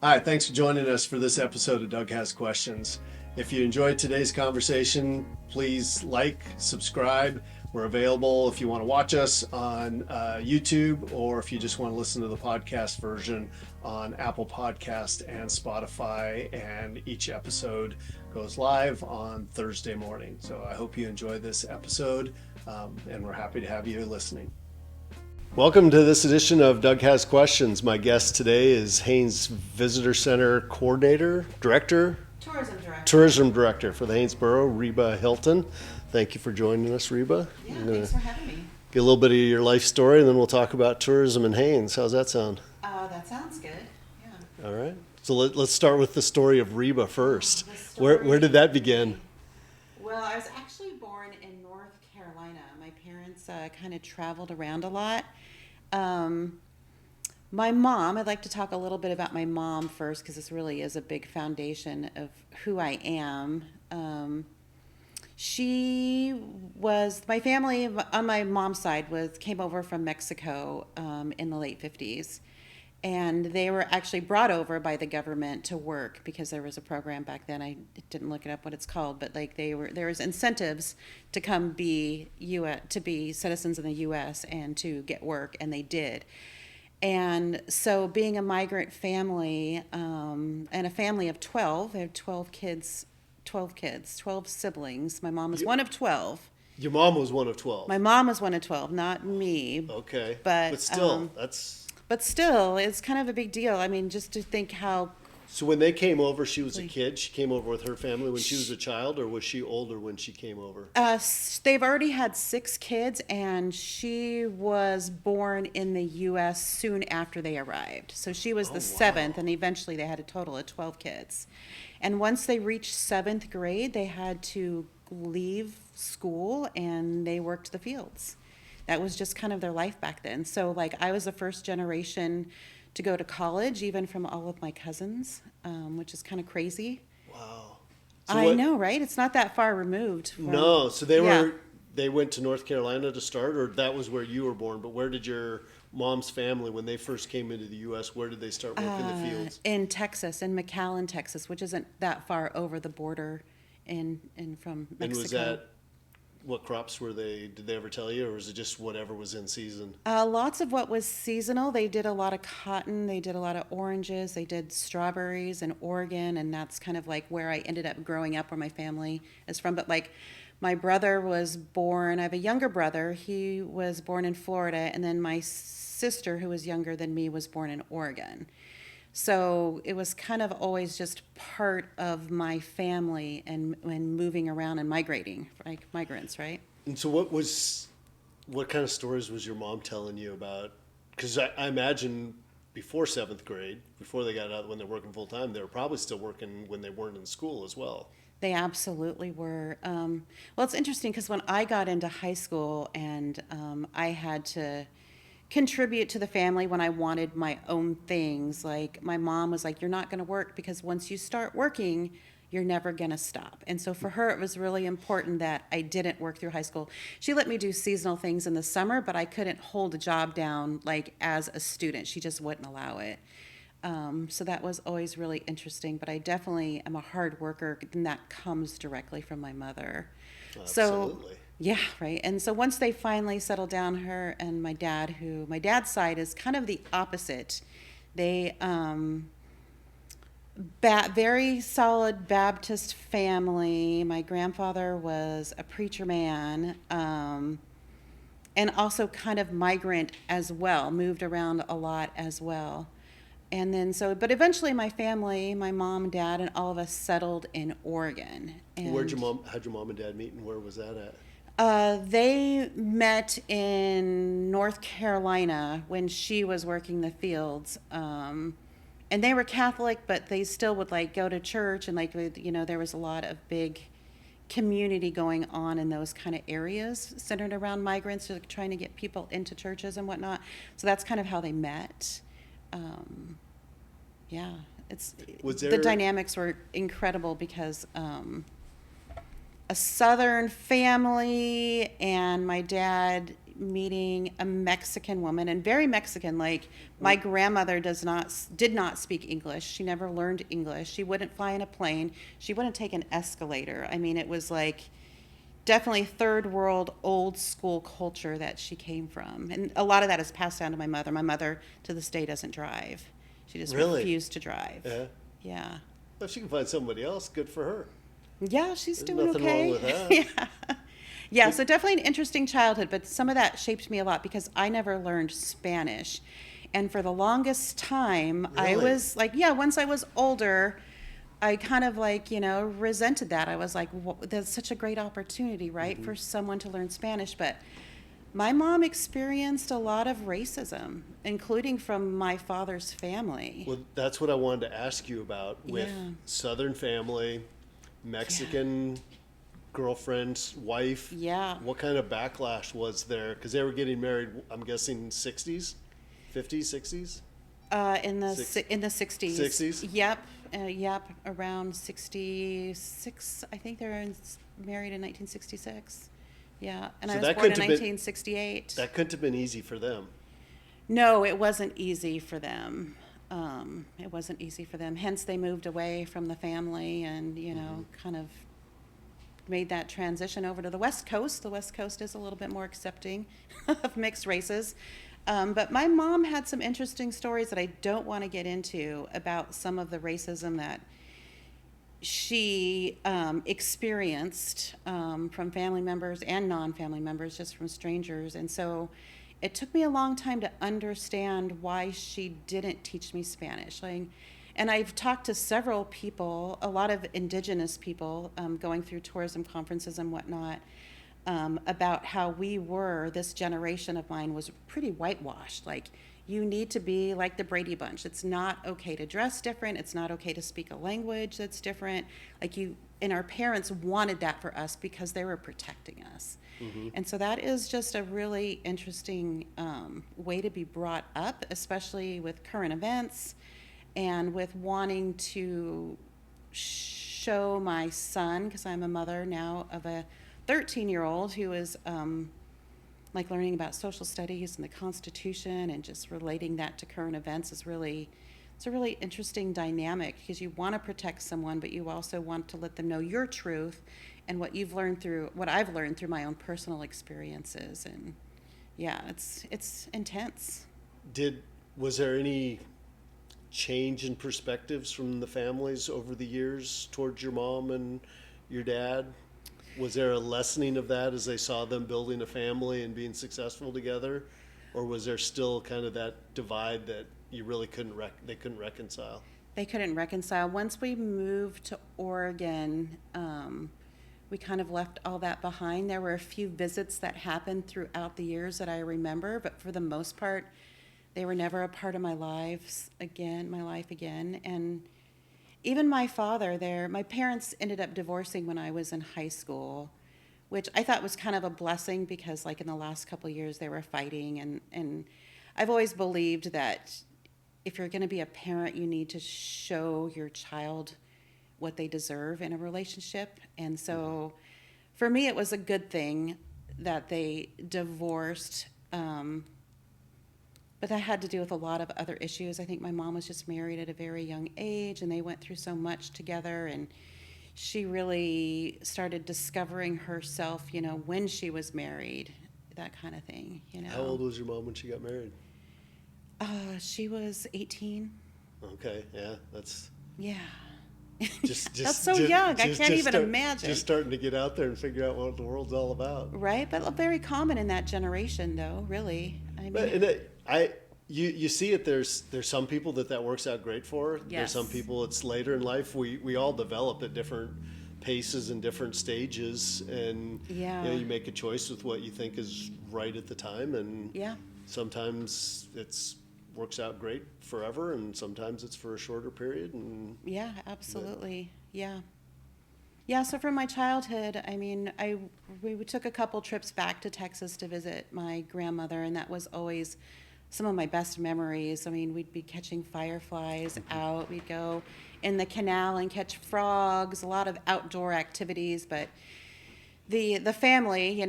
Hi, thanks for joining us for this episode of Doug Has Questions. If you enjoyed today's conversation, please like, subscribe. We're available if you want to watch us on YouTube, or if you just want to listen to the podcast version on Apple Podcast and Spotify. And each episode goes live on Thursday morning. So I hope you enjoy this episode, and we're happy to have you listening. Welcome to this edition of Doug Has Questions. My guest today is Haynes Visitor Center Tourism Director for the Haynes Borough, Reba Hylton. Thank you for joining us, Reba. Yeah, thanks for having me. Get a little bit of your life story, and then we'll talk about tourism in Haynes. How's that sound? That sounds good. Yeah. All right. So let's start with the story of Reba first. Where did that begin? Well, I was actually born in North Carolina. My parents kind of traveled around a lot. My mom, I'd like to talk a little bit about my mom first, because this really is a big foundation of who I am. My family on my mom's side came over from Mexico in the late 50s. And they were actually brought over by the government to work, because there was a program back then. I didn't look it up what it's called, but like there was incentives to come be citizens in the U.S. and to get work, and they did. And so, being a migrant family and a family of 12, they have 12 siblings. My mom was one of 12. Your mom was one of 12. My mom was one of 12, not me. Okay. But still, But still, it's kind of a big deal. I mean, just to think how... So when they came over, she was a kid? She came over with her family when she was a child, or was she older when she came over? They've already had 6 kids, and she was born in the U.S. soon after they arrived. So she was the 7th, and eventually they had a total of 12 kids. And once they reached 7th grade, they had to leave school, and they worked the fields. That was just kind of their life back then. So, like, I was the first generation to go to college, even from all of my cousins, which is kind of crazy. Wow. I know, right? It's not that far removed. No, so they went to North Carolina to start, or that was where you were born, but where did your mom's family, when they first came into the U.S., where did they start working the fields? In Texas, in McAllen, Texas, which isn't that far over the border from Mexico. And was that... What crops did they ever tell you, or was it just whatever was in season? Lots of what was seasonal. They did a lot of cotton, they did a lot of oranges, they did strawberries in Oregon, and that's kind of like where I ended up growing up, where my family is from. But like, my brother was born, I have a younger brother, he was born in Florida, and then my sister, who was younger than me, was born in Oregon. So it was kind of always just part of my family and moving around and migrating, like migrants, right? And so what kind of stories was your mom telling you about? Because I imagine before 7th grade, before they got out, when they're working full time, they were probably still working when they weren't in school as well. They absolutely were. Well, it's interesting because when I got into high school and I had to contribute to the family when I wanted my own things. Like, my mom was like, you're not going to work, because once you start working, you're never going to stop. And so for her, it was really important that I didn't work through high school. She let me do seasonal things in the summer, but I couldn't hold a job down like as a student. She just wouldn't allow it. So that was always really interesting, but I definitely am a hard worker, and that comes directly from my mother. Absolutely. So, yeah, right. And so once they finally settled down, her and my dad, my dad's side is kind of the opposite. They, very solid Baptist family. My grandfather was a preacher man, and also kind of migrant as well, moved around a lot as well. And then but eventually my family, my mom, dad, and all of us settled in Oregon. And how'd your mom and dad meet, and where was that at? They met in North Carolina when she was working the fields. And they were Catholic, but they still would like go to church, and like, you know, there was a lot of big community going on in those kind of areas centered around migrants, so trying to get people into churches and whatnot. So that's kind of how they met. Yeah, the dynamics were incredible because a Southern family, and my dad meeting a Mexican woman, and very Mexican. Like, my grandmother did not speak English. She never learned English. She wouldn't fly in a plane. She wouldn't take an escalator. I mean, it was like definitely third world, old school culture that she came from. And a lot of that is passed down to my mother. My mother to this day doesn't drive. She just Really? refused to drive. Yeah. Yeah. If she can find somebody else, good for her. Yeah, she's There's doing nothing okay. wrong with that. Yeah. Yeah, so definitely an interesting childhood, but some of that shaped me a lot because I never learned Spanish. And for the longest time, I Really? was like, yeah, once I was older, I kind of like, resented that. I was like, that's such a great opportunity, right, for someone to learn Spanish. But my mom experienced a lot of racism, including from my father's family. Well, that's what I wanted to ask you about with Yeah. Southern family, Mexican girlfriend's wife. Yeah. What kind of backlash was there? Because they were getting married, I'm guessing 60s, 50s, 60s? In the 60s. 60s? Yep, around 66. I think they were married in 1966. Yeah, and So I was that born in couldn't have been- 1968. That couldn't have been easy for them. No, it wasn't easy for them. It wasn't easy for them. Hence, they moved away from the family and, kind of made that transition over to the West Coast. The West Coast is a little bit more accepting of mixed races. But my mom had some interesting stories that I don't want to get into about some of the racism that she experienced from family members and non-family members, just from strangers. And so it took me a long time to understand why she didn't teach me Spanish. And I've talked to several people, a lot of indigenous people, going through tourism conferences and whatnot, about how this generation of mine was pretty whitewashed. Like, you need to be like the Brady Bunch. It's not okay to dress different. It's not okay to speak a language that's different. And our parents wanted that for us because they were protecting us. Mm-hmm. And so that is just a really interesting way to be brought up, especially with current events and with wanting to show my son, because I'm a mother now of a 13-year-old who is learning about social studies and the Constitution and just relating that to current events it's a really interesting dynamic, because you want to protect someone, but you also want to let them know your truth and what I've learned through my own personal experiences. And yeah, it's intense. Was there any change in perspectives from the families over the years towards your mom and your dad? Was there a lessening of that as they saw them building a family and being successful together? Or was there still kind of that divide that you really they couldn't reconcile? They couldn't reconcile. Once we moved to Oregon, we kind of left all that behind. There were a few visits that happened throughout the years that I remember, but for the most part, they were never a part of my life again. And even my father my parents ended up divorcing when I was in high school, which I thought was kind of a blessing, because in the last couple of years they were fighting. And I've always believed that if you're going to be a parent, you need to show your child what they deserve in a relationship. And so for me, it was a good thing that they divorced. But that had to do with a lot of other issues. I think my mom was just married at a very young age, and they went through so much together. And she really started discovering herself, when she was married, that kind of thing, How old was your mom when she got married? She was 18. Okay, yeah, that's... Yeah. Just That's so young. I can't even imagine. Just starting to get out there and figure out what the world's all about. Right, but very common in that generation, though, really. I mean... You see it. There's some people that works out great for. Yes. There's some people it's later in life. We all develop at different paces and different stages, and you make a choice with what you think is right at the time. And sometimes it's works out great forever, and sometimes it's for a shorter period. And yeah, absolutely. Yeah, so from my childhood, I mean, we took a couple trips back to Texas to visit my grandmother, and that was always some of my best memories. I mean, we'd be catching fireflies out. We'd go in the canal and catch frogs, a lot of outdoor activities. But the family,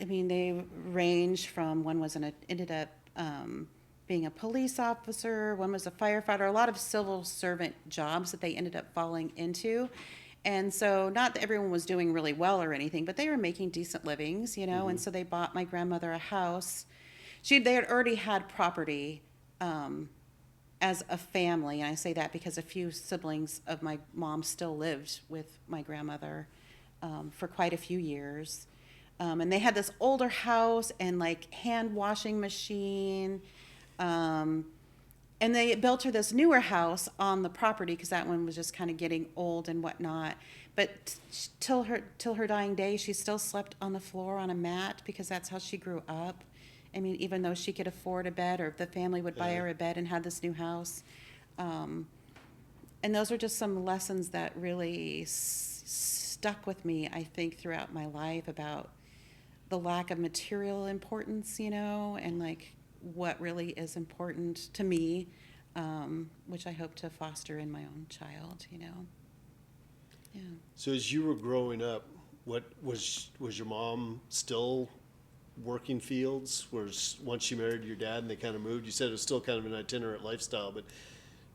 I mean, they range from one was ended up being a police officer, one was a firefighter, a lot of civil servant jobs that they ended up falling into. And so, not that everyone was doing really well or anything, but they were making decent livings, you know. And so they bought my grandmother a house. They had already had property as a family, and I say that because a few siblings of my mom still lived with my grandmother for quite a few years. And they had this older house and like hand washing machine. And they built her this newer house on the property because that one was just kind of getting old and whatnot. But till her dying day, she still slept on the floor on a mat because that's how she grew up. I mean, even though she could afford a bed, or if the family would buy her a bed and had this new house. And those are just some lessons that really stuck with me, I think, throughout my life about the lack of material importance, you know, and like what really is important to me, which I hope to foster in my own child, you know. Yeah. So as you were growing up, what was your mom still working fields? Was once she married your dad and they kind of moved? You said it was still kind of an itinerant lifestyle, but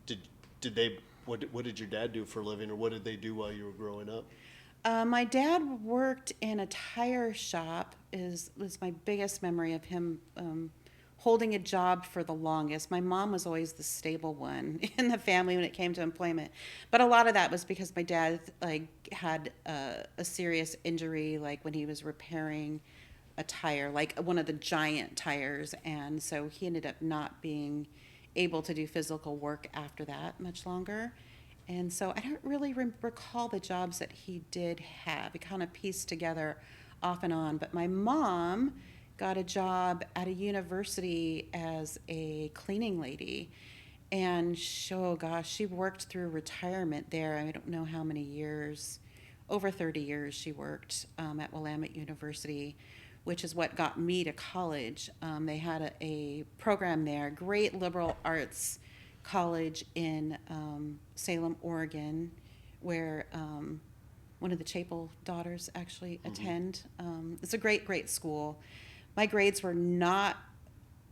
did they what did your dad do for a living, or what did they do while you were growing up? My dad worked in a tire shop. Was my biggest memory of him holding a job for the longest. My mom was always the stable one in the family when it came to employment, but a lot of that was because my dad like had a serious injury, like when he was repairing a tire, like one of the giant tires, and so he ended up not being able to do physical work after that much longer. And so I don't really recall the jobs that he did have. He kind of pieced together off and on. But my mom got a job at a university as a cleaning lady. And oh gosh, she worked through retirement there. I don't know how many years, over 30 years she worked at Willamette University, which is what got me to college. They had a program there, great liberal arts college in Salem, Oregon, where one of the Chapel daughters actually attend. It's a great, great school. My grades were not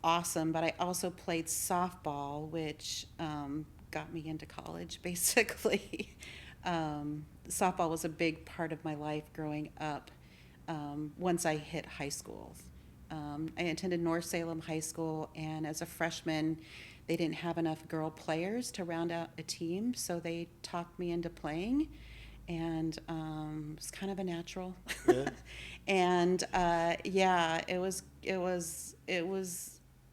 awesome, but I also played softball, which got me into college, basically. Softball was a big part of my life growing up once I hit high school. I attended North Salem High School, and as a freshman, they didn't have enough girl players to round out a team, so they talked me into playing, and it was kind of a natural. Yeah. And yeah, it was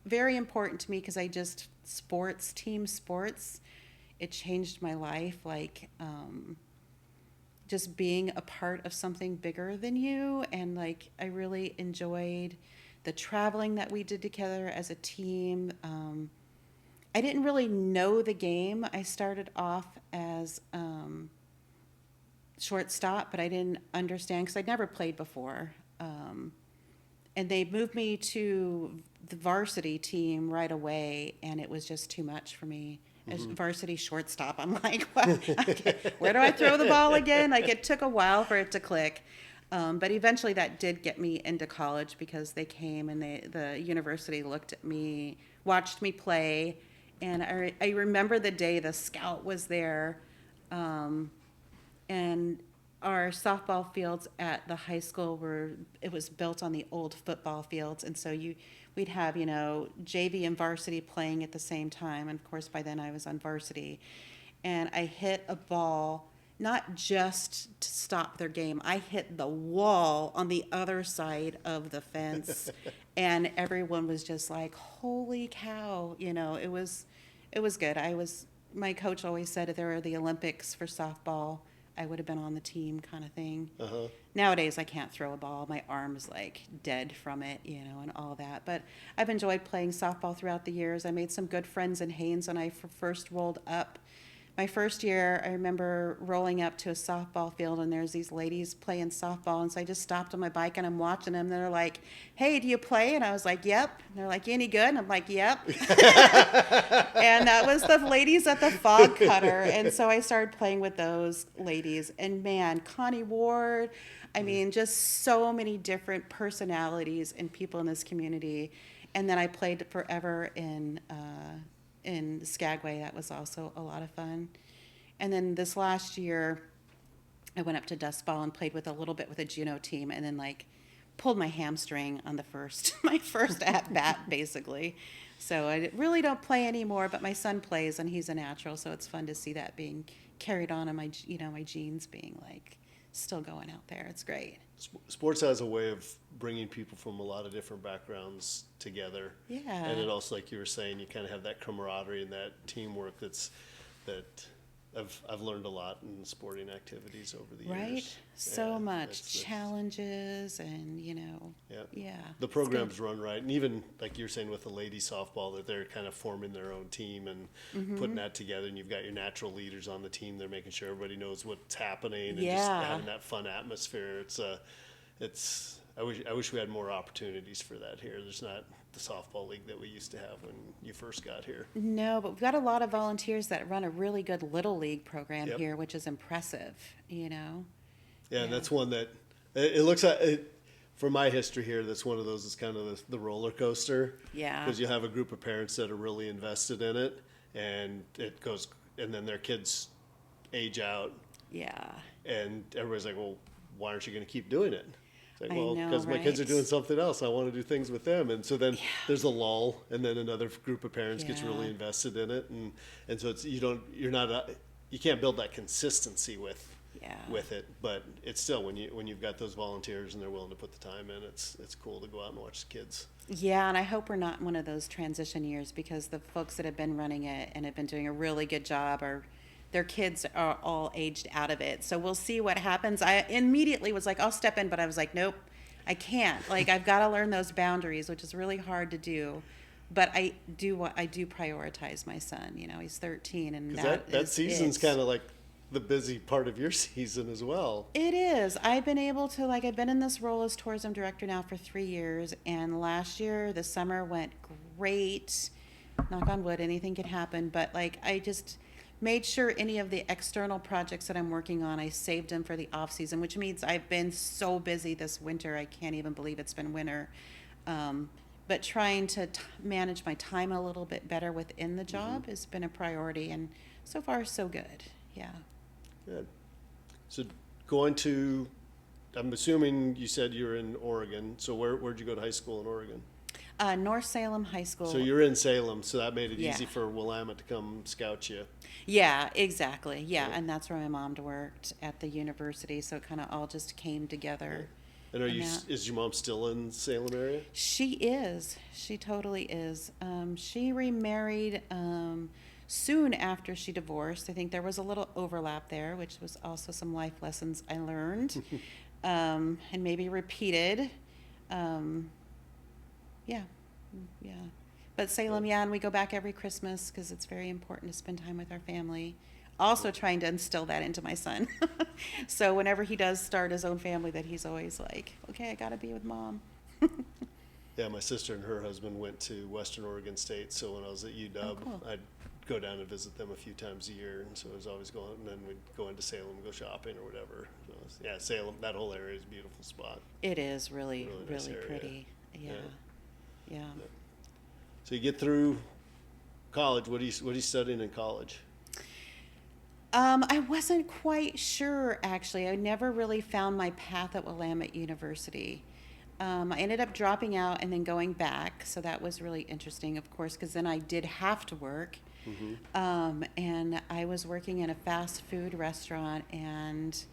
very important to me because team sports, it changed my life. Like just being a part of something bigger than you, and like I really enjoyed the traveling that we did together as a team. I didn't really know the game. I started off as shortstop, but I didn't understand because I'd never played before. And they moved me to the varsity team right away, and it was just too much for me. As varsity shortstop, I'm like, what? Okay, where do I throw the ball again? Like, it took a while for it to click. But eventually that did get me into college because they came and the university looked at me, watched me play. And I remember the day the scout was there, and our softball fields at the high school it was built on the old football fields. And so we'd have, you know, JV and varsity playing at the same time. And of course, by then I was on varsity. And I hit a ball, not just to stop their game. I hit the wall on the other side of the fence. And everyone was just like, holy cow. You know, it was good. My coach always said if there were the Olympics for softball, I would have been on the team, kind of thing. Nowadays, I can't throw a ball. My arm's like dead from it, you know, and all that. But I've enjoyed playing softball throughout the years. I made some good friends in Haynes when I first rolled up my first year, I remember rolling up to a softball field and there's these ladies playing softball. And so I just stopped on my bike and I'm watching them. They're like, "Hey, do you play?" And I was like, "Yep." And they're like, "You any good?" And I'm like, "Yep." And that was the ladies at the fog cutter. And so I started playing with those ladies. And man, Connie Ward, I mean, just so many different personalities and people in this community. And then I played forever in Skagway. That was also a lot of fun. And then this last year, I went up to Dust Ball and played with a little bit with a Juneau team, and then like pulled my hamstring on the first my first at bat basically. So I really don't play anymore, but my son plays and he's a natural, so it's fun to see that being carried on and my genes being like still going out there. It's great. Sports has a way of bringing people from a lot of different backgrounds together. Yeah. And it also, like you were saying, you kind of have that camaraderie and that teamwork that I've learned a lot in sporting activities over the years. Right? So much it's challenges and, yeah. The programs run right. And even, like you're saying, with the ladies softball, that they're kind of forming their own team and putting that together. And you've got your natural leaders on the team. They're making sure everybody knows what's happening and just having that fun atmosphere. I wish we had more opportunities for that here. There's not the softball league that we used to have when you first got here. No, but we've got a lot of volunteers that run a really good little league program here, which is impressive, Yeah, and that's one that it looks like, from my history here, that's one of those is kind of the roller coaster. Yeah. Because you have a group of parents that are really invested in it, and it goes, and then their kids age out. Yeah. And everybody's like, well, why aren't you going to keep doing it? It's like, well, know, because my kids are right? doing something else. I want to do things with them. And so then there's a lull, and then another group of parents gets really invested in it. And so it's, you can't build that consistency with it, but it's still, when you've got those volunteers and they're willing to put the time in, it's cool to go out and watch the kids. Yeah, and I hope we're not in one of those transition years, because the folks that have been running it and have been doing a really good job their kids are all aged out of it. So we'll see what happens. I immediately was like, I'll step in, but I was like, nope, I can't. Like, I've got to learn those boundaries, which is really hard to do. But I do prioritize my son. He's 13, and that season's kind of like the busy part of your season as well. It is. I've been able to, I've been in this role as tourism director now for 3 years, and last year the summer went great. Knock on wood, anything could happen, but I just made sure any of the external projects that I'm working on, I saved them for the off season, which means I've been so busy this winter. I can't even believe it's been winter. But trying to manage my time a little bit better within the job has been a priority, and so far so good. Yeah. Good. So I'm assuming you said you're in Oregon. So where'd you go to high school in Oregon? North Salem High School. So you're in Salem, so that made it easy for Willamette to come scout you. Yeah, exactly. Yeah, and that's where my mom worked at the university, so it kind of all just came together. And is your mom still in Salem area? She is. She totally is. She remarried soon after she divorced. I think there was a little overlap there, which was also some life lessons I learned, and maybe repeated. Yeah. But Salem, and we go back every Christmas because it's very important to spend time with our family. Also trying to instill that into my son. So whenever he does start his own family, that he's always like, okay, I got to be with mom. Yeah, my sister and her husband went to Western Oregon State, so when I was at UW, cool. I'd go down and visit them a few times a year, and so I was always going, and then we'd go into Salem and go shopping or whatever. So Salem, that whole area is a beautiful spot. It is really nice area. pretty. Yeah. So you get through college. What are you studying in college? I wasn't quite sure, actually. I never really found my path at Willamette University. I ended up dropping out and then going back, so that was really interesting, of course, because then I did have to work. And I was working in a fast food restaurant and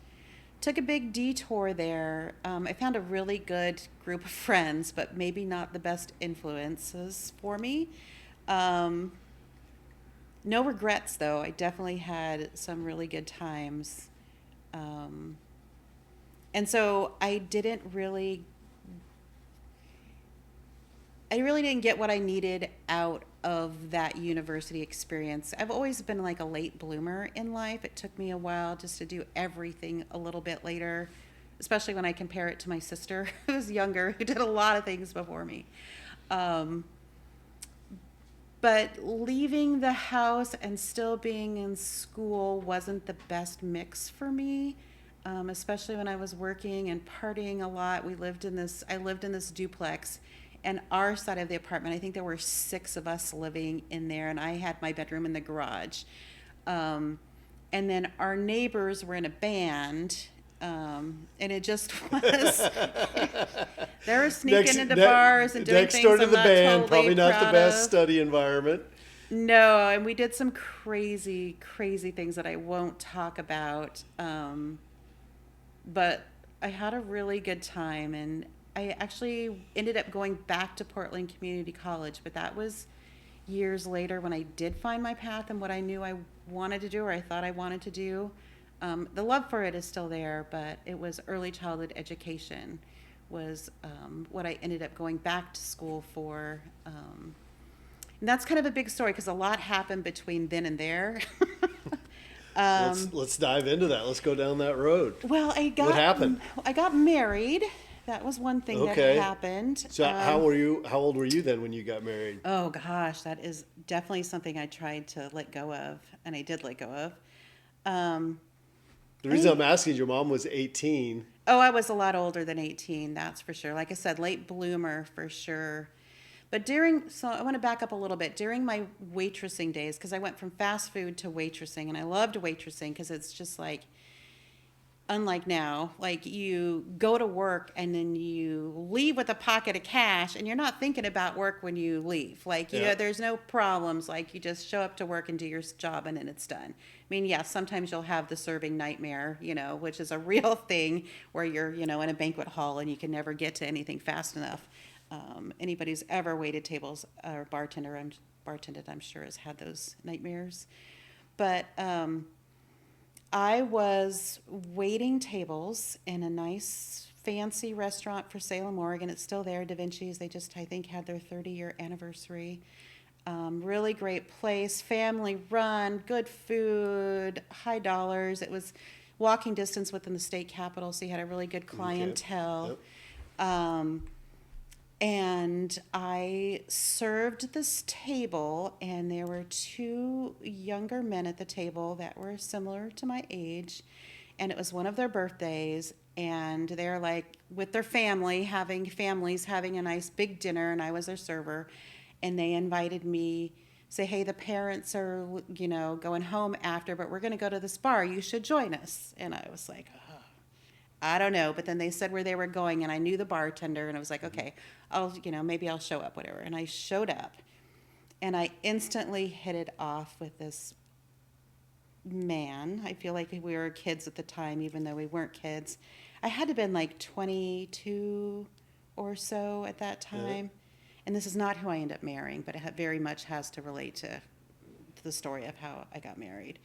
took a big detour there. I found a really good group of friends, but maybe not the best influences for me. No regrets, though. I definitely had some really good times. And so I didn't really I really didn't get what I needed out of that university experience. I've always been like a late bloomer in life. It took me a while just to do everything a little bit later, especially when I compare it to my sister who was younger, who did a lot of things before me. Um, but leaving the house and still being in school wasn't the best mix for me, especially when I was working and partying a lot. I lived in this duplex, and our side of the apartment, I think there were 6 of us living in there, and I had my bedroom in the garage. Um, and then our neighbors were in a band, and it just was. They were sneaking into bars and doing next things door to I'm the not band, totally probably not the proud best of. study environment. No, and we did some crazy, crazy things that I won't talk about. But I had a really good time, and I actually ended up going back to Portland Community College, but that was years later when I did find my path and what I knew I wanted to do or I thought I wanted to do. The love for it is still there, but it was early childhood education was what I ended up going back to school for. And that's kind of a big story because a lot happened between then and there. Let's dive into that. Let's go down that road. Well, What happened? I got married. That was one thing that Okay. happened. So how old were you then when you got married? Oh gosh, that is definitely something I tried to let go of, and I did let go of. The reason I'm asking is your mom was 18. Oh, I was a lot older than 18, that's for sure. Like I said, late bloomer for sure. But so I want to back up a little bit. During my waitressing days, because I went from fast food to waitressing, and I loved waitressing because it's just like, unlike now, like you go to work and then you leave with a pocket of cash and you're not thinking about work when you leave. Like, you know, there's no problems. Like you just show up to work and do your job and then it's done. I mean, yeah, sometimes you'll have the serving nightmare, you know, which is a real thing where you're, you know, in a banquet hall and you can never get to anything fast enough. Anybody who's ever waited tables or bartended, I'm sure has had those nightmares. But, I was waiting tables in a nice fancy restaurant for Salem, Oregon. It's still there, Da Vinci's. They just, I think, had their 30-year anniversary. Really great place, family run, good food, high dollars. It was walking distance within the state capitol, so you had a really good clientele. Yep. And I served this table, and there were 2 younger men at the table that were similar to my age, and it was one of their birthdays, and they're like with their families having a nice big dinner, and I was their server, and they invited me, say, hey, the parents are, you know, going home after, but we're going to go to this bar. You should join us. And I was like, I don't know, but then they said where they were going, and I knew the bartender, and I was like, okay, maybe I'll show up, whatever. And I showed up, and I instantly hit it off with this man. I feel like we were kids at the time, even though we weren't kids. I had to have been like 22 or so at that time, and this is not who I ended up marrying, but it very much has to relate to the story of how I got married.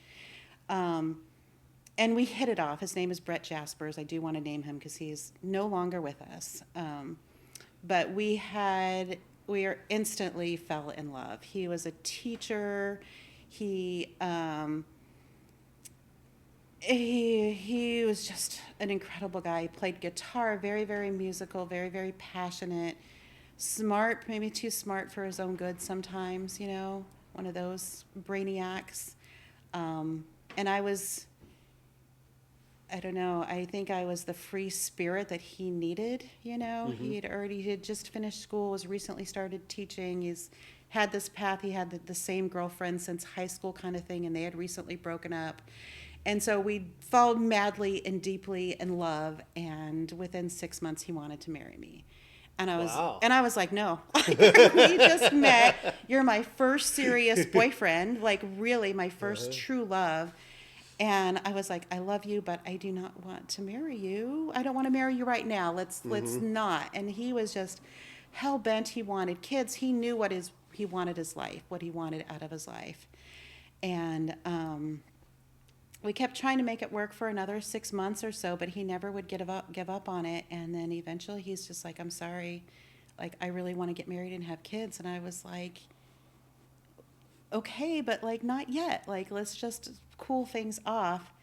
And we hit it off. His name is Brett Jaspers. I do want to name him because he's no longer with us. But we instantly fell in love. He was a teacher. He was just an incredible guy. He played guitar, very, very musical, very, very passionate, smart, maybe too smart for his own good sometimes, you know, one of those brainiacs. And I don't know, I think I was the free spirit that he needed, you know. Mm-hmm. He had just finished school, was recently started teaching. He's had this path. He had the same girlfriend since high school kind of thing, and they had recently broken up. And so we fallen madly and deeply in love, and within 6 months he wanted to marry me. And I was like, no, we just met. You're my first serious boyfriend, like really my first true love. And I was like, I love you, but I do not want to marry you. I don't want to marry you right now. Let's not. And he was just hell bent. He wanted kids. He knew he wanted his life, what he wanted out of his life. And we kept trying to make it work for another 6 months or so, but he never would give up on it. And then eventually he's just like, I'm sorry, like, I really want to get married and have kids. And I was like, okay, but like, not yet. Like, let's just cool things off.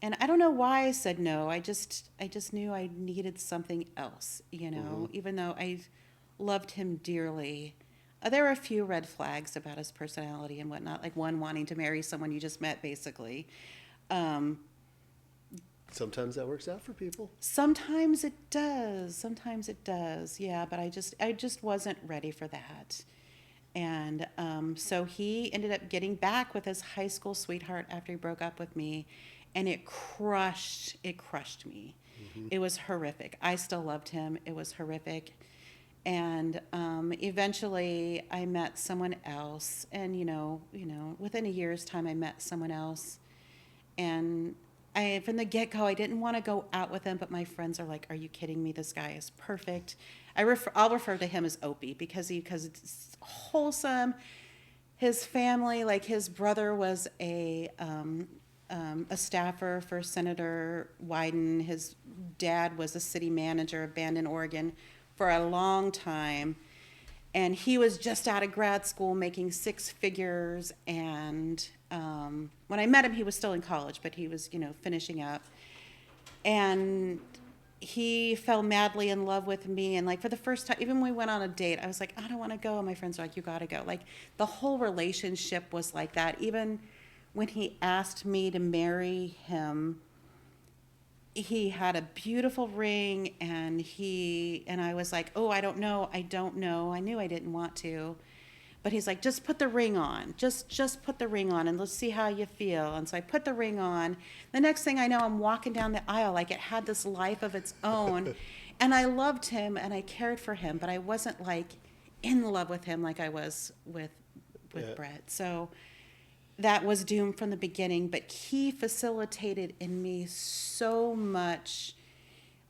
And I don't know why I said no. I just knew I needed something else, even though I loved him dearly. There were a few red flags about his personality and whatnot, like one wanting to marry someone you just met, basically. Sometimes that works out for people. Sometimes it does. Sometimes it does. Yeah, but I just wasn't ready for that. And so he ended up getting back with his high school sweetheart after he broke up with me, and it crushed me. Mm-hmm. It was horrific. I still loved him. It was horrific. And eventually I met someone else, and within a year's time I met someone else, and from the get-go, I didn't want to go out with him, but my friends are like, "Are you kidding me? This guy is perfect." I'll refer to him as Opie because it's wholesome. His family, like his brother was a staffer for Senator Wyden. His dad was a city manager of Bandon, Oregon, for a long time. And he was just out of grad school making six figures. And when I met him, he was still in college, but he was, finishing up. And he fell madly in love with me. And like for the first time, even when we went on a date, I was like, I don't want to go. And my friends were like, you got to go. Like the whole relationship was like that. Even when he asked me to marry him, he had a beautiful ring, and I was like, oh, I don't know. I knew I didn't want to, but he's like, just put the ring on, just put the ring on, and let's see how you feel. And so I put the ring on. The next thing I know, I'm walking down the aisle like it had this life of its own, and I loved him and I cared for him, but I wasn't like in love with him like I was with Brett. So that was doomed from the beginning, but he facilitated in me so much.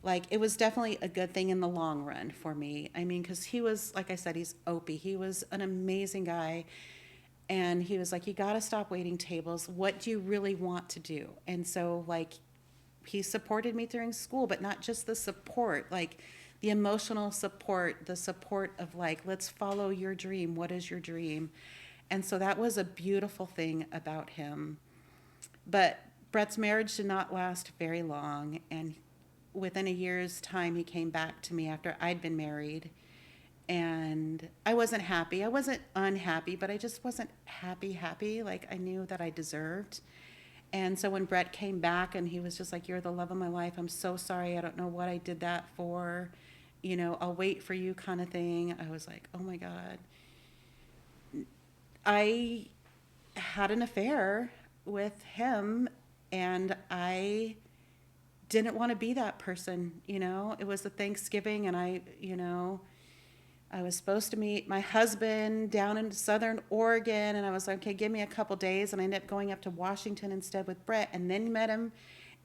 Like, it was definitely a good thing in the long run for me. I mean, because he was, like I said, he's Opie. He was an amazing guy. And he was like, you got to stop waiting tables. What do you really want to do? And so, like, he supported me during school, but not just the support, like the emotional support, the support of like, let's follow your dream. What is your dream? And so that was a beautiful thing about him. But Brett's marriage did not last very long. And within a year's time, he came back to me after I'd been married. And I wasn't happy. I wasn't unhappy, but I just wasn't happy like I knew that I deserved. And so when Brett came back and he was just like, you're the love of my life. I'm so sorry. I don't know what I did that for. I'll wait for you kind of thing. I was like, oh my God. I had an affair with him, and I didn't want to be that person. It was the Thanksgiving, and I was supposed to meet my husband down in Southern Oregon, and I was like, okay, give me a couple days, and I ended up going up to Washington instead with Brett, and then met him.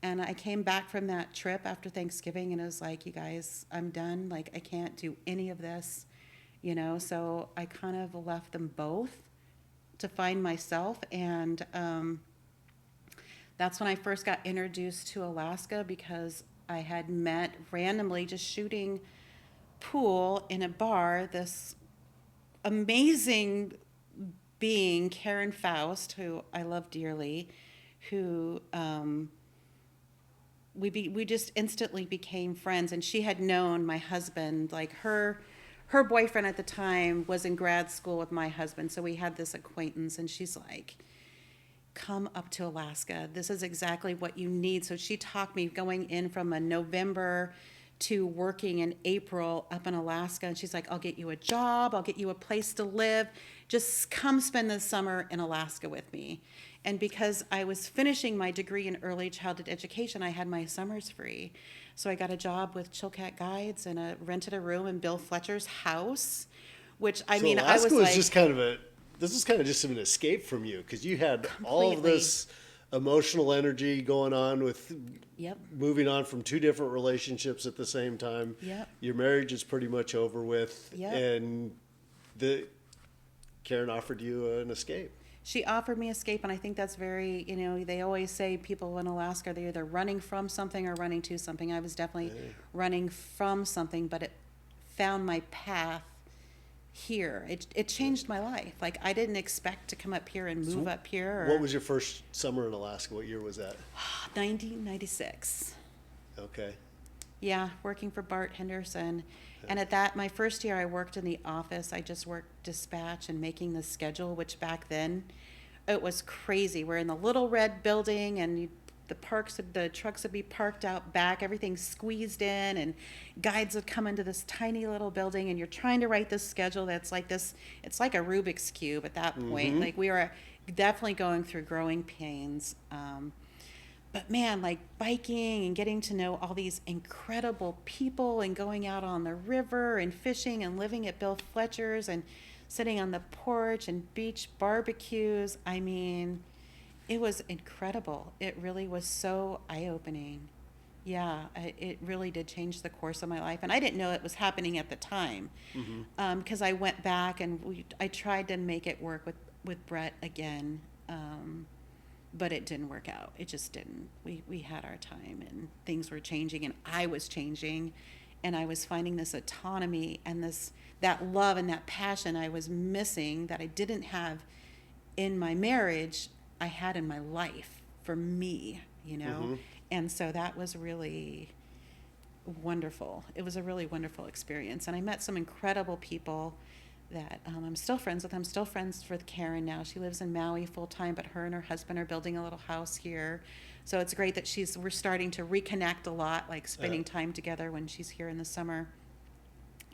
And I came back from that trip after Thanksgiving, and I was like, you guys, I'm done. Like, I can't do any of this, so I kind of left them both to find myself. And that's when I first got introduced to Alaska, because I had met randomly just shooting pool in a bar this amazing being, Karen Faust, who I love dearly, who we just instantly became friends. And she had known my husband, like her boyfriend at the time was in grad school with my husband, so we had this acquaintance. And she's like, come up to Alaska. This is exactly what you need. So she talked me going in from a November to working in April up in Alaska. And she's like, I'll get you a job. I'll get you a place to live. Just come spend the summer in Alaska with me. And because I was finishing my degree in early childhood education, I had my summers free. So I got a job with Chilkat Guides and rented a room in Bill Fletcher's house, which Alaska I was like, this is kind of just an escape from you, because you had completely. all of this emotional energy going on with moving on from two different relationships at the same time. Yep. Your marriage is pretty much over with. Yep. And Karen offered you an escape. She offered me escape, and I think that's very, they always say people in Alaska, they're either running from something or running to something. I was definitely running from something, but it found my path here. It changed my life. Like, I didn't expect to come up here and move up here. What was your first summer in Alaska? What year was that? 1996. Okay. Yeah, working for Bart Henderson. And at that, my first year, I worked in the office. I just worked dispatch and making the schedule, which back then, it was crazy. We're in the little red building, and the trucks would be parked out back, everything squeezed in, and guides would come into this tiny little building, and you're trying to write this schedule that's like this. It's like a Rubik's Cube at that point. Like, we were definitely going through growing pains. But man, like, biking and getting to know all these incredible people and going out on the river and fishing and living at Bill Fletcher's and sitting on the porch and beach barbecues. I mean, it was incredible. It really was so eye-opening. Yeah, it really did change the course of my life. And I didn't know it was happening at the time, because I went back and I tried to make it work with Brett again. But it didn't work out. It just didn't. We had our time, and things were changing, and I was changing, and I was finding this autonomy and that love and that passion I was missing that I didn't have in my marriage, I had in my life for me, you know? And so that was really wonderful. It was a really wonderful experience. And I met some incredible people that I'm still friends with. I'm still friends with Karen now. She lives in Maui full time, but her and her husband are building a little house here. So it's great that we're starting to reconnect a lot, like spending time together when she's here in the summer.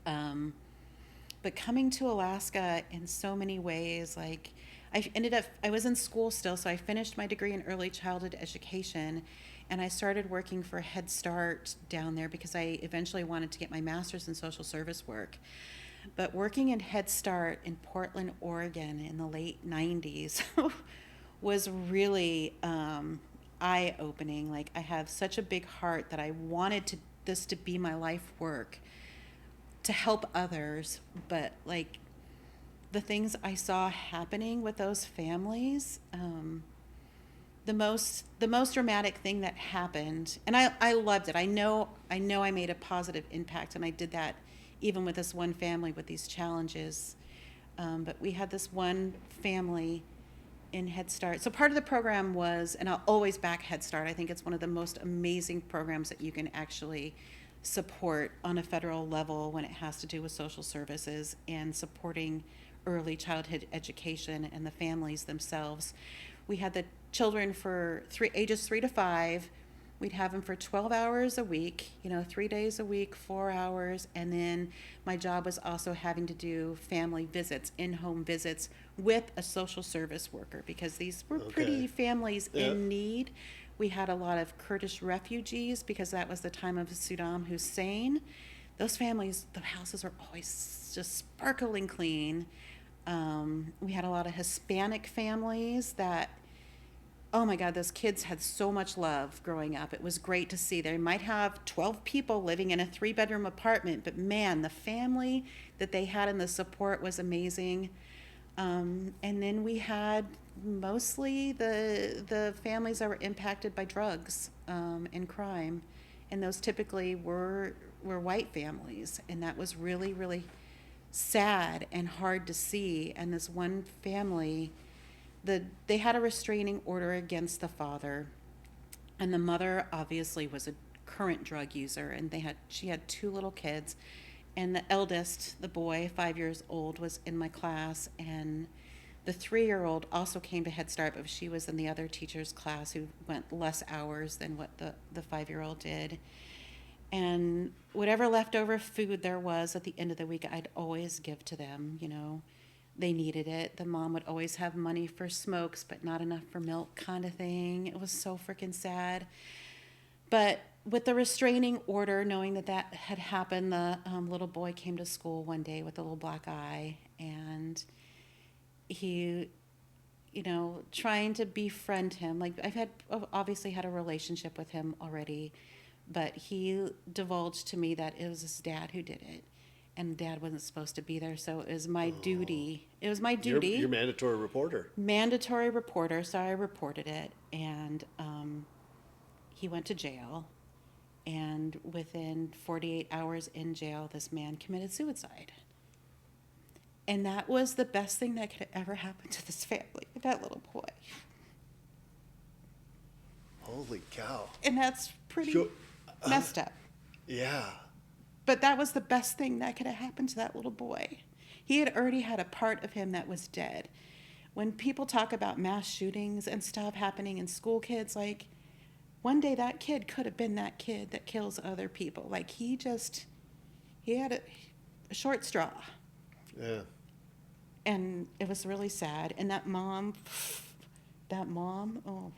But coming to Alaska in so many ways, like, I was in school still, so I finished my degree in early childhood education, and I started working for Head Start down there because I eventually wanted to get my master's in social service work. But working in Head Start in Portland, Oregon in the late 90s was really eye-opening. Like, I have such a big heart that I wanted this to be my life work, to help others. But, like, the things I saw happening with those families, the most dramatic thing that happened, and I loved it. I know I made a positive impact, and I did that even with this one family with these challenges. But we had this one family in Head Start. So part of the program was, and I'll always back Head Start, I think it's one of the most amazing programs that you can actually support on a federal level when it has to do with social services and supporting early childhood education and the families themselves. We had the children for ages 3 to 5. We'd have them for 12 hours a week, 3 days a week, 4 hours. And then my job was also having to do family visits, in-home visits with a social service worker, because these were pretty families in need. We had a lot of Kurdish refugees because that was the time of Saddam Hussein. Those families, the houses were always just sparkling clean. We had a lot of Hispanic families that, oh my God, those kids had so much love growing up. It was great to see. They might have 12 people living in a 3-bedroom apartment, but man, the family that they had and the support was amazing. And then we had mostly the families that were impacted by drugs and crime. And those typically were white families. And that was really, really sad and hard to see. And this one family, they had a restraining order against the father, and the mother obviously was a current drug user, and she had 2 little kids, and the eldest, the boy, 5 years old, was in my class, and the 3-year-old also came to Head Start, but she was in the other teacher's class who went less hours than what the 5-year-old did. And whatever leftover food there was at the end of the week, I'd always give to them. They needed it. The mom would always have money for smokes, but not enough for milk, kind of thing. It was so freaking sad. But with the restraining order, knowing that had happened, the little boy came to school one day with a little black eye, and he, trying to befriend him. Like, obviously had a relationship with him already, but he divulged to me that it was his dad who did it. And Dad wasn't supposed to be there, so it was my duty. It was my duty. You're mandatory reporter. Mandatory reporter, so I reported it. And he went to jail. And within 48 hours in jail, this man committed suicide. And that was the best thing that could ever happen to this family, that little boy. Holy cow. And that's pretty Sure. messed up. Yeah. But that was the best thing that could have happened to that little boy. He had already had a part of him that was dead. When people talk about mass shootings and stuff happening in school kids, like, one day that kid could have been that kid that kills other people. Like, he had a short straw. Yeah. And it was really sad. And that mom, oh.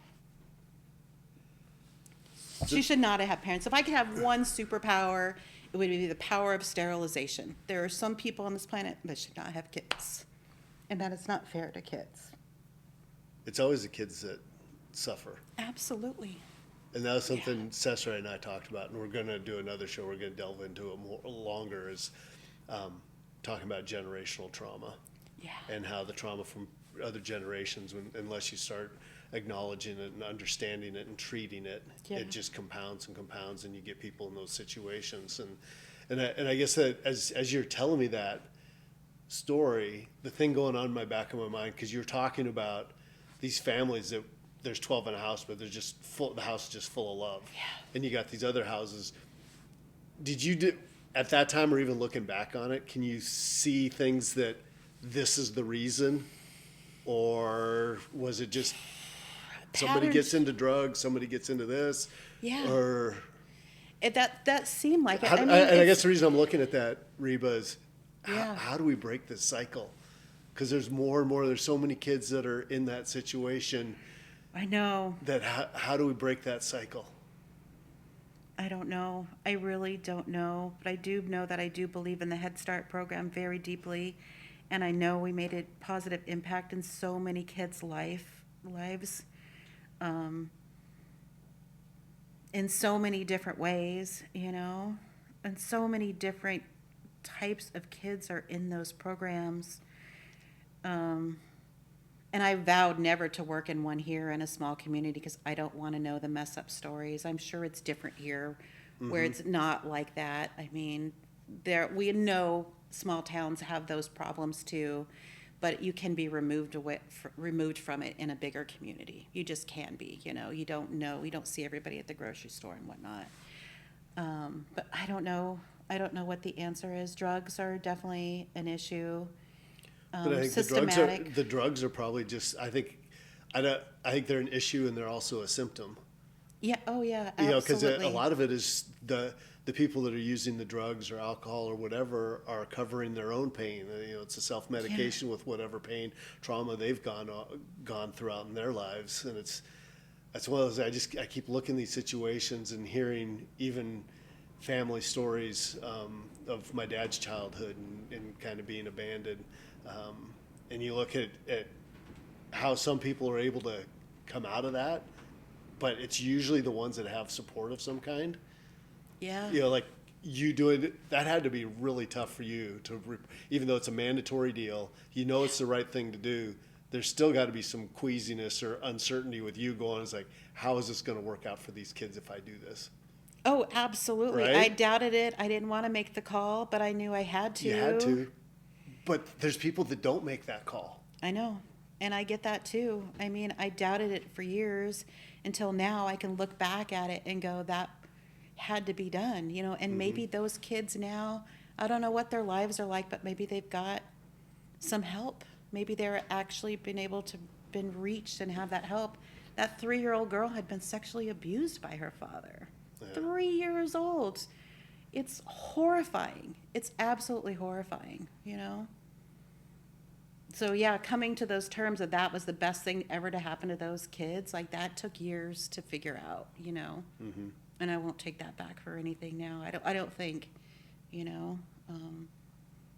She should not have had parents. If I could have one superpower, it would be the power of sterilization. There are some people on this planet that should not have kids. And that is not fair to kids. It's always the kids that suffer. Absolutely. And that was something Cesar and I talked about, and we're going to do another show. We're going to delve into it more longer, is talking about generational trauma. Yeah. And how the trauma from other generations, unless you start acknowledging it and understanding it and treating it, it just compounds and compounds, and you get people in those situations. And I guess that as you're telling me that story, the thing going on in my back of my mind, because you're talking about these families that there's 12 in a house, but they're just full. The house is just full of love. Yeah. And you got these other houses. Did you at that time, or even looking back on it, can you see things that this is the reason, or was it just somebody gets into drugs, somebody gets into this, or that seemed like it. And I guess the reason I'm looking at that, Reba, is how do we break this cycle? Because there's more and more. There's so many kids that are in that situation. I know. That how do we break that cycle? I don't know. I really don't know. But I do know that I do believe in the Head Start program very deeply. And I know we made a positive impact in so many kids' lives in so many different ways, and so many different types of kids are in those programs. And I vowed never to work in one here in a small community because I don't want to know the mess up stories. I'm sure it's different here where it's not like that. I mean, we know small towns have those problems too, but you can be removed from it in a bigger community. You just can be, you don't know. We don't see everybody at the grocery store and whatnot. But I don't know. I don't know what the answer is. Drugs are definitely an issue. But I think Systematic. the drugs are probably just, I think they're an issue, and they're also a symptom. Yeah. Oh yeah. Absolutely. Because a lot of it is the people that are using the drugs or alcohol or whatever are covering their own pain. It's a self-medication with whatever pain, trauma they've gone throughout in their lives. And that's one of those, I keep looking at these situations and hearing even family stories of my dad's childhood and kind of being abandoned. And you look at how some people are able to come out of that, but it's usually the ones that have support of some kind. Yeah. Like you doing that had to be really tough for you even though it's a mandatory deal, it's the right thing to do. There's still got to be some queasiness or uncertainty with you going, it's like, how is this going to work out for these kids if I do this? Oh, absolutely. Right? I doubted it. I didn't want to make the call, but I knew I had to. You had to. But there's people that don't make that call. I know. And I get that too. I mean, I doubted it for years until now I can look back at it and go, that had to be done, and maybe those kids now, I don't know what their lives are like, but maybe they've got some help. Maybe they're actually been reached and have that help. That 3-year-old girl had been sexually abused by her father. Yeah. 3 years old. It's horrifying. It's absolutely horrifying, So yeah, coming to those terms that was the best thing ever to happen to those kids, like that took years to figure out, And I won't take that back for anything now. I don't think,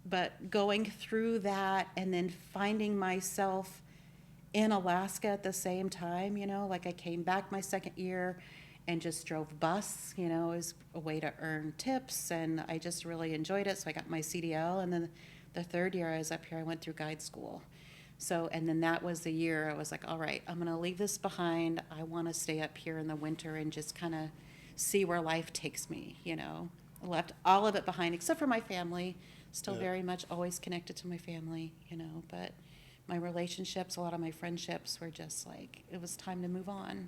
but going through that and then finding myself in Alaska at the same time, like I came back my second year and just drove bus, as a way to earn tips, and I just really enjoyed it. So I got my CDL, and then the third year I was up here, I went through guide school. So, and then that was the year I was like, all right, I'm going to leave this behind. I want to stay up here in the winter and just kind of see where life takes me, you know. I left all of it behind except for my family. Still very much always connected to my family, you know, but my relationships, a lot of my friendships were just like, it was time to move on.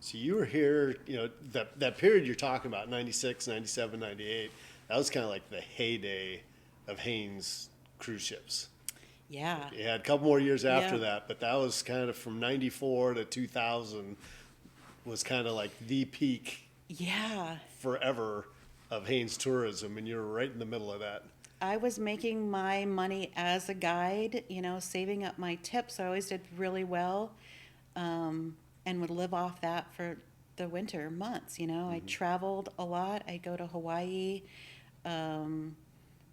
So you were here, you know, that period you're talking about, 96, 97, 98, that was kind of like the heyday of Haynes cruise ships. Yeah. You had a couple more years after that, but that was kind of from 94 to 2000 was kind of like the peak forever of Haynes tourism, and you were right in the middle of that. I was making my money as a guide, you know, saving up my tips. I always did really well, and would live off that for the winter months, you know. I traveled a lot. I go to Hawaii. I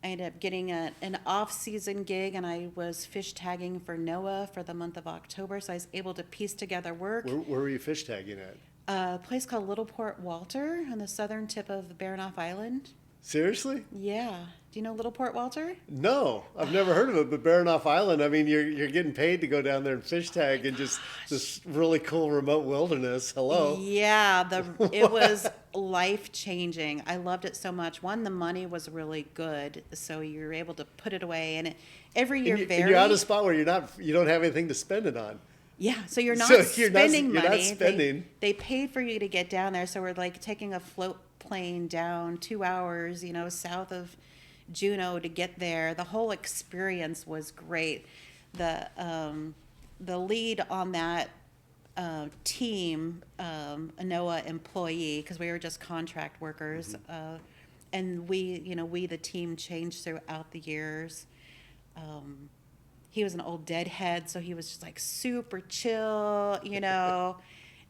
ended up getting an off-season gig, and I was fish tagging for NOAA for the month of October, so I was able to piece together work. Where were you fish tagging at? A place called Little Port Walter on the southern tip of Baranof Island. Seriously? Yeah. Do you know Little Port Walter? No, I've never heard of it, but Baranof Island, I mean, you're getting paid to go down there and fish tag in just this really cool remote wilderness. Hello. Yeah, it was life-changing. I loved it so much. One, the money was really good, so you were able to put it away, and every year and varied. you're at a spot where you don't have anything to spend it on. Yeah, so you're not You're spending money. Not spending. They paid for you to get down there, so we're like taking a float plane down 2 hours, you know, south of Juneau to get there. The whole experience was great. The lead on that team, a NOAA employee, because we were just contract workers, and we the team changed throughout the years. He was an old deadhead, so he was just like super chill, you know.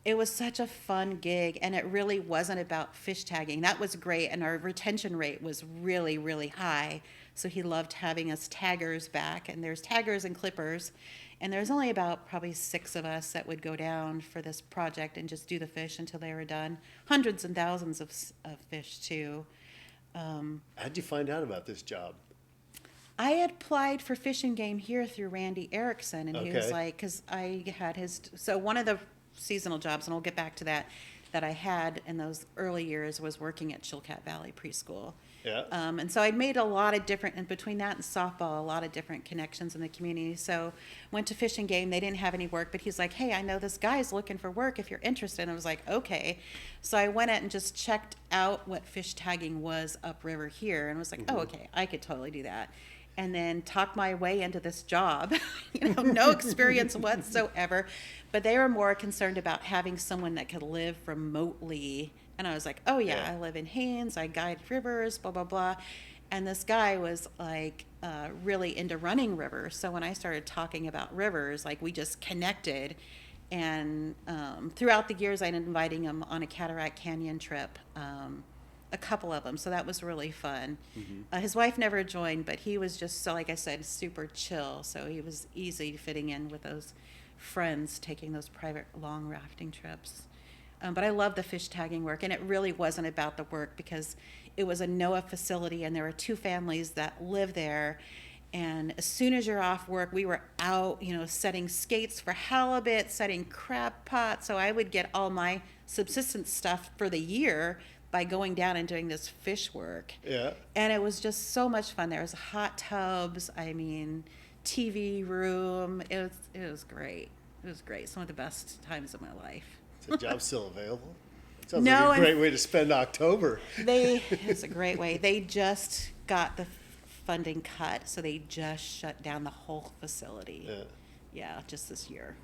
It was such a fun gig, and it really wasn't about fish tagging. That was great, and our retention rate was really, really high. So he loved having us taggers back, and there's taggers and clippers, and there's only about probably 6 of us that would go down for this project and just do the fish until they were done. Hundreds and thousands of fish, too. How'd you find out about this job? I had applied for Fish and Game here through Randy Erickson, and he was like, because I had so one of the seasonal jobs, and I'll get back to that I had in those early years was working at Chilkat Valley Preschool. Yeah. And so I'd made a lot of different, and between that and softball, a lot of different connections in the community. So went to Fish and Game. They didn't have any work, but he's like, hey, I know this guy's looking for work if you're interested. And I was like, okay. So I went out and just checked out what fish tagging was upriver here, and was like, oh, okay, I could totally do that. And then talked my way into this job, no experience whatsoever. But they were more concerned about having someone that could live remotely. And I was like, oh, yeah, I live in Haynes, I guide rivers, blah, blah, blah. And this guy was like really into running rivers. So when I started talking about rivers, like we just connected. And throughout the years, I ended up inviting him on a Cataract Canyon trip. A couple of them, so that was really fun. His wife never joined, but he was just, so like I said, super chill, so he was easy fitting in with those friends taking those private long rafting trips. But I love the fish tagging work, and it really wasn't about the work because it was a NOAA facility, and there were 2 families that live there. And as soon as you're off work, we were out, setting skates for halibut, setting crab pots. So I would get all my subsistence stuff for the year by going down and doing this fish work. Yeah. And it was just so much fun. There was hot tubs, TV room. It was great. It was great. Some of the best times of my life. Is the job still available? It sounds like a great way to spend October. It's a great way. They just got the funding cut, so they just shut down the whole facility. Yeah, just this year.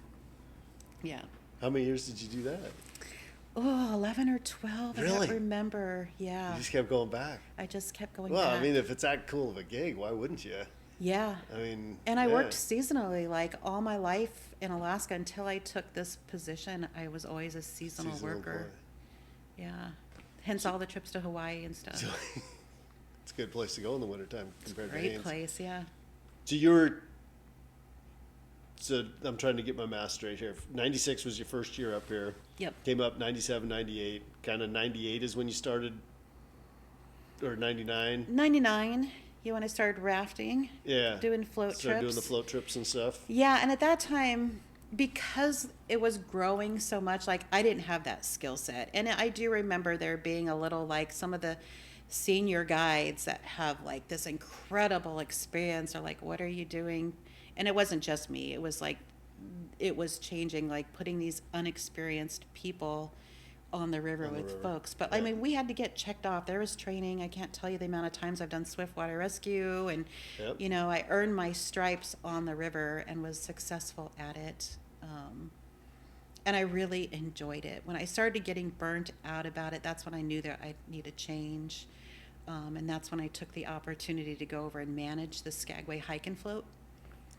Yeah. How many years did you do that? Oh, 11 or 12. Really? I don't remember. Yeah. You just kept going back. I just kept going back. back. Well, if it's that cool of a gig, why wouldn't you? Yeah. And I worked seasonally, like all my life in Alaska until I took this position. I was always a seasonal worker. Boy. Yeah. Hence all the trips to Hawaii and stuff. It's a good place to go in the wintertime compared to Haynes. Great place, yeah. So I'm trying to get my math straight here. 96 was your first year up here. Yep. Came up 97, 98. Kind of 98 is when you started, or 99? 99. When I started rafting. Yeah. Doing float trips. Started doing the float trips and stuff. Yeah, and at that time, because it was growing so much, like I didn't have that skill set. And I do remember there being a little like some of the senior guides that have like this incredible experience are like, what are you doing? And it wasn't just me. It was like, it was changing, like putting these unexperienced people on the river with folks. But I mean, we had to get checked off. There was training. I can't tell you the amount of times I've done swiftwater rescue, and you know, I earned my stripes on the river and was successful at it. And I really enjoyed it. When I started getting burnt out about it, that's when I knew that I needed change. And that's when I took the opportunity to go over and manage the Skagway hike and float.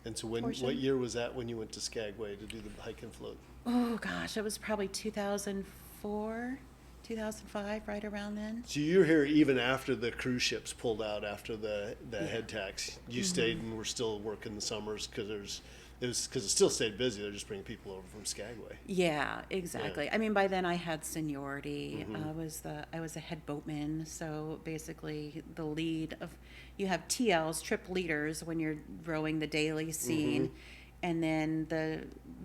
And so what year was that when you went to Skagway to do the hike and float? Oh gosh, it was probably 2004, 2005, right around then. So you were here even after the cruise ships pulled out after the head tax. You stayed and were still working the summers because it still stayed busy. They're just bringing people over from Skagway. Yeah, exactly. Yeah. I mean, by then I had seniority. I was a head boatman, so basically the lead of, you have TLs, trip leaders, when you're rowing the daily scene, and then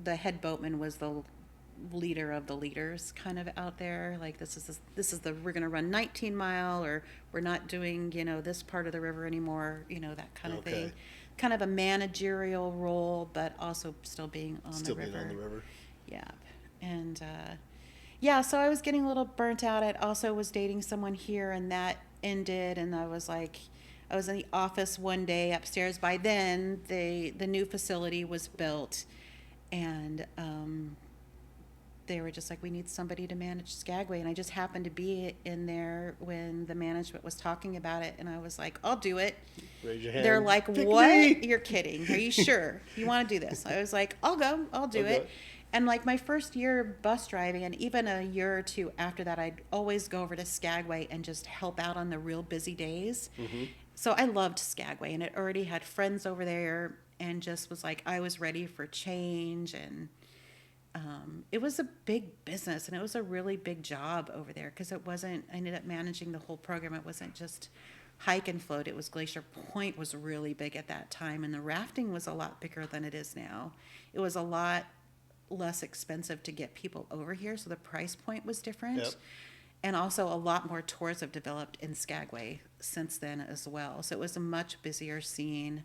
the head boatman was the leader of the leaders kind of out there. Like this is the we're gonna run 19 mile, or we're not doing, you know, this part of the river anymore, you know, that kind of thing. Kind of a managerial role, but also still being on the river. Still being on the river. Yeah. And so I was getting a little burnt out. I also was dating someone here, and that ended, and I was in the office one day upstairs. By then the new facility was built, and they were just like, we need somebody to manage Skagway. And I just happened to be in there when the management was talking about it. And I was like, I'll do it. Raise your hand. They're like, what? You're kidding. Are you sure you want to do this? I was like, I'll go. I'll do it. And like my first year bus driving, and even a year or two after that, I'd always go over to Skagway and just help out on the real busy days. So I loved Skagway, and it already had friends over there, and just was like, I was ready for change. And it was a big business, and it was a really big job over there, because I ended up managing the whole program. It wasn't just hike and float. It was Glacier Point was really big at that time, and the rafting was a lot bigger than it is now. It was a lot less expensive to get people over here, so the price point was different. And also a lot more tours have developed in Skagway since then as well. So it was a much busier scene.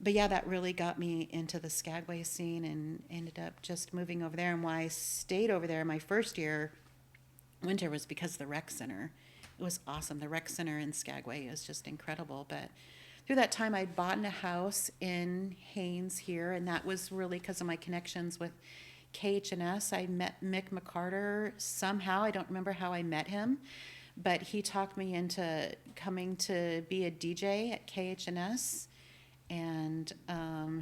But yeah, that really got me into the Skagway scene, and ended up just moving over there. And why I stayed over there my first year, winter, was because of the rec center. It was awesome. The rec center in Skagway is just incredible. But through that time, I'd bought a house in Haynes here, and that was really because of my connections with KH&S. I met Mick McCarter somehow. I don't remember how I met him, but he talked me into coming to be a DJ at KH&S. And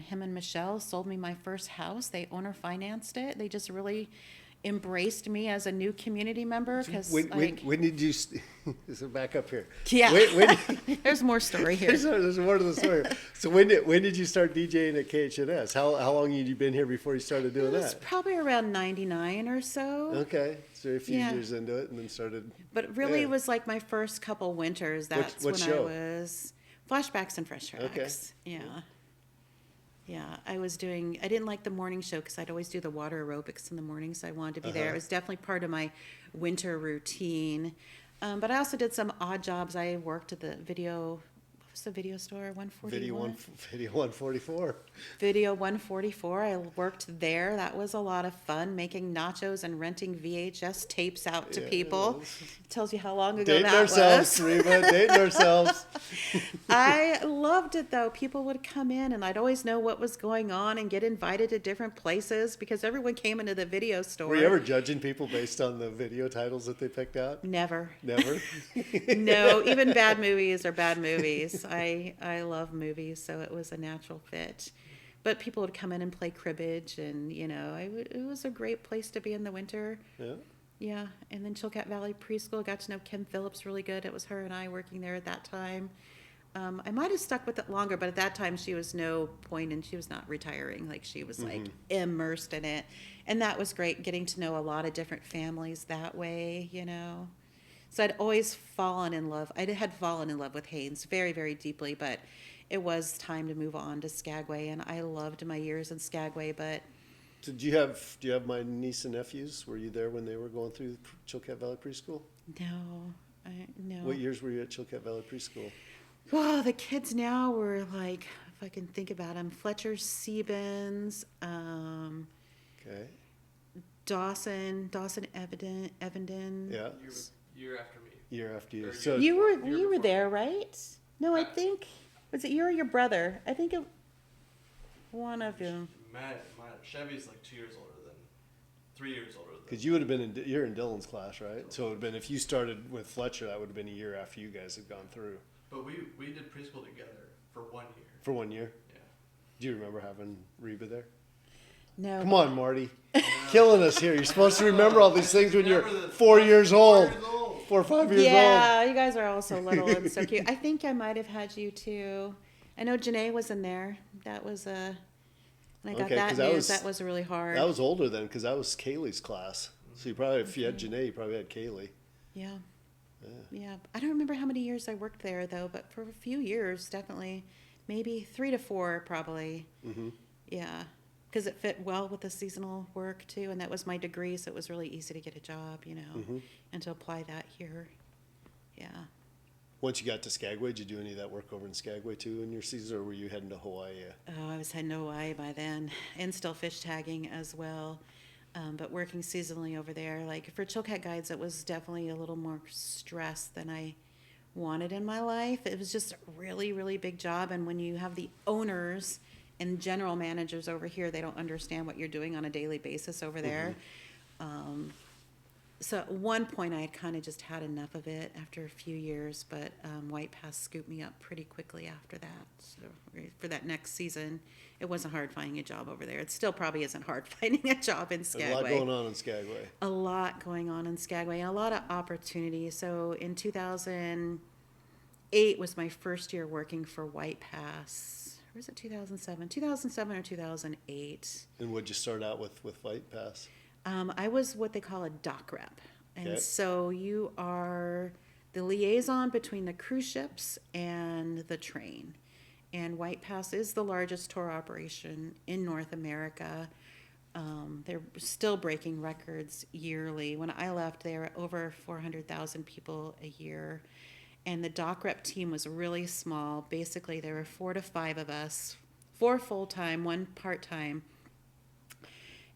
him and Michelle sold me my first house. They owner financed it. They just really embraced me as a new community member. Because when did you? So back up here. Yeah, there's more story here. There's more to the story. So when did you start DJing at KH&S? How long had you been here before you started doing that? It was probably around 99 or so. Okay, so a few years into it, and then started. But really, it was like my first couple winters. That's what when show? I was. Flashbacks and Fresh Tracks. Okay. Yeah. I didn't like the morning show because I'd always do the water aerobics in the morning, so I wanted to be there. It was definitely part of my winter routine. But I also did some odd jobs. I worked at the video store, 141? Video 144. Video 144. I worked there. That was a lot of fun, making nachos and renting VHS tapes out to people. Tells you how long ago that was. Dating ourselves. I loved it, though. People would come in, and I'd always know what was going on and get invited to different places because everyone came into the video store. Were you ever judging people based on the video titles that they picked out? Never. No, even bad movies are bad movies. I love movies, so it was a natural fit. But people would come in and play cribbage, and it was a great place to be in the winter. Yeah. And then Chilkat Valley Preschool, got to know Kim Phillips really good. It was her and I working there at that time. I might have stuck with it longer, but at that time she was no point, and she was not retiring. Like, she was like immersed in it, and that was great, getting to know a lot of different families that way. So I'd always fallen in love. I had fallen in love with Haynes very, very deeply, but it was time to move on to Skagway, and I loved my years in Skagway, but Do you have my niece and nephews? Were you there when they were going through Chilkat Valley Preschool? no. What years were you at Chilkat Valley Preschool? Well, the kids now were like, if I can think about them, Fletcher Sebens, Okay. Dawson Evenden. Yeah. Year after me. Year after year. Or So You were before. there, right? No, I think, was it you or your brother? I think one of you. Chevy's like 3 years older than. because you would have been you're in Dylan's class, right? So it would have been if you started with Fletcher, that would have been a year after you guys had gone through. But we did preschool together for 1 year. For 1 year. Yeah. Do you remember having Reba there? No. Come on, Marty. Killing us here. You're supposed to remember all these things when you're Remember the 4 years old. 4 or 5 years old. Yeah, you guys are all so little and so cute. I think I might have had you too. I know Janae was in there. That was when I got Okay, that 'cause news, that was- that was really hard. That was older then, because that was Kaylee's class. So you probably, if you had Janae, you probably had Kaylee. Yeah. Yeah. I don't remember how many years I worked there though, but for a few years, definitely. Maybe 3 to 4 probably. Mm-hmm. Yeah. Because it fit well with the seasonal work too, and that was my degree, so it was really easy to get a job, Mm-hmm. and to apply that here. Yeah. Once you got to Skagway, did you do any of that work over in Skagway too in your season, or were you heading to Hawaii? Oh, I was heading to Hawaii by then, and still fish tagging as well. But working seasonally over there, like for Chilkat Guides, it was definitely a little more stress than I wanted in my life. It was just a really, really big job, and when you have the owners and general managers over here, they don't understand what you're doing on a daily basis over there. So at one point, I had kind of just had enough of it after a few years, but White Pass scooped me up pretty quickly after that. So for that next season, it wasn't hard finding a job over there. It still probably isn't hard finding a job in There's Skagway. a lot going on in Skagway. A lot going on in Skagway, and a lot of opportunity. So in 2008 was my first year working for White Pass. Or was it 2007? 2007 or 2008. And what'd you start out with White Pass? I was what they call a dock rep. And Okay. so you are the liaison between the cruise ships and the train. And White Pass is the largest tour operation in North America. They're still breaking records yearly. When I left, they were over 400,000 people a year. And the dock rep team was really small. Basically, there were 4 to 5 of us, 4 full-time, 1 part-time.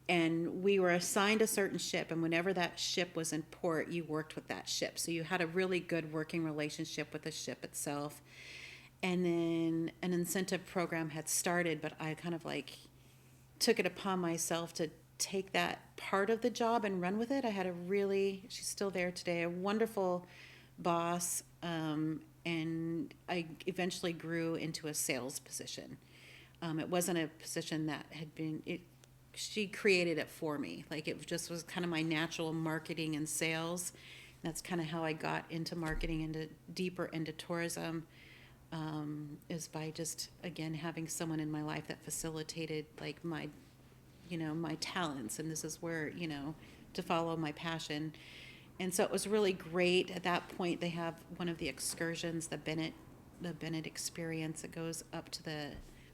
And we were assigned a certain ship, and whenever that ship was in port, you worked with that ship. So you had a really good working relationship with the ship itself. And then an incentive program had started, but I kind of like took it upon myself to take that part of the job and run with it. I had she's still there today, a wonderful boss, and I eventually grew into a sales position. It wasn't a position that had been, she created it for me. Like it just was kind of my natural marketing and sales. That's kind of how I got into marketing, deeper into tourism, is by just, again, having someone in my life that facilitated like my talents. And this is where, to follow my passion. And so it was really great. At that point, they have one of the excursions, the Bennett experience that goes up to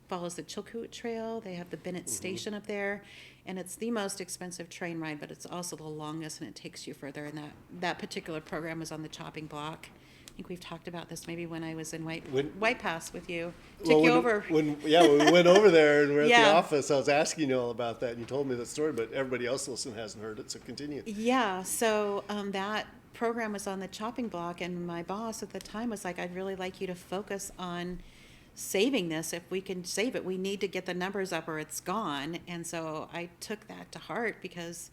follows the Chilkoot Trail. They have the Bennett Station up there, and it's the most expensive train ride, but it's also the longest, and it takes you further. And that particular program was on the chopping block. I think we've talked about this maybe when I was in White Pass with you. Took you over. When we went over there and we're at Yeah. the office, I was asking you all about that, and you told me that story, but everybody else listening hasn't heard it, so continue. Yeah, so that program was on the chopping block, and my boss at the time was like, I'd really like you to focus on saving this. If we can save it, we need to get the numbers up or it's gone. And so I took that to heart because,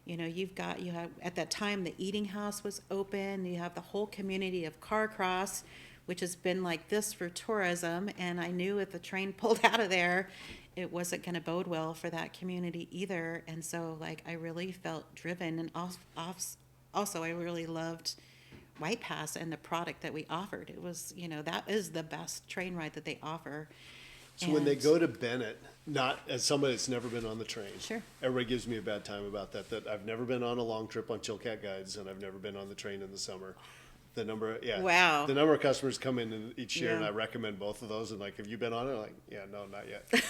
you have at that time the eating house was open. You have the whole community of Carcross, which has been like this for tourism. And I knew if the train pulled out of there, it wasn't going to bode well for that community either. And so like I really felt driven, and also I really loved White Pass and the product that we offered. It was, that is the best train ride that they offer. So when they go to Bennett, not as somebody that's never been on the train, Sure. everybody gives me a bad time about that I've never been on a long trip on Chilkat Guides, and I've never been on the train in the summer. The number, yeah. Wow. The number of customers come in each year, Yeah. and I recommend both of those. And like, have you been on it? Like, yeah, no, not yet.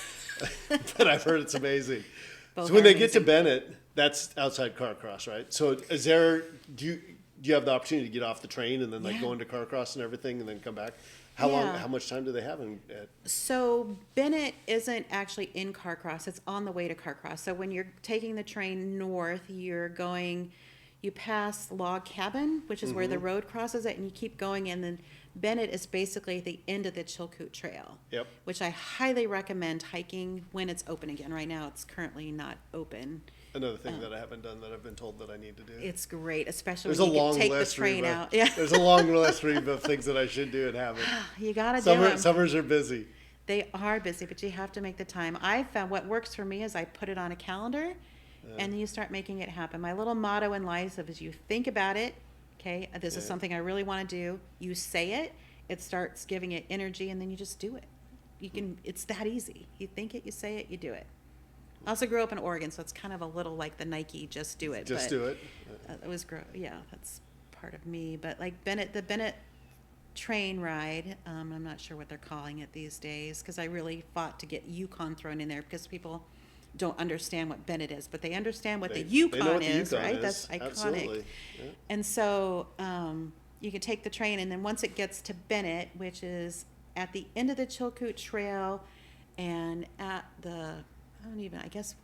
But I've heard it's amazing. Both So when are they get to amazing. Bennett, that's outside Carcross, right? So is there? Do you have the opportunity to get off the train and then like Yeah. go into Carcross and everything, and then come back? How long? Yeah. How much time do they have at So Bennett isn't actually in Carcross. It's on the way to Carcross. So when you're taking the train north, you pass Log Cabin, which is where the road crosses it, and you keep going, and then Bennett is basically the end of the Chilkoot Trail. Yep. Which I highly recommend hiking when it's open again. Right now, it's currently not open. Another thing that I haven't done that I've been told that I need to do. It's great, especially There's when a you long can take list, the train Reba. out. Yeah, There's a long list, Reba, of things that I should do and haven't. you gotta do them. Summers are busy. They are busy, but you have to make the time. I found what works for me is I put it on a calendar, and then you start making it happen. My little motto in life is you think about it, okay, this is something I really want to do. You say it, it starts giving it energy, and then you just do it. It's that easy. You think it, you say it, you do it. I also grew up in Oregon, so it's kind of a little like the Nike, just do it. Just but do it. It was, yeah, that's part of me. But like the Bennett train ride, I'm not sure what they're calling it these days, because I really fought to get Yukon thrown in there because people don't understand what Bennett is, but they understand what the They know Yukon what the is, Yukon right? is. That's iconic. Absolutely. Yeah. And so you can take the train, and then once it gets to Bennett, which is at the end of the Chilkoot Trail and at the, I guess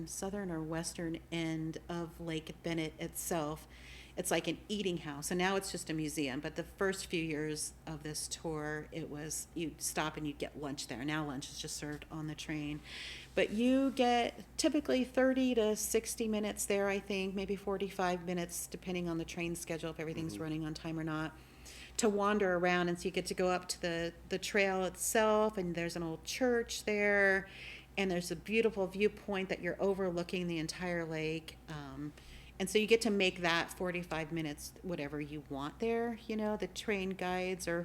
southern or western end of Lake Bennett itself, it's like an eating house. And now it's just a museum. But the first few years of this tour, it was you'd stop and you'd get lunch there. Now lunch is just served on the train. But you get typically 30 to 60 minutes there, I think, maybe 45 minutes, depending on the train schedule, if everything's running on time or not, to wander around. And so you get to go up to the trail itself, and there's an old church there, and there's a beautiful viewpoint that you're overlooking the entire lake. And so you get to make that 45 minutes whatever you want there. The train guides or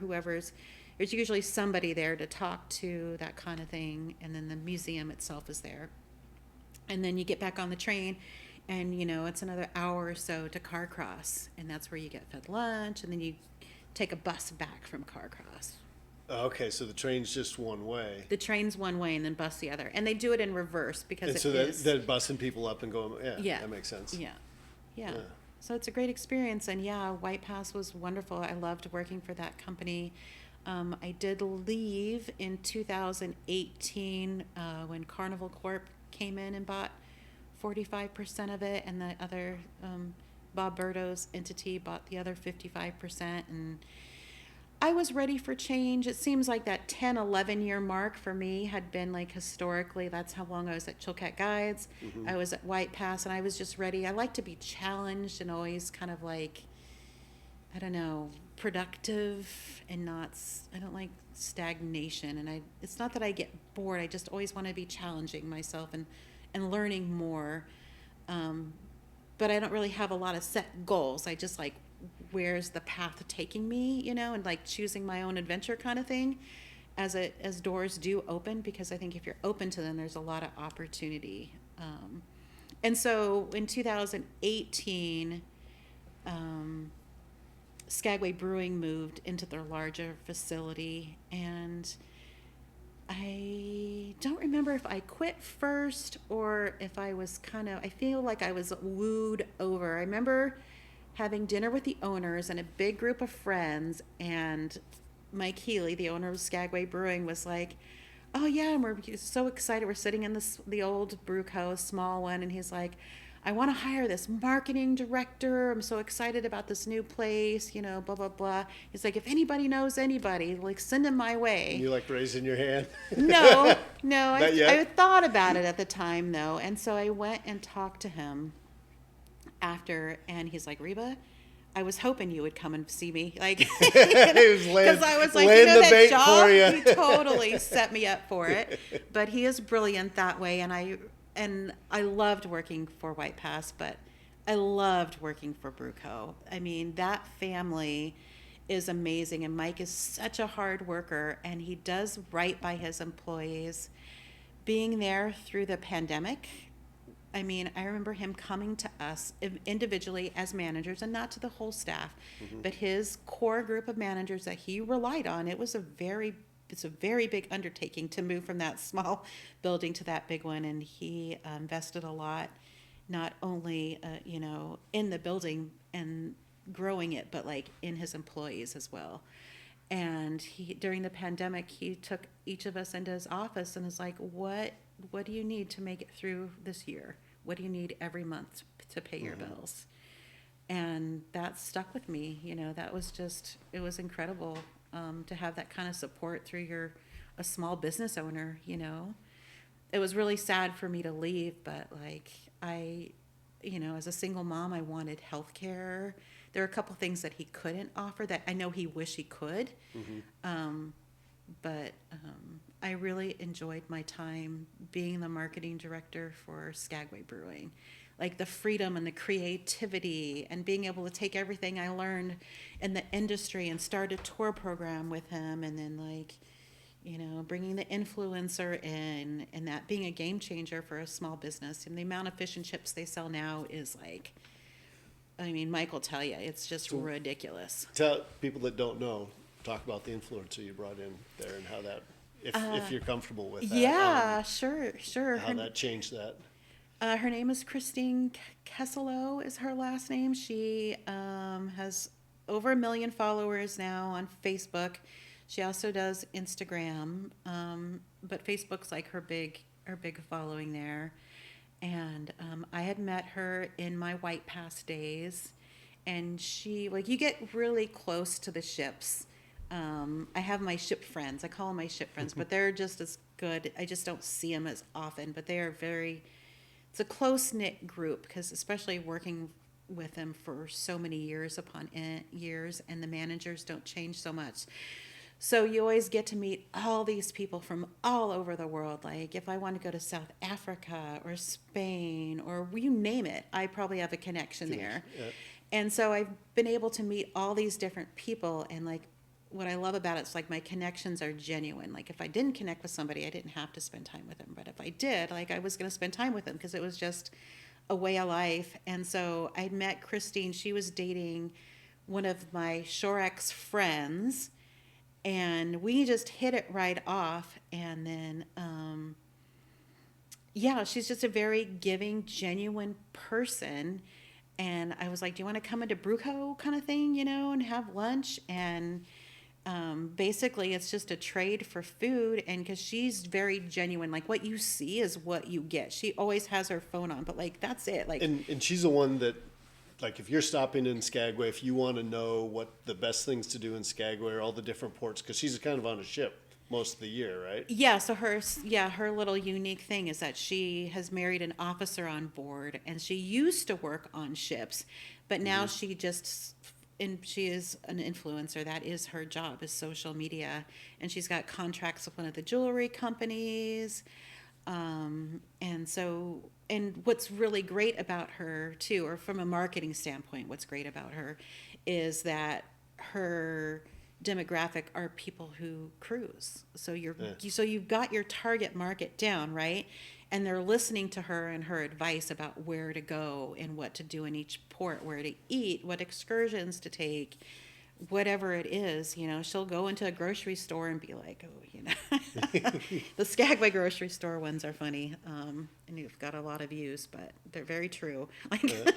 there's usually somebody there to talk to, that kind of thing. And then the museum itself is there. And then you get back on the train, and it's another hour or so to Carcross, and that's where you get fed lunch, and then you take a bus back from Carcross. Okay, so the train's just one way. The train's one way and then bus the other, and they do it in reverse because And so that busing people up and going, Yeah. that makes sense. Yeah. Yeah. So it's a great experience, and White Pass was wonderful. I loved working for that company. I did leave in 2018 when Carnival Corp came in and bought 45% of it, and the other Bob Berto's entity bought the other 55%, and I was ready for change. It seems like that 10, 11-year mark for me had been like historically, that's how long I was at Chilkat Guides. I was at White Pass, and I was just ready. I like to be challenged and always kind of like, I don't know, productive and not, I don't like stagnation. And it's not that I get bored. I just always want to be challenging myself and learning more. But I don't really have a lot of set goals. I just like, where's the path taking me, and like choosing my own adventure kind of thing as doors do open, because I think if you're open to them, there's a lot of opportunity. And so in 2018, Skagway Brewing moved into their larger facility, and I don't remember if I quit first or if I was I feel like I was wooed over. I remember having dinner with the owners and a big group of friends, and Mike Healy, the owner of Skagway Brewing, was like, oh yeah, and we're so excited. We're sitting in the old brew house, small one, and he's like, I want to hire this marketing director. I'm so excited about this new place, blah, blah, blah. He's like, if anybody knows anybody, like send them my way. You like raising your hand? No, Not yet? I thought about it at the time though. And so I went and talked to him after, and he's like, Reba, I was hoping you would come and see me, like, because I was like, that job, he totally set me up for it. But he is brilliant that way, and I loved working for White Pass, but I loved working for Brewco. I mean, that family is amazing, and Mike is such a hard worker, and he does right by his employees. Being there through the pandemic I mean, I remember him coming to us individually as managers and not to the whole staff, but his core group of managers that he relied on. It's a very big undertaking to move from that small building to that big one. And he invested a lot, not only, in the building and growing it, but like in his employees as well. And during the pandemic, he took each of us into his office and was like, what do you need to make it through this year? What do you need every month to pay your bills? And that stuck with me. That was it was incredible to have that kind of support through a small business owner. It was really sad for me to leave, but like as a single mom, I wanted health care. There are a couple things that he couldn't offer that I know he wished he could. But I really enjoyed my time being the marketing director for Skagway Brewing. Like the freedom and the creativity and being able to take everything I learned in the industry and start a tour program with him, and then bringing the influencer in, and that being a game changer for a small business. And the amount of fish and chips they sell now is like, I mean, Mike will tell you, it's just ridiculous. Tell people that don't know, talk about the influencer you brought in there and how that, if you're comfortable with that. Yeah, sure. How that changed that. Her name is Christine Kesselo is her last name. She has over 1 million followers now on Facebook. She also does Instagram, but Facebook's like her big following there. And I had met her in my White Pass days, and she, like, you get really close to the ships. I have my ship friends. I call them my ship friends, but they're just as good. I just don't see them as often, but they are it's a close-knit group, because especially working with them for so many years upon years, and the managers don't change so much. So you always get to meet all these people from all over the world. Like if I want to go to South Africa or Spain or you name it, I probably have a connection there. Yeah. And so I've been able to meet all these different people, and like what I love about it is like my connections are genuine. Like if I didn't connect with somebody, I didn't have to spend time with them. But if I did, like I was going to spend time with them because it was just a way of life. And so I met Christine. She was dating one of my Shorex friends, and we just hit it right off. And then, she's just a very giving, genuine person. And I was like, do you want to come into Bruco kind of thing, and have lunch? And basically it's just a trade for food. And because she's very genuine, like what you see is what you get. She always has her phone on, but like, that's it. Like, and she's the one that, like, if you're stopping in Skagway, if you want to know what the best things to do in Skagway are, all the different ports, because she's kind of on a ship most of the year, right? Yeah, so her little unique thing is that she has married an officer on board, and she used to work on ships, but now she is an influencer. That is her job, is social media, and she's got contracts with one of the jewelry companies. And what's really great about her too, or from a marketing standpoint, what's great about her is that her demographic are people who cruise. So you've got your target market down, right? And they're listening to her and her advice about where to go and what to do in each port, where to eat, what excursions to take, whatever it is. She'll go into a grocery store and be like, the Skagway grocery store ones are funny, and you've got a lot of views, but they're very true. Like,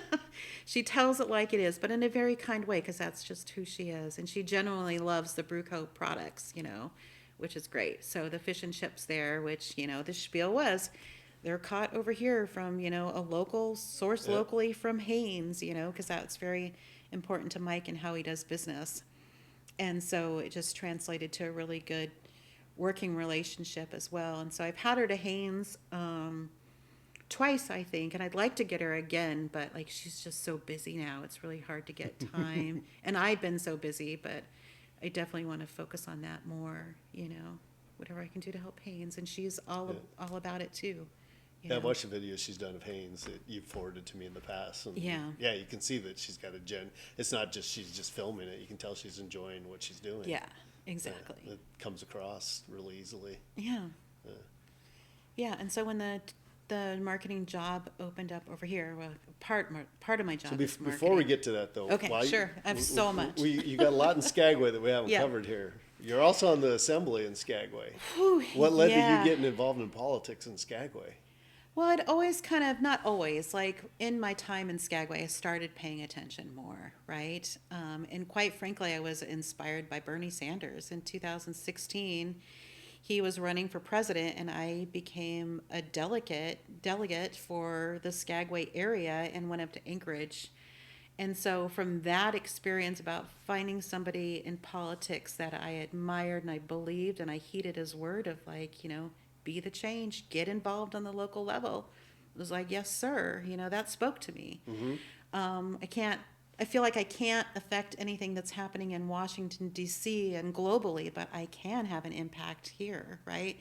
she tells it like it is, but in a very kind way, because that's just who she is. And she genuinely loves the Bruco products, which is great. So the fish and chips there, which, the spiel was, they're caught over here from, a local source locally from Haynes, because that's very important to Mike and how he does business. And so it just translated to a really good working relationship as well. And so I've had her to Haynes twice, I think, and I'd like to get her again, but like she's just so busy now. It's really hard to get time. And I've been so busy, but I definitely want to focus on that more, whatever I can do to help Haynes. And she's all about it too. Yeah, I've watched the videos she's done of Haynes that you've forwarded to me in the past. And yeah, you can see that she's got it's not just she's just filming it. You can tell she's enjoying what she's doing. Yeah, exactly. It comes across really easily. Yeah. Yeah, and so when the the marketing job opened up over here. Well, part of my job So is before we marketing. get to that, though, Okay, sure. I have so much. You got a lot in Skagway that we haven't Yeah. covered here. You're also on the assembly in Skagway. Whew, What led to yeah. you getting involved in politics in Skagway? Well, I'd always kind of, not always, like in my time in Skagway, I started paying attention more, right? And quite frankly, I was inspired by Bernie Sanders. In 2016, he was running for president, and I became a delegate for the Skagway area and went up to Anchorage. And so from that experience about finding somebody in politics that I admired and I believed and I heeded his word of like, be the change, get involved on the local level. It was like, yes, sir. That spoke to me. I feel like I can't affect anything that's happening in Washington, D.C. and globally, but I can have an impact here, right?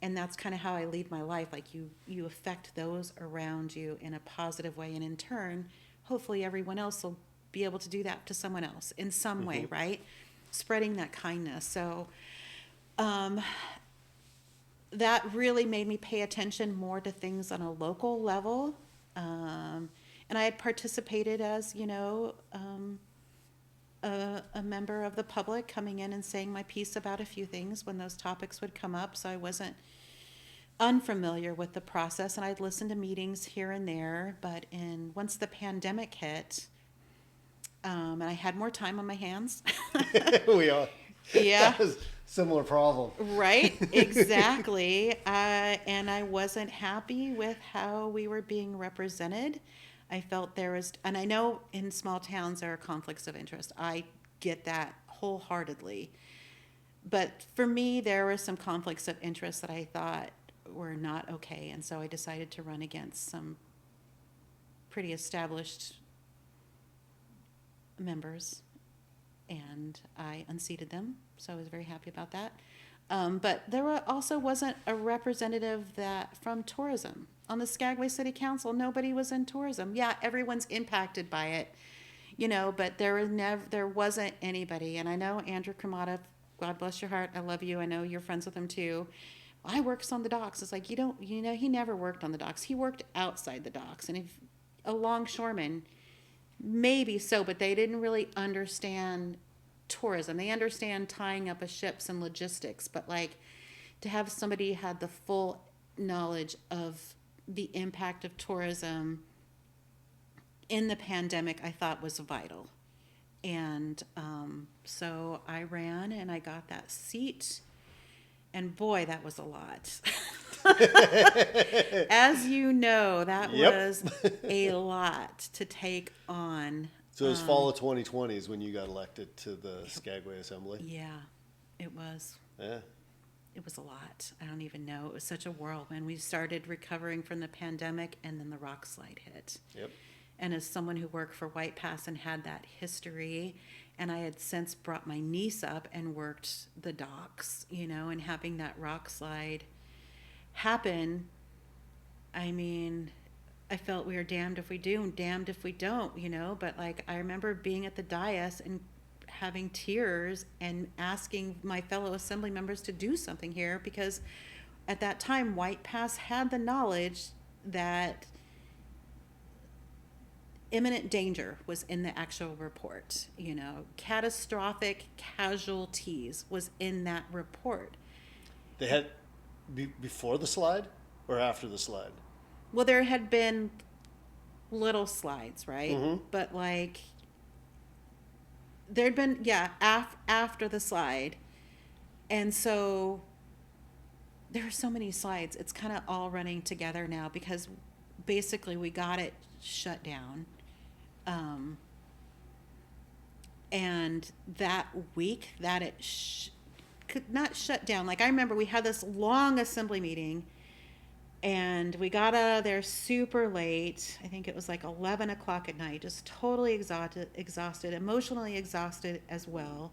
And that's kind of how I lead my life. Like you affect those around you in a positive way. And in turn, hopefully everyone else will be able to do that to someone else in some way, right? Spreading that kindness. So that really made me pay attention more to things on a local level. And I had participated as, a member of the public coming in and saying my piece about a few things when those topics would come up. So I wasn't unfamiliar with the process, and I'd listen to meetings here and there. But once the pandemic hit, and I had more time on my hands. We all. Yeah. Similar problem. Right, exactly. And I wasn't happy with how we were being represented. I felt there was, and I know in small towns there are conflicts of interest. I get that wholeheartedly. But for me, there were some conflicts of interest that I thought were not okay. And so I decided to run against some pretty established members. And I unseated them, so I was very happy about that. But there also wasn't a representative from tourism. On the Skagway City Council, nobody was in tourism. Yeah, everyone's impacted by it, but there wasn't anybody. And I know Andrew Kremata, God bless your heart, I love you. I know you're friends with him too. I works on the docks. It's like, he never worked on the docks. He worked outside the docks. And if a longshoreman, maybe so, but they didn't really understand tourism. They understand tying up of ships and logistics, but like to have somebody had the full knowledge of the impact of tourism in the pandemic, I thought was vital. And so I ran and I got that seat, and boy, that was a lot. As you know, that was a lot to take on. So it was fall of 2020 is when you got elected to the Skagway Assembly? Yeah, it was. Yeah. It was a lot. I don't even know. It was such a whirlwind. We started recovering from the pandemic, and then the Rockslide hit. Yep. And as someone who worked for White Pass and had that history, and I had since brought my niece up and worked the docks, and having that Rockslide happen, I mean, I felt we were damned if we do and damned if we don't, but like I remember being at the dais and having tears and asking my fellow assembly members to do something here, because at that time White Pass had the knowledge that imminent danger was in the actual report. Catastrophic casualties was in that report. They had before the slide or after the slide? Well, there had been little slides, right? Mm-hmm. But like there'd been, after the slide. And so there are so many slides. It's kind of all running together now because basically we got it shut down. And that week that it could not shut down. Like I remember we had this long assembly meeting and we got out of there super late. I think it was like 11 o'clock at night, just totally exhausted, emotionally exhausted as well.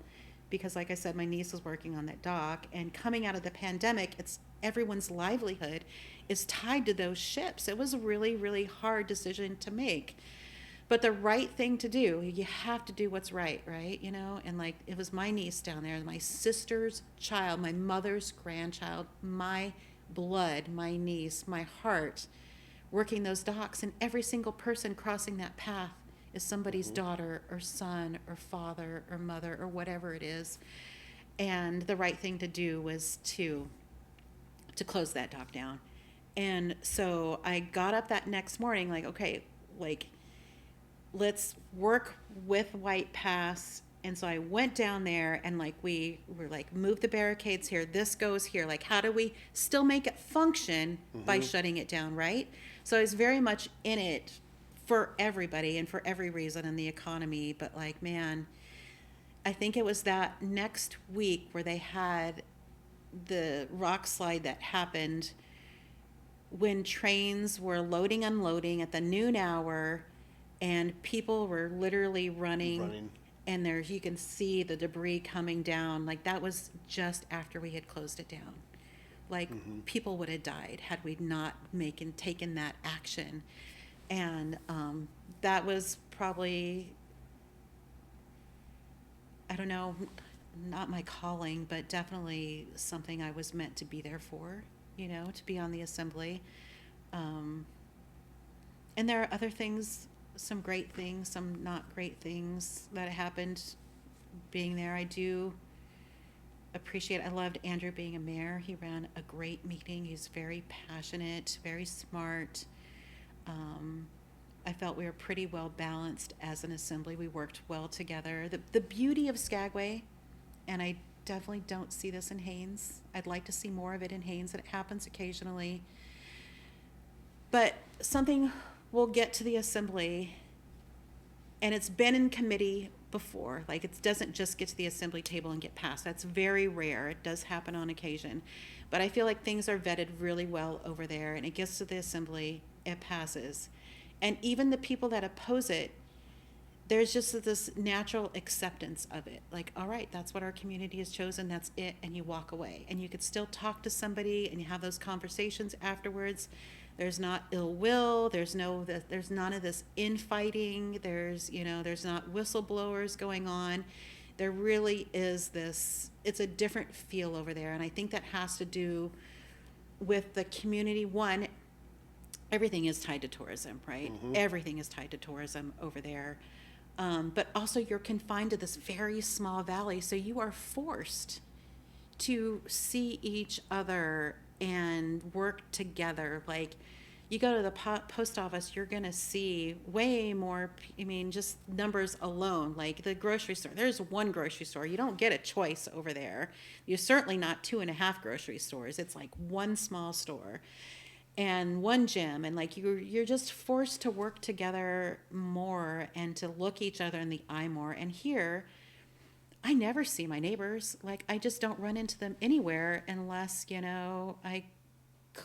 Because like I said, my niece was working on that dock, and coming out of the pandemic, everyone's livelihood is tied to those ships. It was a really, really hard decision to make. But the right thing to do, you have to do what's right, And like, it was my niece down there, my sister's child, my mother's grandchild, my blood, my niece, my heart. working those docks, and every single person crossing that path is somebody's daughter or son or father or mother or whatever it is. And the right thing to do was to close that dock down. And so I got up that next morning, like, okay, like, let's work with White Pass. And so I went down there and like we were like, move the barricades here, this goes here. Like, how do we still make it function by shutting it down, right? So I was very much in it for everybody and for every reason in the economy. But like, man, I think it was that next week where they had the Rockslide that happened when trains were loading, unloading at the noon hour, and people were literally running. And there you can see the debris coming down. Like, that was just after we had closed it down. Like, people would have died had we not taken that action. And that was probably, I don't know, not my calling, but definitely something I was meant to be there for, you know, to be on the assembly. And there are other things, some great things, some not great things that happened being there. I do appreciate, I loved Andrew being a mayor. He ran a great meeting. He's very passionate, very smart. I felt we were pretty well balanced as an assembly. We worked well together. The beauty of Skagway, and I definitely don't see this in Haynes. I'd like to see more of it in Haynes, and it happens occasionally. But something we'll get to the assembly, and it's been in committee before. Like, it doesn't just get to the assembly table and get passed. That's very rare. It does happen on occasion. But I feel like things are vetted really well over there, and it gets to the assembly, it passes. And even the people that oppose it, there's just this natural acceptance of it. Like, all right, that's what our community has chosen, that's it, and you walk away. And you could still talk to somebody and you have those conversations afterwards. There's not ill will, there's none of this infighting, there's not whistleblowers going on. There really is this, it's a different feel over there. And I think that has to do with the community. One, everything is tied to tourism, right? Everything is tied to tourism over there. But also you're confined to this very small valley, so you are forced to see each other and work together. Like, you go to the post office, you're going to see way more, just numbers alone. Like the grocery store, there's one grocery store. You don't get a choice over there. You're certainly not 2.5 grocery stores. It's like one small store and one gym, and like you're just forced to work together more and to look each other in the eye more. And here, I never see my neighbors. Like, I just don't run into them anywhere unless, I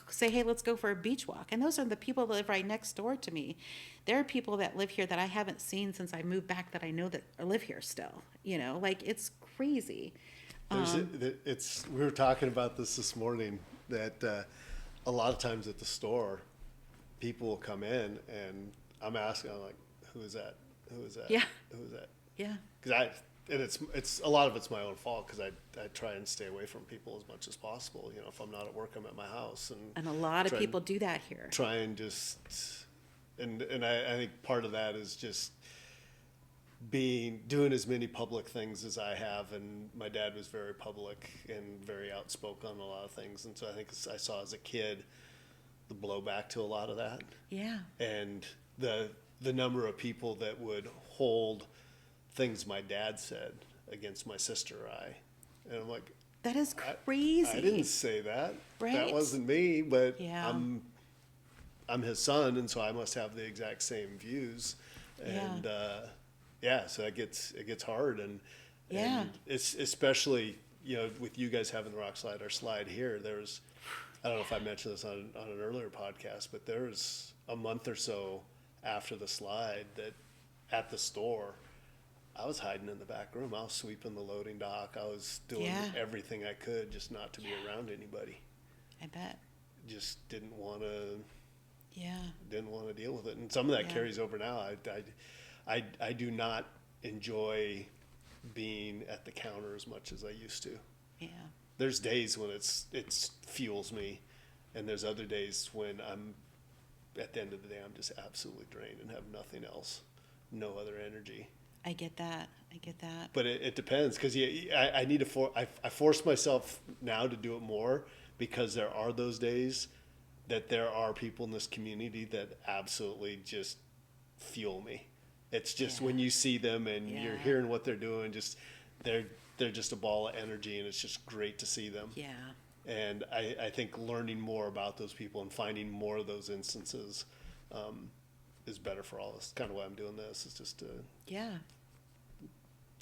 say, hey, let's go for a beach walk. And those are the people that live right next door to me. There are people that live here that I haven't seen since I moved back that I know that live here still, like, it's crazy. We were talking about this morning, that a lot of times at the store, people will come in and I'm asking, I'm like, who is that? Who is that? Yeah. Who is that? Yeah. Because it's a lot of it's my own fault, because I try and stay away from people as much as possible. If I'm not at work, I'm at my house, and a lot of people do that here. Try and just, and I think part of that is just doing as many public things as I have, and my dad was very public and very outspoken on a lot of things, and so I think I saw as a kid the blowback to a lot of that. Yeah. And the number of people that would hold things my dad said against my sister or I. And I'm like, that is crazy. I didn't say that. Right. That wasn't me, but yeah. I'm his son, and so I must have the exact same views. And so it gets hard, and it's especially, with you guys having the Rockslide or slide here, I don't know if I mentioned this on an earlier podcast, but there was a month or so after the slide that at the store, I was hiding in the back room. I was sweeping the loading dock. I was doing everything I could just not to be around anybody. I bet. Just didn't want to. Yeah. Didn't want to deal with it, and some of that carries over now. I do not enjoy being at the counter as much as I used to. Yeah. There's days when it fuels me, and there's other days when at the end of the day, I'm just absolutely drained and have nothing else, no other energy. I get that. But it depends, because I need to I force myself now to do it more, because there are those days that there are people in this community that absolutely just fuel me. It's just when you see them and you're hearing what they're doing, just they're just a ball of energy, and it's just great to see them. Yeah. And I think learning more about those people and finding more of those instances is better for all of us. Kind of why I'm doing this, is just to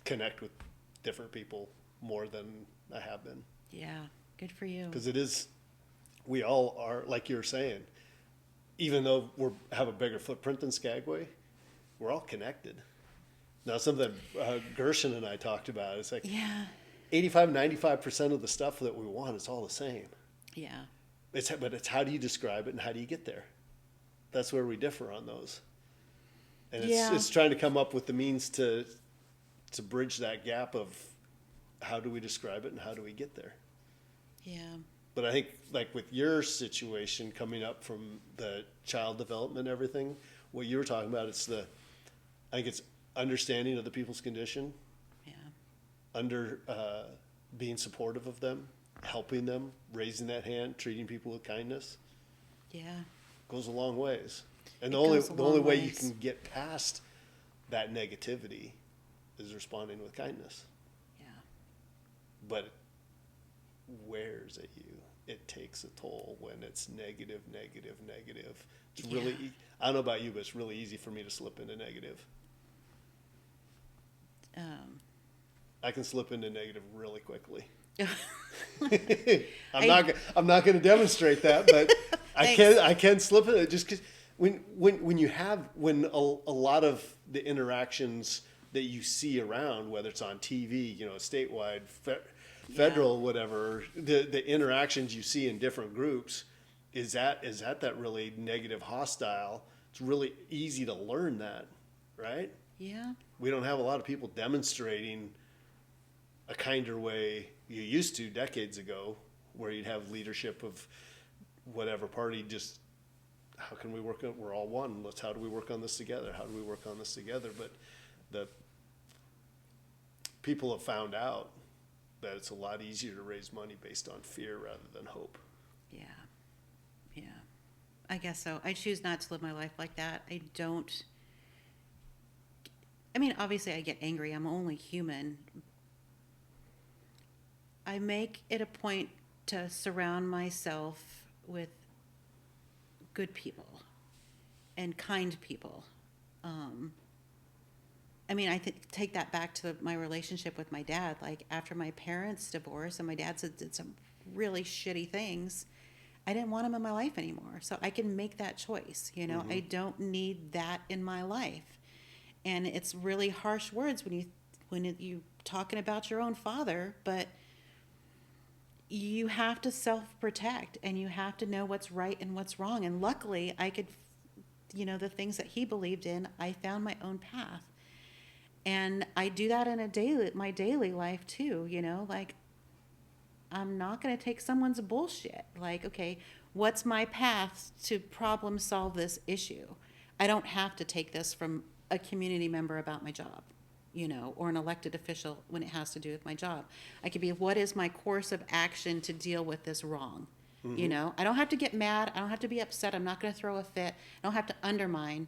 connect with different people more than I have been. Yeah, good for you. Because we all are, like you were saying, even though we have a bigger footprint than Skagway, we're all connected. Now, something Gershon and I talked about, it's like 85-95% of the stuff that we want is all the same. Yeah. But it's how do you describe it and how do you get there? That's where we differ on those. And it's trying to come up with the means to bridge that gap of how do we describe it and how do we get there. Yeah. But I think, like with your situation coming up from the child development and everything, what you were talking about, I think it's understanding of the people's condition. Yeah. Being supportive of them, helping them, raising that hand, treating people with kindness. Yeah. Goes a long ways. And the only way you can get past that negativity is responding with kindness. Yeah. But it wears at you. It takes a toll when it's negative. It's really, I don't know about you, but it's really easy for me to slip into negative. I can slip into negative really quickly. I'm not going to demonstrate that, but I can slip in it, just because when a lot of the interactions that you see around, whether it's on TV, statewide, federal, whatever, the interactions you see in different groups, is that really negative, hostile. It's really easy to learn that, right? Yeah. We don't have a lot of people demonstrating a kinder way you used to decades ago, where you'd have leadership of whatever party, just how can we work on, we're all one, how do we work on this together? But the people have found out that it's a lot easier to raise money based on fear rather than hope. Yeah. I guess so. I choose not to live my life like that. Obviously I get angry. I'm only human. I make it a point to surround myself with good people and kind people. I take that back to my relationship with my dad. Like, after my parents' divorce and my dad did some really shitty things, I didn't want him in my life anymore. So I can make that choice. Mm-hmm. I don't need that in my life. And it's really harsh words when you talking about your own father, but you have to self-protect, and you have to know what's right and what's wrong. And luckily I could, the things that he believed in, I found my own path. And I do that in my daily life too, like, I'm not going to take someone's bullshit. Like, okay, what's my path to problem solve this issue? I don't have to take this from a community member about my job, or an elected official when it has to do with my job. I could be, what is my course of action to deal with this wrong? Mm-hmm. I don't have to get mad. I don't have to be upset. I'm not going to throw a fit. I don't have to undermine.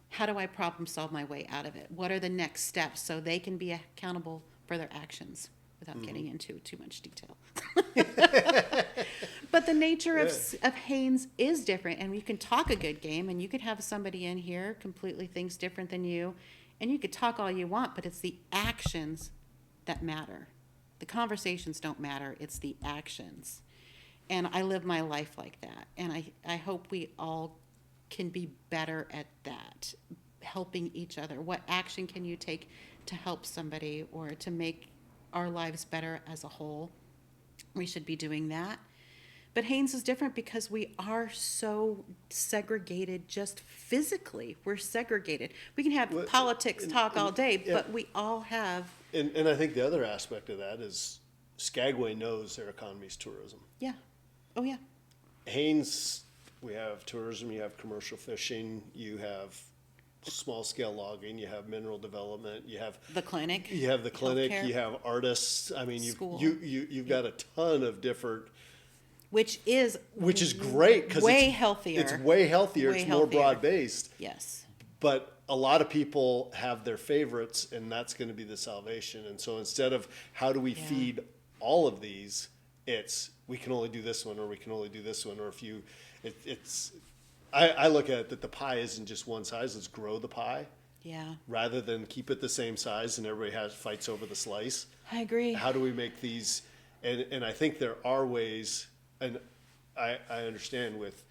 How do I problem solve my way out of it? What are the next steps so they can be accountable for their actions without getting into too much detail? But the nature of Haynes is different, and you can talk a good game, and you could have somebody in here completely thinks different than you, and you could talk all you want, but it's the actions that matter. The conversations don't matter. It's the actions. And I live my life like that. And I hope we all can be better at that, helping each other. What action can you take to help somebody or to make our lives better as a whole? We should be doing that. But Haynes is different because we are so segregated just physically. We're segregated. We can have politics talk all day, but we all have... And I think the other aspect of that is Skagway knows their economy is tourism. Yeah. Oh, yeah. Haynes we have tourism, you have commercial fishing, you have small scale logging, you have mineral development, you have The clinic. you have the clinic, Healthcare. you have artists. I mean, School. you've got a ton of different, Which is great because way healthier. It's way healthier. Way It's more healthier. broad based. Yes. But a lot of people have their favorites, and that's going to be the salvation. And so instead of how do we Yeah. feed all of these, it's we can only do this one, or we can only do this one, or if you, it's. I look at it that the pie isn't just one size. Let's grow the pie Yeah. rather than keep it the same size and everybody fights over the slice. I agree. How do we make these? And I think there are ways, and I understand with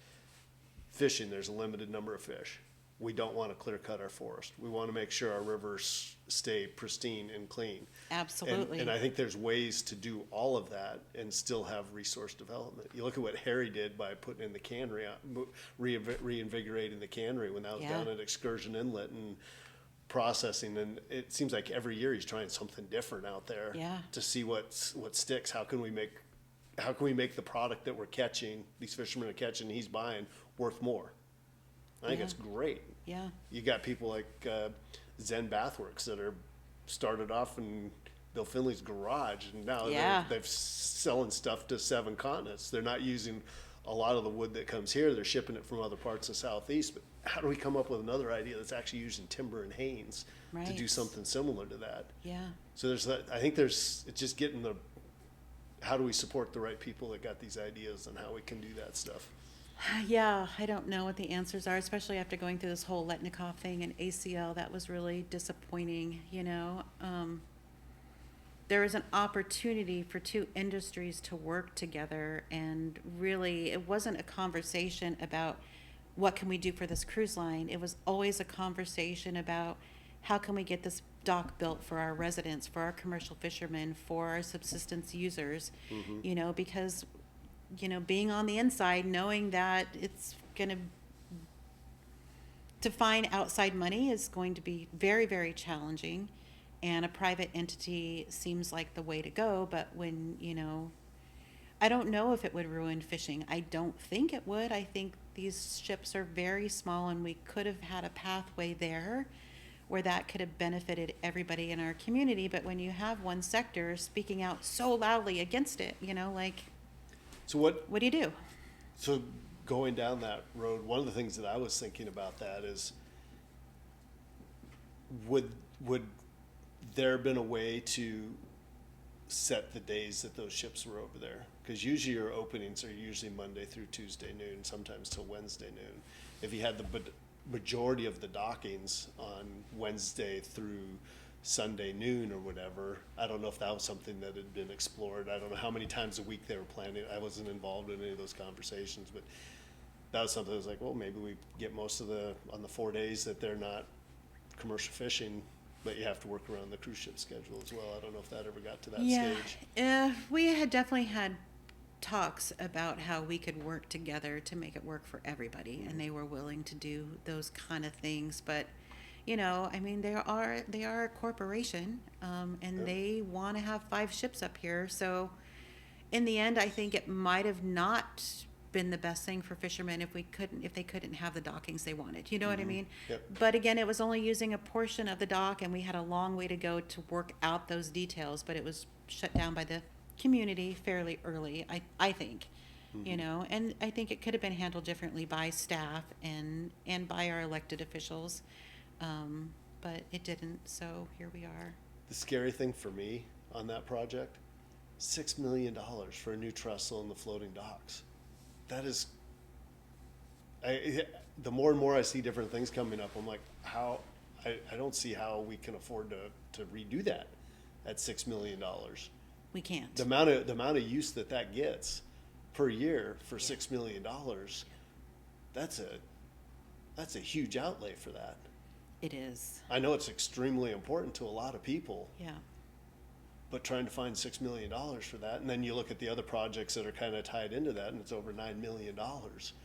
fishing, there's a limited number of fish. We don't want to clear cut our forest. We want to make sure our rivers stay pristine and clean. Absolutely. And I think there's ways to do all of that and still have resource development. You look at what Harry did by putting in the cannery, reinvigorating the cannery when that was Yeah. down at Excursion Inlet and processing. And it seems like every year he's trying something different out there Yeah. to see what sticks. How can we make the product that we're catching, these fishermen are catching, he's buying, worth more? I think Yeah. it's great. Yeah. You got people like Zen Bathworks that are started off in Bill Finley's garage, and now Yeah. they're selling stuff to 7 continents. They're not using a lot of the wood that comes here. They're shipping it from other parts of the Southeast. But how do we come up with another idea that's actually using timber and Haynes to do Right. something similar to that? Yeah. So there's that. I think it's just getting how do we support the right people that got these ideas and how we can do that stuff. Yeah, I don't know what the answers are, especially after going through this whole Letnikov thing and ACL. That was really disappointing, you know. There is an opportunity for two industries to work together, and really it wasn't a conversation about what can we do for this cruise line. It was always a conversation about how can we get this dock built for our residents, for our commercial fishermen, for our subsistence users, you know, because being on the inside, knowing that it's going to find outside money is going to be very, very challenging. And a private entity seems like the way to go. But when, I don't know if it would ruin fishing. I don't think it would. I think these ships are very small, and we could have had a pathway there where that could have benefited everybody in our community. But when you have one sector speaking out so loudly against it, So what what do you do? So going down that road, one of the things that I was thinking about that is, would there have been a way to set the days that those ships were over there? Because usually your openings are usually Monday through Tuesday noon, sometimes till Wednesday noon. If you had the majority of the dockings on Wednesday through Sunday noon or whatever, I don't know if that was something that had been explored. I don't know how many times a week they were planning. I wasn't involved in any of those conversations, but that was something that was like, well, maybe we get most of on the 4 days that they're not commercial fishing, but you have to work around the cruise ship schedule as well. I don't know if that ever got to that stage. We had definitely had talks about how we could work together to make it work for everybody, and they were willing to do those kind of things. But they are a corporation, and they want to have 5 ships up here. So in the end, I think it might have not been the best thing for fishermen if they couldn't have the dockings they wanted. You know what I mean? Yep. But again, it was only using a portion of the dock, and we had a long way to go to work out those details, but it was shut down by the community fairly early, I think. And I think it could have been handled differently by staff and by our elected officials. But it didn't, so here we are. The scary thing for me on that project, $6 million for a new trestle in the floating docks. That is, the more and more I see different things coming up, I'm like, I don't see how we can afford to redo that at $6 million. We can't. The amount of use that gets per year for $6 million, that's a huge outlay for that. It is. I know it's extremely important to a lot of people. Yeah. But trying to find $6 million for that, and then you look at the other projects that are kind of tied into that, and it's over $9 million.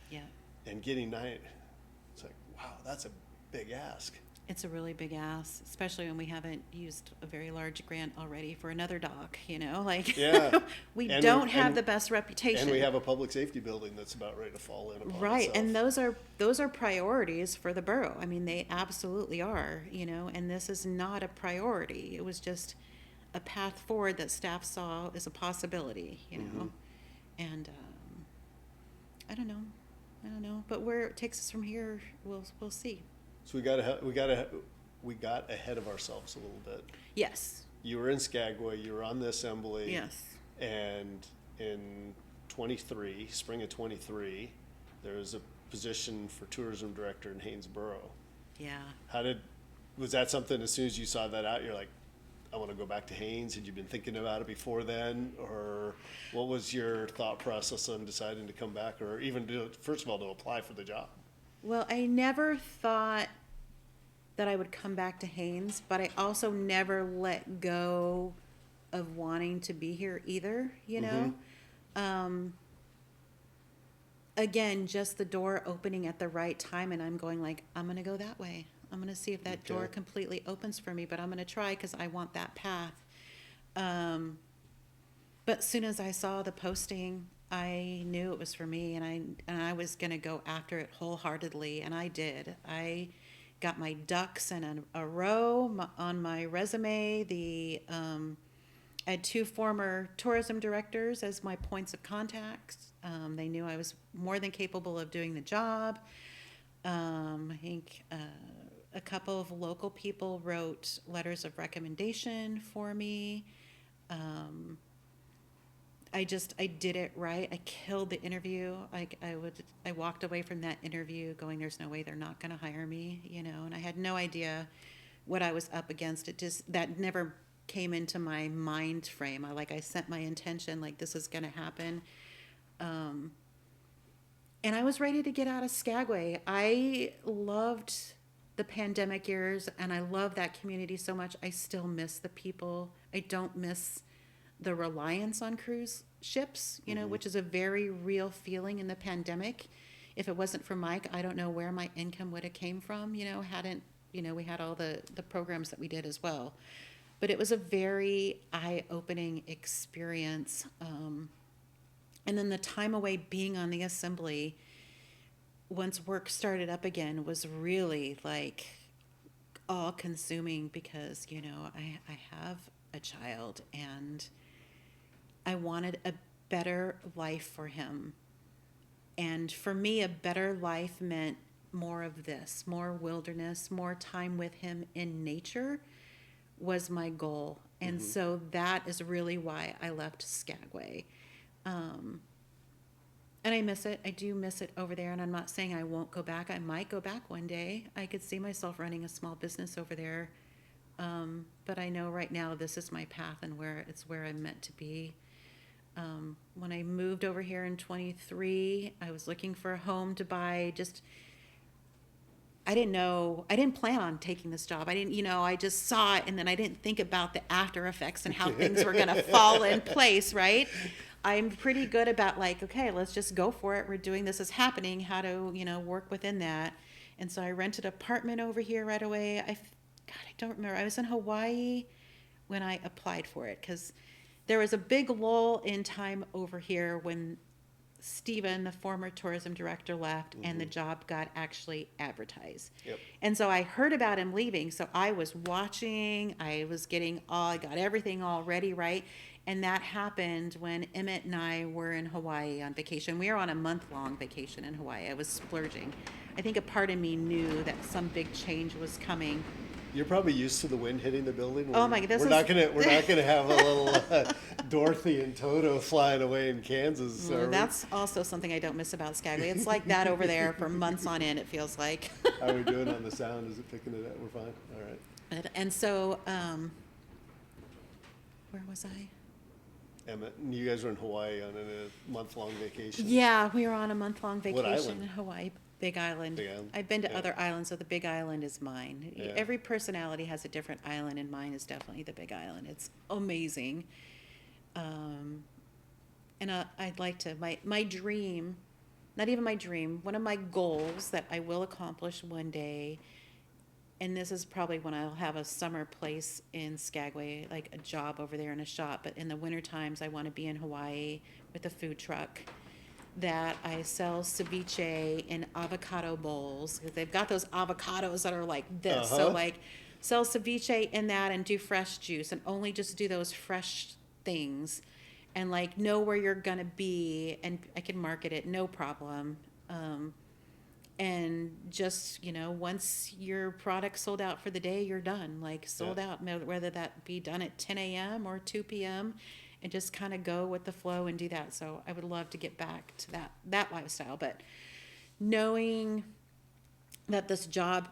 Yeah. And getting it's like, wow, that's a big ask. It's a really big ask, especially when we haven't used a very large grant already for another dock, like, Yeah. we And don't we- have and- the best reputation. And we have a public safety building that's about ready to fall in upon Right, itself. and those are priorities for the borough. I mean, they absolutely are, and this is not a priority. It was just a path forward that staff saw as a possibility, And I don't know, but where it takes us from here, we'll see. So we got ahead of ourselves a little bit. Yes. You were in Skagway, you were on the assembly. Yes. And in spring of 23, there was a position for tourism director in Haynes Borough. Yeah. Was that something, as soon as you saw that out, you're like, I want to go back to Haynes? Had you been thinking about it before then? Or what was your thought process on deciding to come back, or even first of all, to apply for the job? Well, I never thought that I would come back to Haynes, but I also never let go of wanting to be here either, Again, just the door opening at the right time, and I'm going like, I'm going to go that way. I'm going to see if that door completely opens for me, but I'm going to try because I want that path. But as soon as I saw the posting, I knew it was for me, and I was going to go after it wholeheartedly, and I did. I got my ducks in a row on my resume. I had 2 former tourism directors as my points of contact. They knew I was more than capable of doing the job. I think a couple of local people wrote letters of recommendation for me. I did it right. I killed the interview. I walked away from that interview going, there's no way they're not going to hire me, and I had no idea what I was up against. That never came into my mind frame. I sent my intention, like, this is going to happen. And I was ready to get out of Skagway. I loved the pandemic years, and I love that community so much. I still miss the people. I don't miss the reliance on cruise ships, which is a very real feeling in the pandemic. If it wasn't for Mike, I don't know where my income would have came from, we had all the programs that we did as well. But it was a very eye-opening experience. And then the time away being on the assembly, once work started up again, was really like all-consuming because, I have a child and I wanted a better life for him. And for me, a better life meant more of this, more wilderness, more time with him in nature was my goal. And so that is really why I left Skagway. And I miss it. I do miss it over there. And I'm not saying I won't go back. I might go back one day. I could see myself running a small business over there. But I know right now this is my path and where I'm meant to be. When I moved over here in 23, I was looking for a home to buy. I didn't plan on taking this job. I just saw it, and then I didn't think about the after effects and how things were going to fall in place, right? I'm pretty good about okay, let's just go for it. We're doing this, is happening, how to, work within that. And so I rented an apartment over here right away. I don't remember. I was in Hawaii when I applied for it because there was a big lull in time over here when Stephen, the former tourism director, left and the job got actually advertised. Yep. And so I heard about him leaving. So I was watching, I got everything all ready, right? And that happened when Emmett and I were in Hawaii on vacation. We were on a month-long vacation in Hawaii. I was splurging. I think a part of me knew that some big change was coming. You're probably used to the wind hitting the building. Oh my God, we're not gonna have a little Dorothy and Toto flying away in Kansas. Well, that's also something I don't miss about Skagway. It's like that over there for months on end, it feels like. How are we doing on the sound? Is it picking it up? We're fine. All right. And so, where was I? Emmett, you guys were in Hawaii on a month-long vacation. Yeah, we were on a month-long vacation island? in Hawaii. Big Island. Big Island. I've been to Yeah. other islands, so the Big Island is mine. Yeah. Every personality has a different island, and mine is definitely the Big Island. It's amazing. And I'd like to, my dream, not even my dream, one of my goals that I will accomplish one day, and this is probably when I'll have a summer place in Skagway, like a job over there in a shop. But in the winter times, I want to be in Hawaii with a food truck that I sell ceviche in avocado bowls. They've got those avocados that are like this. So like sell ceviche in that and do fresh juice and only just do those fresh things and like know where you're going to be, and I can market it, no problem. And just, once your product's sold out for the day, you're done, like sold out, whether that be done at 10 a.m. or 2 p.m. and just kind of go with the flow and do that. So I would love to get back to that lifestyle. But knowing that this job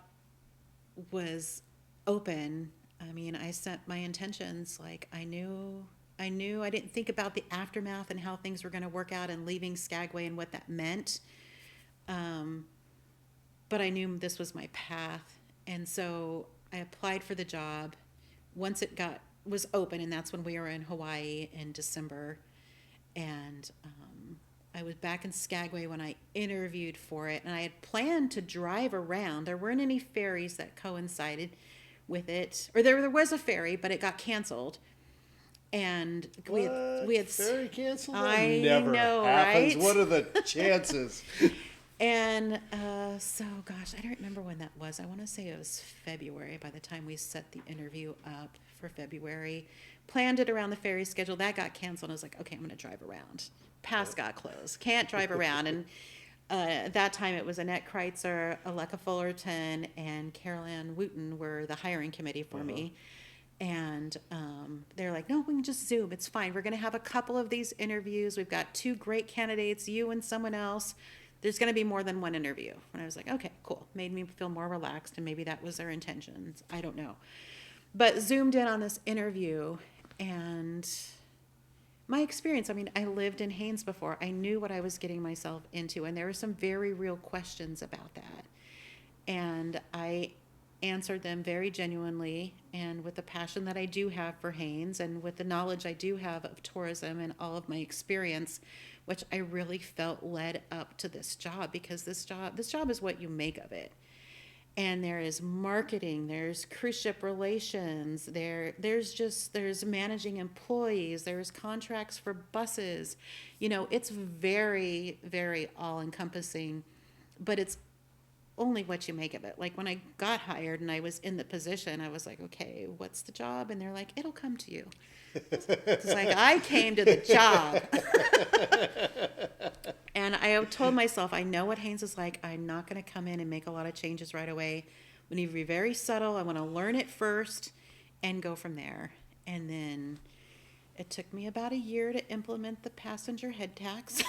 was open, I mean, I set my intentions, like I knew I didn't think about the aftermath and how things were going to work out and leaving Skagway and what that meant. But I knew this was my path. And so I applied for the job once it was open, and that's when we were in Hawaii in December. And I was back in Skagway when I interviewed for it, and I had planned to drive around. There weren't any ferries that coincided with it, or there was a ferry, but it got canceled. And we had ferry canceled? I never know, happens. right? What are the chances? And so, gosh, I don't remember when that was. I want to say it was February by the time we set the interview up for February. Planned it around the ferry schedule. That got canceled. I was like, okay, I'm going to drive around. Pass got closed. Can't drive around. And at that time, it was Annette Kreitzer, Aleka Fullerton, and Carol Ann Wooten were the hiring committee for me. And they're like, no, we can just Zoom. It's fine. We're going to have a couple of these interviews. We've got 2 great candidates, you and someone else. There's going to be more than one interview. And I was like, okay, cool. Made me feel more relaxed, and maybe that was their intentions. I don't know. But zoomed in on this interview, and my experience, I mean, I lived in Haynes before. I knew what I was getting myself into, and there were some very real questions about that. And I answered them very genuinely and with the passion that I do have for Haynes and with the knowledge I do have of tourism and all of my experience, which I really felt led up to this job, because this job is what you make of it. And there is marketing, there's cruise ship relations, there's managing employees, there's contracts for buses. It's very, very all encompassing, but it's only what you make of it. Like when I got hired and I was in the position, I was like, okay, what's the job? And they're like, it'll come to you. It's like I came to the job. And I told myself, I know what Haynes is like. I'm not going to come in and make a lot of changes right away. We need to be very subtle. I want to learn it first and go from there. And then it took me about a year to implement the passenger head tax.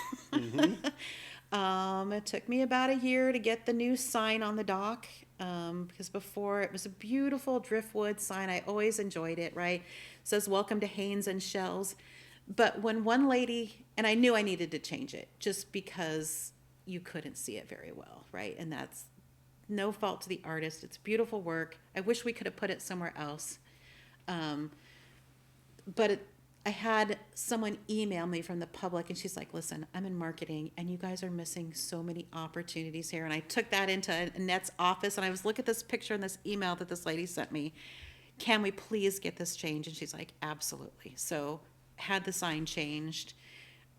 It took me about a year to get the new sign on the dock, because before it was a beautiful driftwood sign. I always enjoyed it, right? It says, welcome to Haynes and Shells. But when one lady, and I knew I needed to change it just because you couldn't see it very well, right? And that's no fault to the artist. It's beautiful work. I wish we could have put it somewhere else. But I had someone email me from the public, and she's like, listen, I'm in marketing, and you guys are missing so many opportunities here. And I took that into Annette's office, and I was looking at this picture and this email that this lady sent me. Can we please get this changed? And she's like, absolutely. So had the sign changed.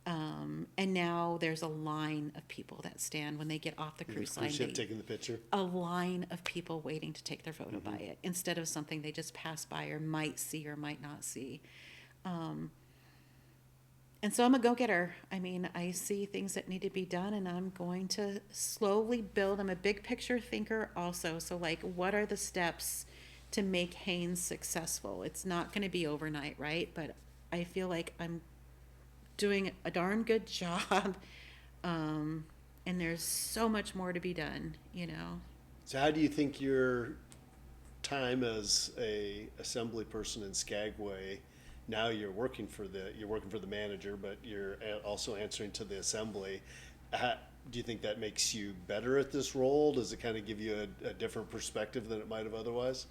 And now there's a line of people that stand when they get off the cruise line. Taking the picture. A line of people waiting to take their photo by it, instead of something they just pass by or might see or might not see. And so I'm a go-getter. I mean, I see things that need to be done, and I'm going to slowly build. I'm a big picture thinker also. So like, what are the steps to make Haynes successful? It's not going to be overnight, right? But I feel like I'm doing a darn good job. And there's so much more to be done, So how do you think your time as a assembly person in Skagway, now you're working for the manager, but you're also answering to the assembly. Do you think that makes you better at this role? Does it kind of give you a different perspective than it might have otherwise?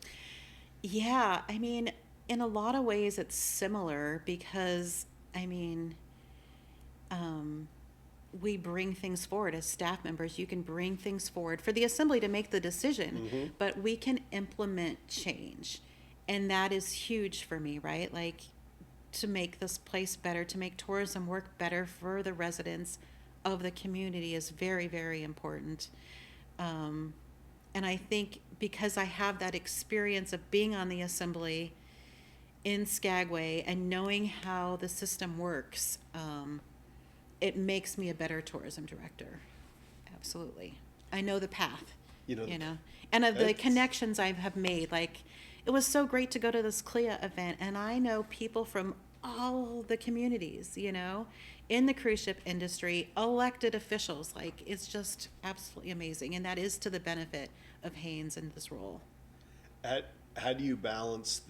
Yeah, I mean, in a lot of ways it's similar, because, I mean, we bring things forward as staff members. You can bring things forward for the assembly to make the decision, but we can implement change. And that is huge for me, right? Like, to make this place better, to make tourism work better for the residents of the community is very, very important. And I think because I have that experience of being on the assembly in Skagway and knowing how the system works, it makes me a better tourism director. Absolutely. I know the path, You know, and of the It's- connections I have made. Like, it was so great to go to this CLIA event, and I know people from all the communities, in the cruise ship industry, elected officials. Like, it's just absolutely amazing, and that is to the benefit of Haynes in this role. how do you balance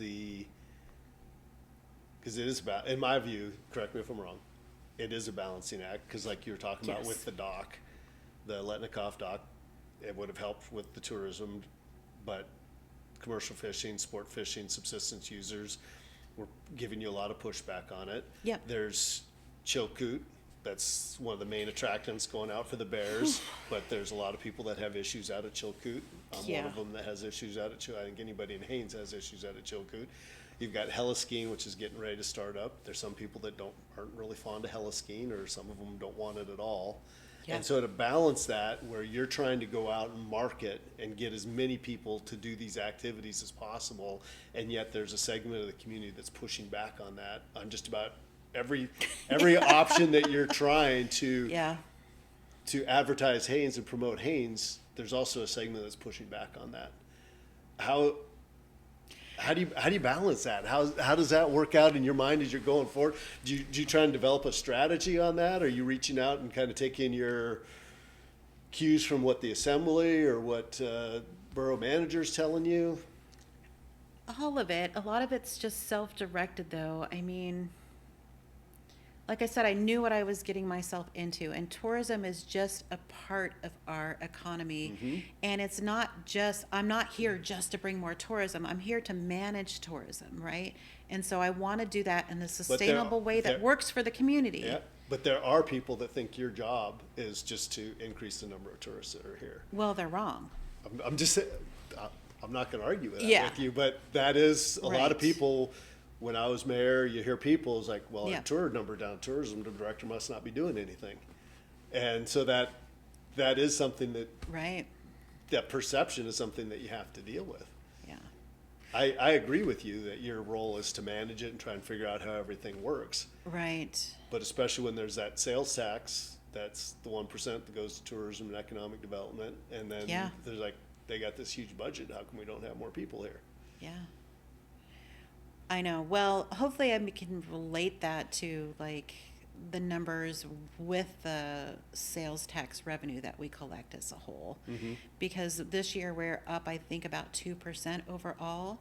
because it is about, in my view, correct me if I'm wrong, it is a balancing act, because like you were talking about Yes. with the dock, the Letnikoff dock, it would have helped with the tourism, but commercial fishing, sport fishing, subsistence users were giving you a lot of pushback on it. Yep. There's Chilkoot, that's one of the main attractants going out for the bears, but there's a lot of people that have issues out of Chilkoot. I'm one of them that has issues out of Chilkoot. I think anybody in Haynes has issues out of Chilkoot. You've got Heli-Skiing, which is getting ready to start up. There's some people that aren't really fond of Heli-Skiing, or some of them don't want it at all. Yeah. And so to balance that, where you're trying to go out and market and get as many people to do these activities as possible, and yet there's a segment of the community that's pushing back on that, on just about every option that you're trying to Yeah. to advertise Haynes and promote Haynes, there's also a segment that's pushing back on that. How do you balance that? How does that work out in your mind as you're going forward? Do you try and develop a strategy on that? Are you reaching out and kind of taking your cues from what the assembly or what borough manager's telling you? All of it. A lot of it's just self-directed, though. I mean, like I said, I knew what I was getting myself into, and tourism is just a part of our economy. And it's not just, I'm not here just to bring more tourism. I'm here to manage tourism, right? And so I want to do that in a sustainable way that works for the community. Yeah, but there are people that think your job is just to increase the number of tourists that are here. Well, they're wrong. I'm just saying, I'm not going to argue with that Yeah. with you, but that is a lot of Right. people. When I was mayor, you hear people is like, well, Yeah. our tour number down, tourism director must not be doing anything. And so that is something Right. that perception is something that you have to deal with. Yeah. I agree with you that your role is to manage it and try and figure out how everything works. Right. But especially when there's that sales tax, that's the 1% that goes to tourism and economic development. And then Yeah. there's like, they got this huge budget. How come we don't have more people here? Yeah. I know. Well, hopefully I can relate that to like the numbers with the sales tax revenue that we collect as a whole. Because this year we're up, I think, about 2% overall.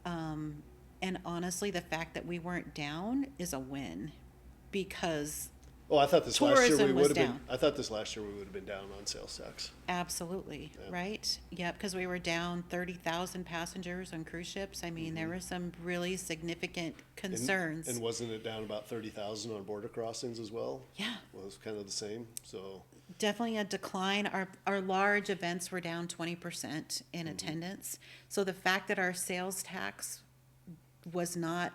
And honestly, the fact that we weren't down is a win, because Oh, I thought this last year tourism we was would have been. down. I thought this last year we would have been down on sales tax. absolutely, Yeah. right? Yeah, because we were down 30,000 passengers on cruise ships. I mean, there were some really significant concerns. And wasn't it down about 30,000 on border crossings as well? Yeah. Well, it was kind of the same. So Definitely a decline. Our large events were down 20% in attendance. So the fact that our sales tax was not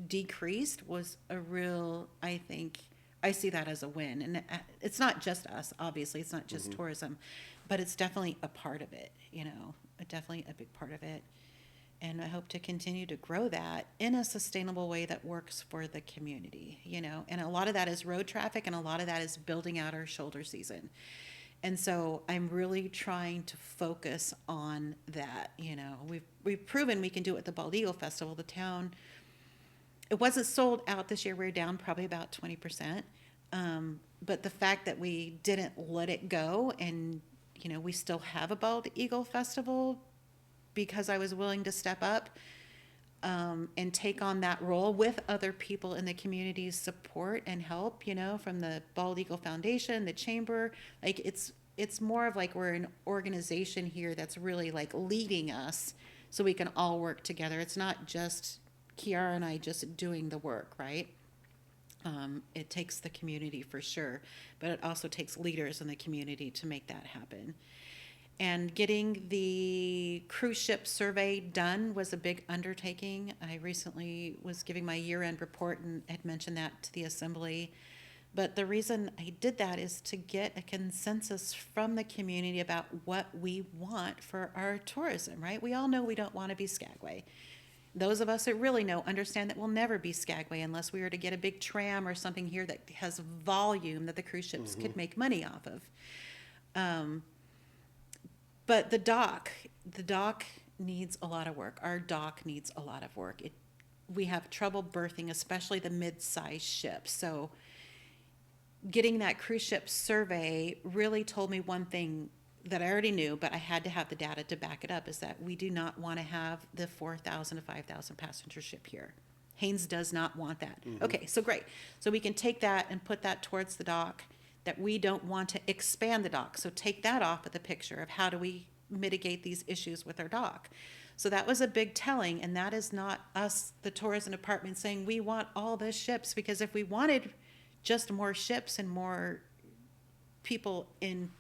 decreased was a real, I think, I see that as a win. And it's not just us, obviously, it's not just tourism, but it's definitely a part of it, definitely a big part of it. And I hope to continue to grow that in a sustainable way that works for the community, and a lot of that is road traffic, and a lot of that is building out our shoulder season. And so I'm really trying to focus on that. We've proven we can do it at the Bald Eagle Festival. The town, it wasn't sold out this year. We were down probably about 20%. But the fact that we didn't let it go, and we still have a Bald Eagle Festival, because I was willing to step up and take on that role with other people in the community's support and help, from the Bald Eagle Foundation, the chamber. Like, it's more of like we're an organization here that's really like leading us so we can all work together. It's not just Kiara and I just doing the work, right? It takes the community for sure, but it also takes leaders in the community to make that happen. And getting the cruise ship survey done was a big undertaking. I recently was giving my year-end report and had mentioned that to the assembly. But the reason I did that is to get a consensus from the community about what we want for our tourism, right? We all know we don't want to be Skagway. Those of us that really know understand that we'll never be Skagway unless we were to get a big tram or something here that has volume that the cruise ships could make money off of. But the dock needs a lot of work. Our dock needs a lot of work. We have trouble berthing, especially the mid-sized ships. So getting that cruise ship survey really told me one thing that I already knew, but I had to have the data to back it up, is that we do not want to have the 4,000 to 5,000 passenger ship here. Haynes does not want that. Okay, so great. So we can take that and put that towards the dock, that we don't want to expand the dock. So take that off of the picture of how do we mitigate these issues with our dock. So that was a big telling, and that is not us, the tourism department, saying we want all the ships, because if we wanted just more ships and more people in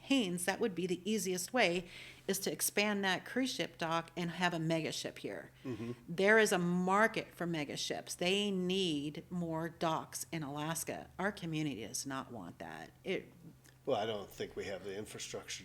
Haynes, that would be the easiest way, is to expand that cruise ship dock and have a mega ship here. There is a market for mega ships. They need more docks in Alaska. Our community does not want that. Well, I don't think we have the infrastructure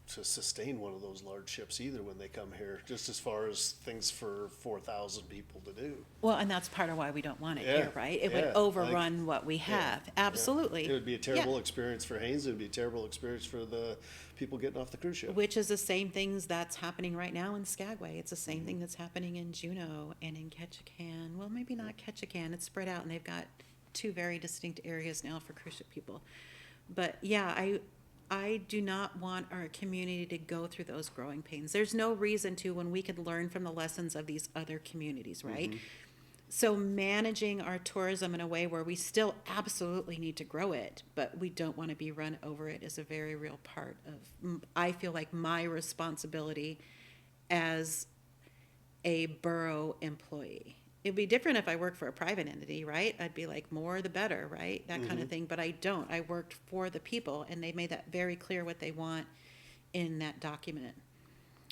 to sustain one of those large ships either when they come here, just as far as things for 4,000 people to do. Well, and that's part of why we don't want it Yeah, here, right? It yeah, would overrun what we have. Absolutely. It would be a terrible Yeah. experience for Haynes. It would be a terrible experience for the people getting off the cruise ship. Which is the same things that's happening right now in Skagway. It's the same thing that's happening in Juneau and in Ketchikan. Well, maybe not Ketchikan. It's spread out, and they've got two very distinct areas now for cruise ship people. But yeah, I do not want our community to go through those growing pains. There's no reason to, when we could learn from the lessons of these other communities, right? So managing our tourism in a way where we still absolutely need to grow it, but we don't want to be run over it, is a very real part of, I feel like, my responsibility as a borough employee. It'd be different if I worked for a private entity, right? I'd be like, more the better, right? That kind of thing. But I don't. I worked for the people, and they made that very clear what they want in that document.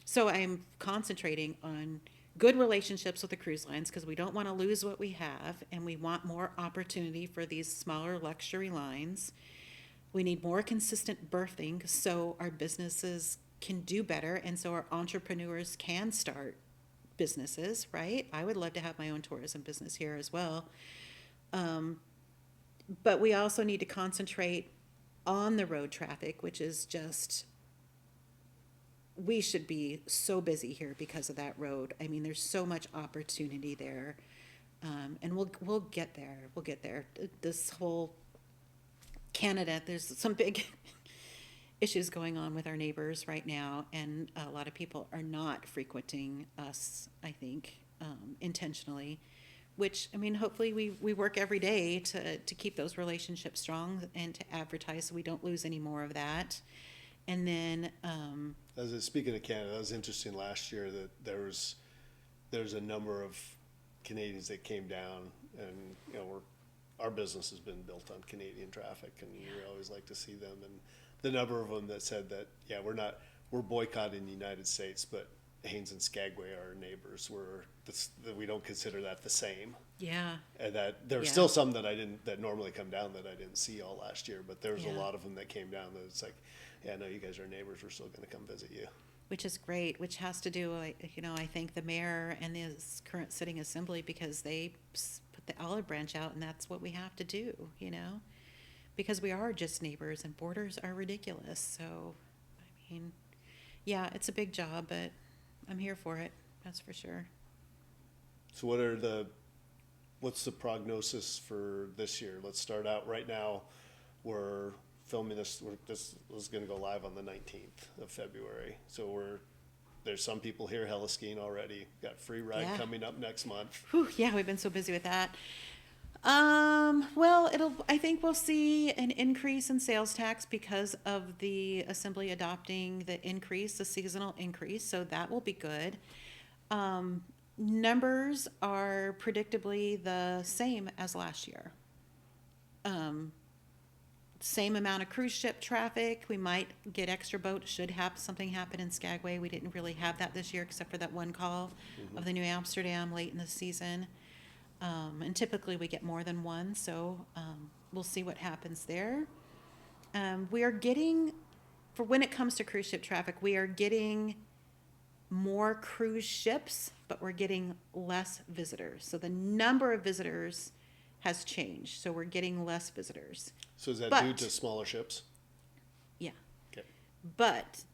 So I'm concentrating on good relationships with the cruise lines, because we don't want to lose what we have, and we want more opportunity for these smaller luxury lines. We need more consistent berthing so our businesses can do better, and so our entrepreneurs can start businesses, right? I would love to have my own tourism business here as well. But we also need to concentrate on the road traffic, which is just, we should be so busy here because of that road. I mean, there's so much opportunity there. And we'll get there. We'll get there. This whole Canada, there's some big issues going on with our neighbors right now, and a lot of people are not frequenting us, I think, intentionally, which, I mean, hopefully we work every day to keep those relationships strong and to advertise so we don't lose any more of that. And then, Speaking of Canada, it was interesting last year that there's a number of Canadians that came down, and our business has been built on Canadian traffic, and we always like to see them. And the number of them that said that, we're boycotting the United States, but Haynes and Skagway are our neighbors. We don't consider that the same. yeah, And that there's still some that normally come down that I didn't see all last year, but there's a lot of them that came down that it's like, no, you guys are neighbors. We're still going to come visit you. which is great, which has to do, I thank the mayor and this current sitting assembly, because they put the olive branch out, and that's what we have to do, because we are just neighbors, and borders are ridiculous. So, I mean, yeah, it's a big job, but I'm here for it. That's for sure. So what's the prognosis for this year? Let's start out right now. We're filming this. This is going to go live on the 19th of February. So there's some people here Heli-Skiing already. Got free ride coming up next month. Whew, yeah, we've been so busy with that. Well, I think we'll see an increase in sales tax because of the assembly adopting the seasonal increase. So that will be good. Numbers are predictably the same as last year. Same amount of cruise ship traffic. We might get extra boats should have something happen in Skagway. We didn't really have that this year except for that one call of the New Amsterdam late in the season. And typically we get more than one, so we'll see what happens there. We are getting, for when it comes to cruise ship traffic, we are getting more cruise ships, but we're getting less visitors. So the number of visitors has changed. So we're getting less visitors. So is that But- due to smaller ships? Yeah. Okay. But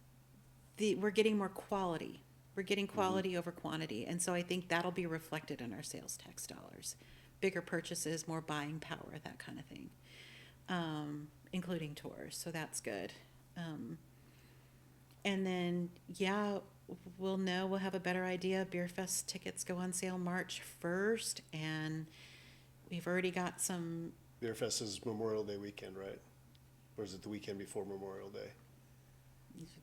we're getting more quality. We're getting quality over quantity. And so I think that'll be reflected in our sales tax dollars. Bigger purchases, more buying power, that kind of thing, including tours. So that's good. And then, yeah, we'll have a better idea. Beer Fest tickets go on sale March 1st. And we've already got some. Beer Fest is Memorial Day weekend, right? Or is it the weekend before Memorial Day?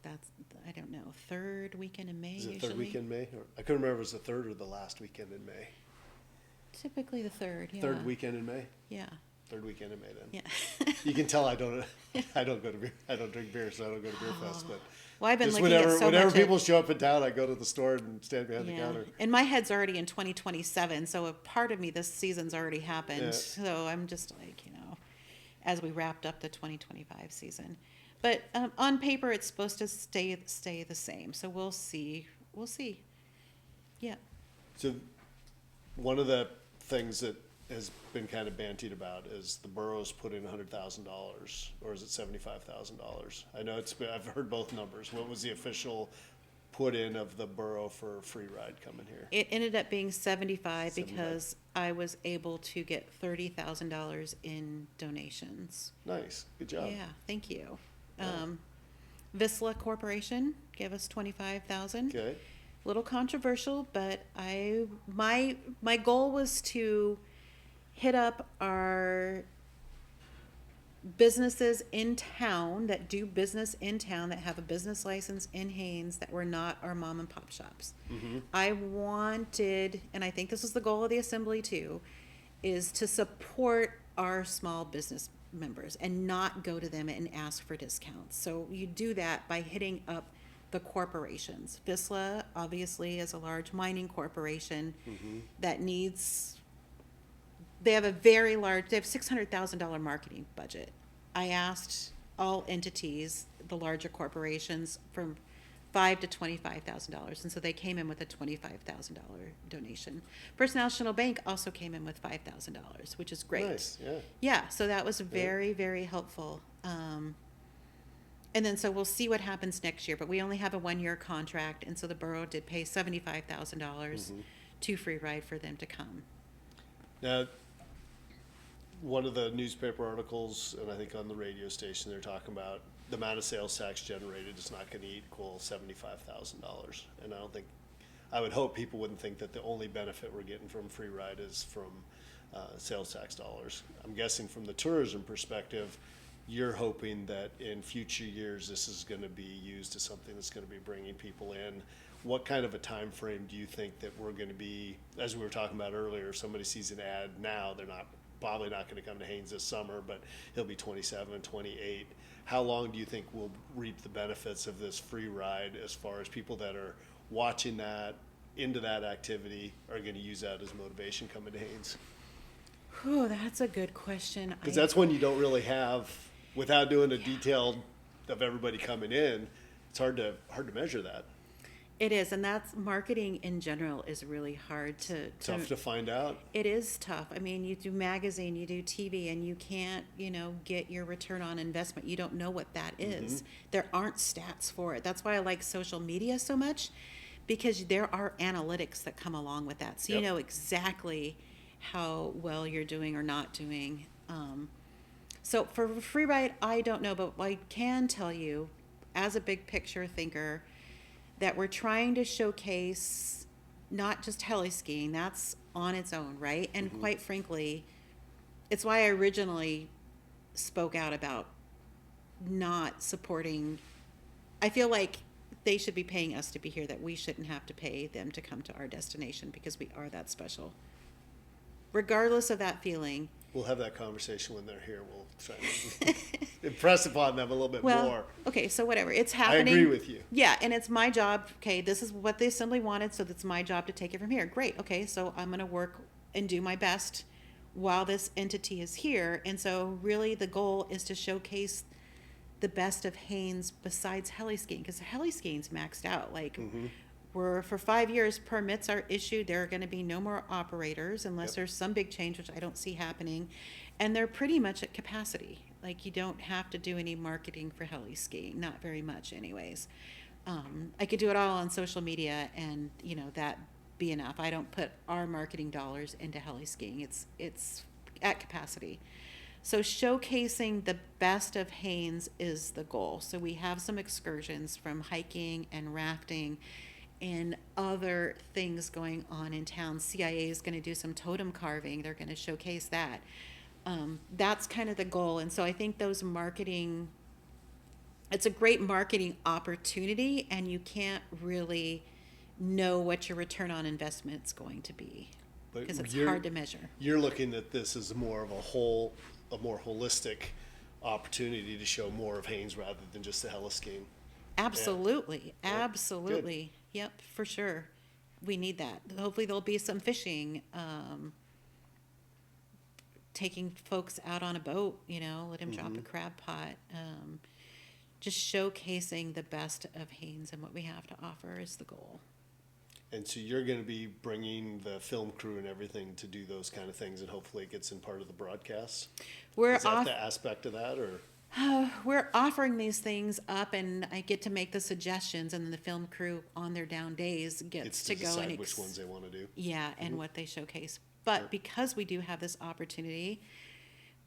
That's, I don't know, third weekend in May Is it usually. third weekend in May? Or, I couldn't remember if it was the third or the last weekend in May. Typically the third, yeah. Third weekend in May? Yeah, Third weekend in May then. yeah. You can tell I don't go to beer. I don't drink beer, so I don't go to Beer Fest. But Well, I've been just looking at whenever so whenever much people show up in town, I go to the store and stand behind the yeah. counter. And my head's already in 2027, so a part of me this season's already happened. Yeah. So I'm just like, as we wrapped up the 2025 season. But on paper, it's supposed to stay the same. So we'll see. We'll see. Yeah. So one of the things that has been kind of bantied about is the borough's put in $100,000, or is it $75,000? I know I've heard both numbers. What was the official put in of the borough for free ride coming here? It ended up being 75 75. because I was able to get $30,000 in donations. Nice, good job. Yeah, thank you. Yeah. Visla Corporation gave us 25,000. Okay. Little controversial, but my goal was to hit up our businesses in town that do business in town, that have a business license in Haynes, that were not our mom and pop shops. I wanted, and I think this is the goal of the assembly too, is to support our small business members and not go to them and ask for discounts. So you do that by hitting up the corporations. Visla obviously is a large mining corporation that needs, they have $600,000 marketing budget. I asked all entities, the larger corporations, from $5,000 to $25,000, and so they came in with a $25,000 donation. First National Bank also came in with $5,000, which is great. Nice, yeah. Yeah, so that was very, very helpful. And then so we'll see what happens next year, but we only have a 1-year contract, and so the borough did pay $75,000 to free ride for them to come. Now, one of the newspaper articles, and I think on the radio station, they're talking about the amount of sales tax generated is not going to equal $75,000. And I would hope people wouldn't think that the only benefit we're getting from free ride is from sales tax dollars. I'm guessing from the tourism perspective, you're hoping that in future years this is going to be used as something that's going to be bringing people in. What kind of a time frame do you think that we're going to be, as we were talking about earlier, if somebody sees an ad now, they're probably not going to come to Haynes this summer, but he'll be 27, 28. How long do you think we'll reap the benefits of this free ride as far as people that are watching that, into that activity, are going to use that as motivation coming to Haynes? Oh, that's a good question. Because that's when you don't really have, without doing a detailed of everybody coming in, it's hard to measure that. It is, and that's marketing in general is really hard to Tough to find out. It is tough. I mean, you do magazine, you do TV, and you can't, get your return on investment. You don't know what that is. There aren't stats for it. That's why I like social media so much, because there are analytics that come along with that. So you know exactly how well you're doing or not doing. So for free ride, I don't know, but I can tell you, as a big picture thinker, that we're trying to showcase not just heli-skiing, that's on its own, right? And quite frankly, it's why I originally spoke out about not supporting. I feel like they should be paying us to be here, that we shouldn't have to pay them to come to our destination because we are that special. Regardless of that feeling, We'll have that conversation when they're here. We'll try to impress upon them a little bit more. Okay, so whatever, it's I happening. agree with you. Yeah, and it's my job, okay, this is what the assembly wanted, so it's my job to take it from here. Great, okay, so I'm gonna work and do my best while this entity is here. And so really the goal is to showcase the best of Haynes besides heli-skiing, because heli-skiing's maxed out. Like, we're, for 5 years, permits are issued. There are gonna be no more operators unless there's some big change, which I don't see happening. And they're pretty much at capacity. Like, you don't have to do any marketing for heli-skiing, not very much anyways. I could do it all on social media and, you know, that be enough. I don't put our marketing dollars into heli-skiing. It's at capacity. So showcasing the best of Haynes is the goal. So we have some excursions from hiking and rafting and other things going on in town. CIA is going to do some totem carving. They're going to showcase that. That's kind of the goal. And so I think those marketing, it's a great marketing opportunity, and you can't really know what your return on investment is going to be because it's hard to measure. You're looking at this as more of a more holistic opportunity to show more of Haynes rather than just the heli-skiing. Absolutely. Yeah. Absolutely. Yep, for sure. We need that. Hopefully there'll be some fishing, taking folks out on a boat, you know, let him drop a crab pot. Just showcasing the best of Haynes and what we have to offer is the goal. And so you're going to be bringing the film crew and everything to do those kind of things, and hopefully it gets in part of the broadcast. Is that the aspect of that, or? We're offering these things up, and I get to make the suggestions, and then the film crew on their down days gets to go and which ones they want to do. Yeah, and what they showcase. But because we do have this opportunity,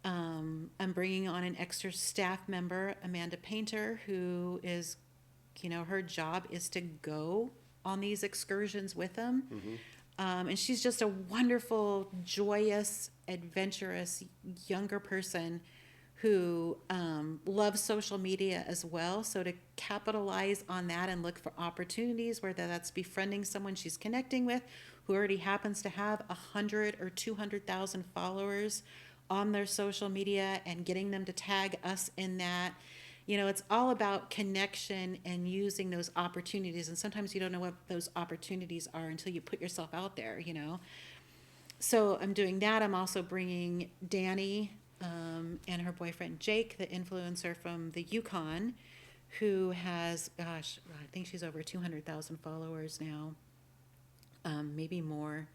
I'm bringing on an extra staff member, Amanda Painter, who is, you know, her job is to go on these excursions with them. And she's just a wonderful, joyous, adventurous younger person who loves social media as well. So to capitalize on that and look for opportunities, whether that's befriending someone she's connecting with who already happens to have 100 or 200,000 followers on their social media and getting them to tag us in that. You know, it's all about connection and using those opportunities. And sometimes you don't know what those opportunities are until you put yourself out there, you know. So I'm doing that. I'm also bringing Danny and her boyfriend Jake, the influencer from the Yukon, who has, gosh, I think she's over 200,000 followers now, maybe more,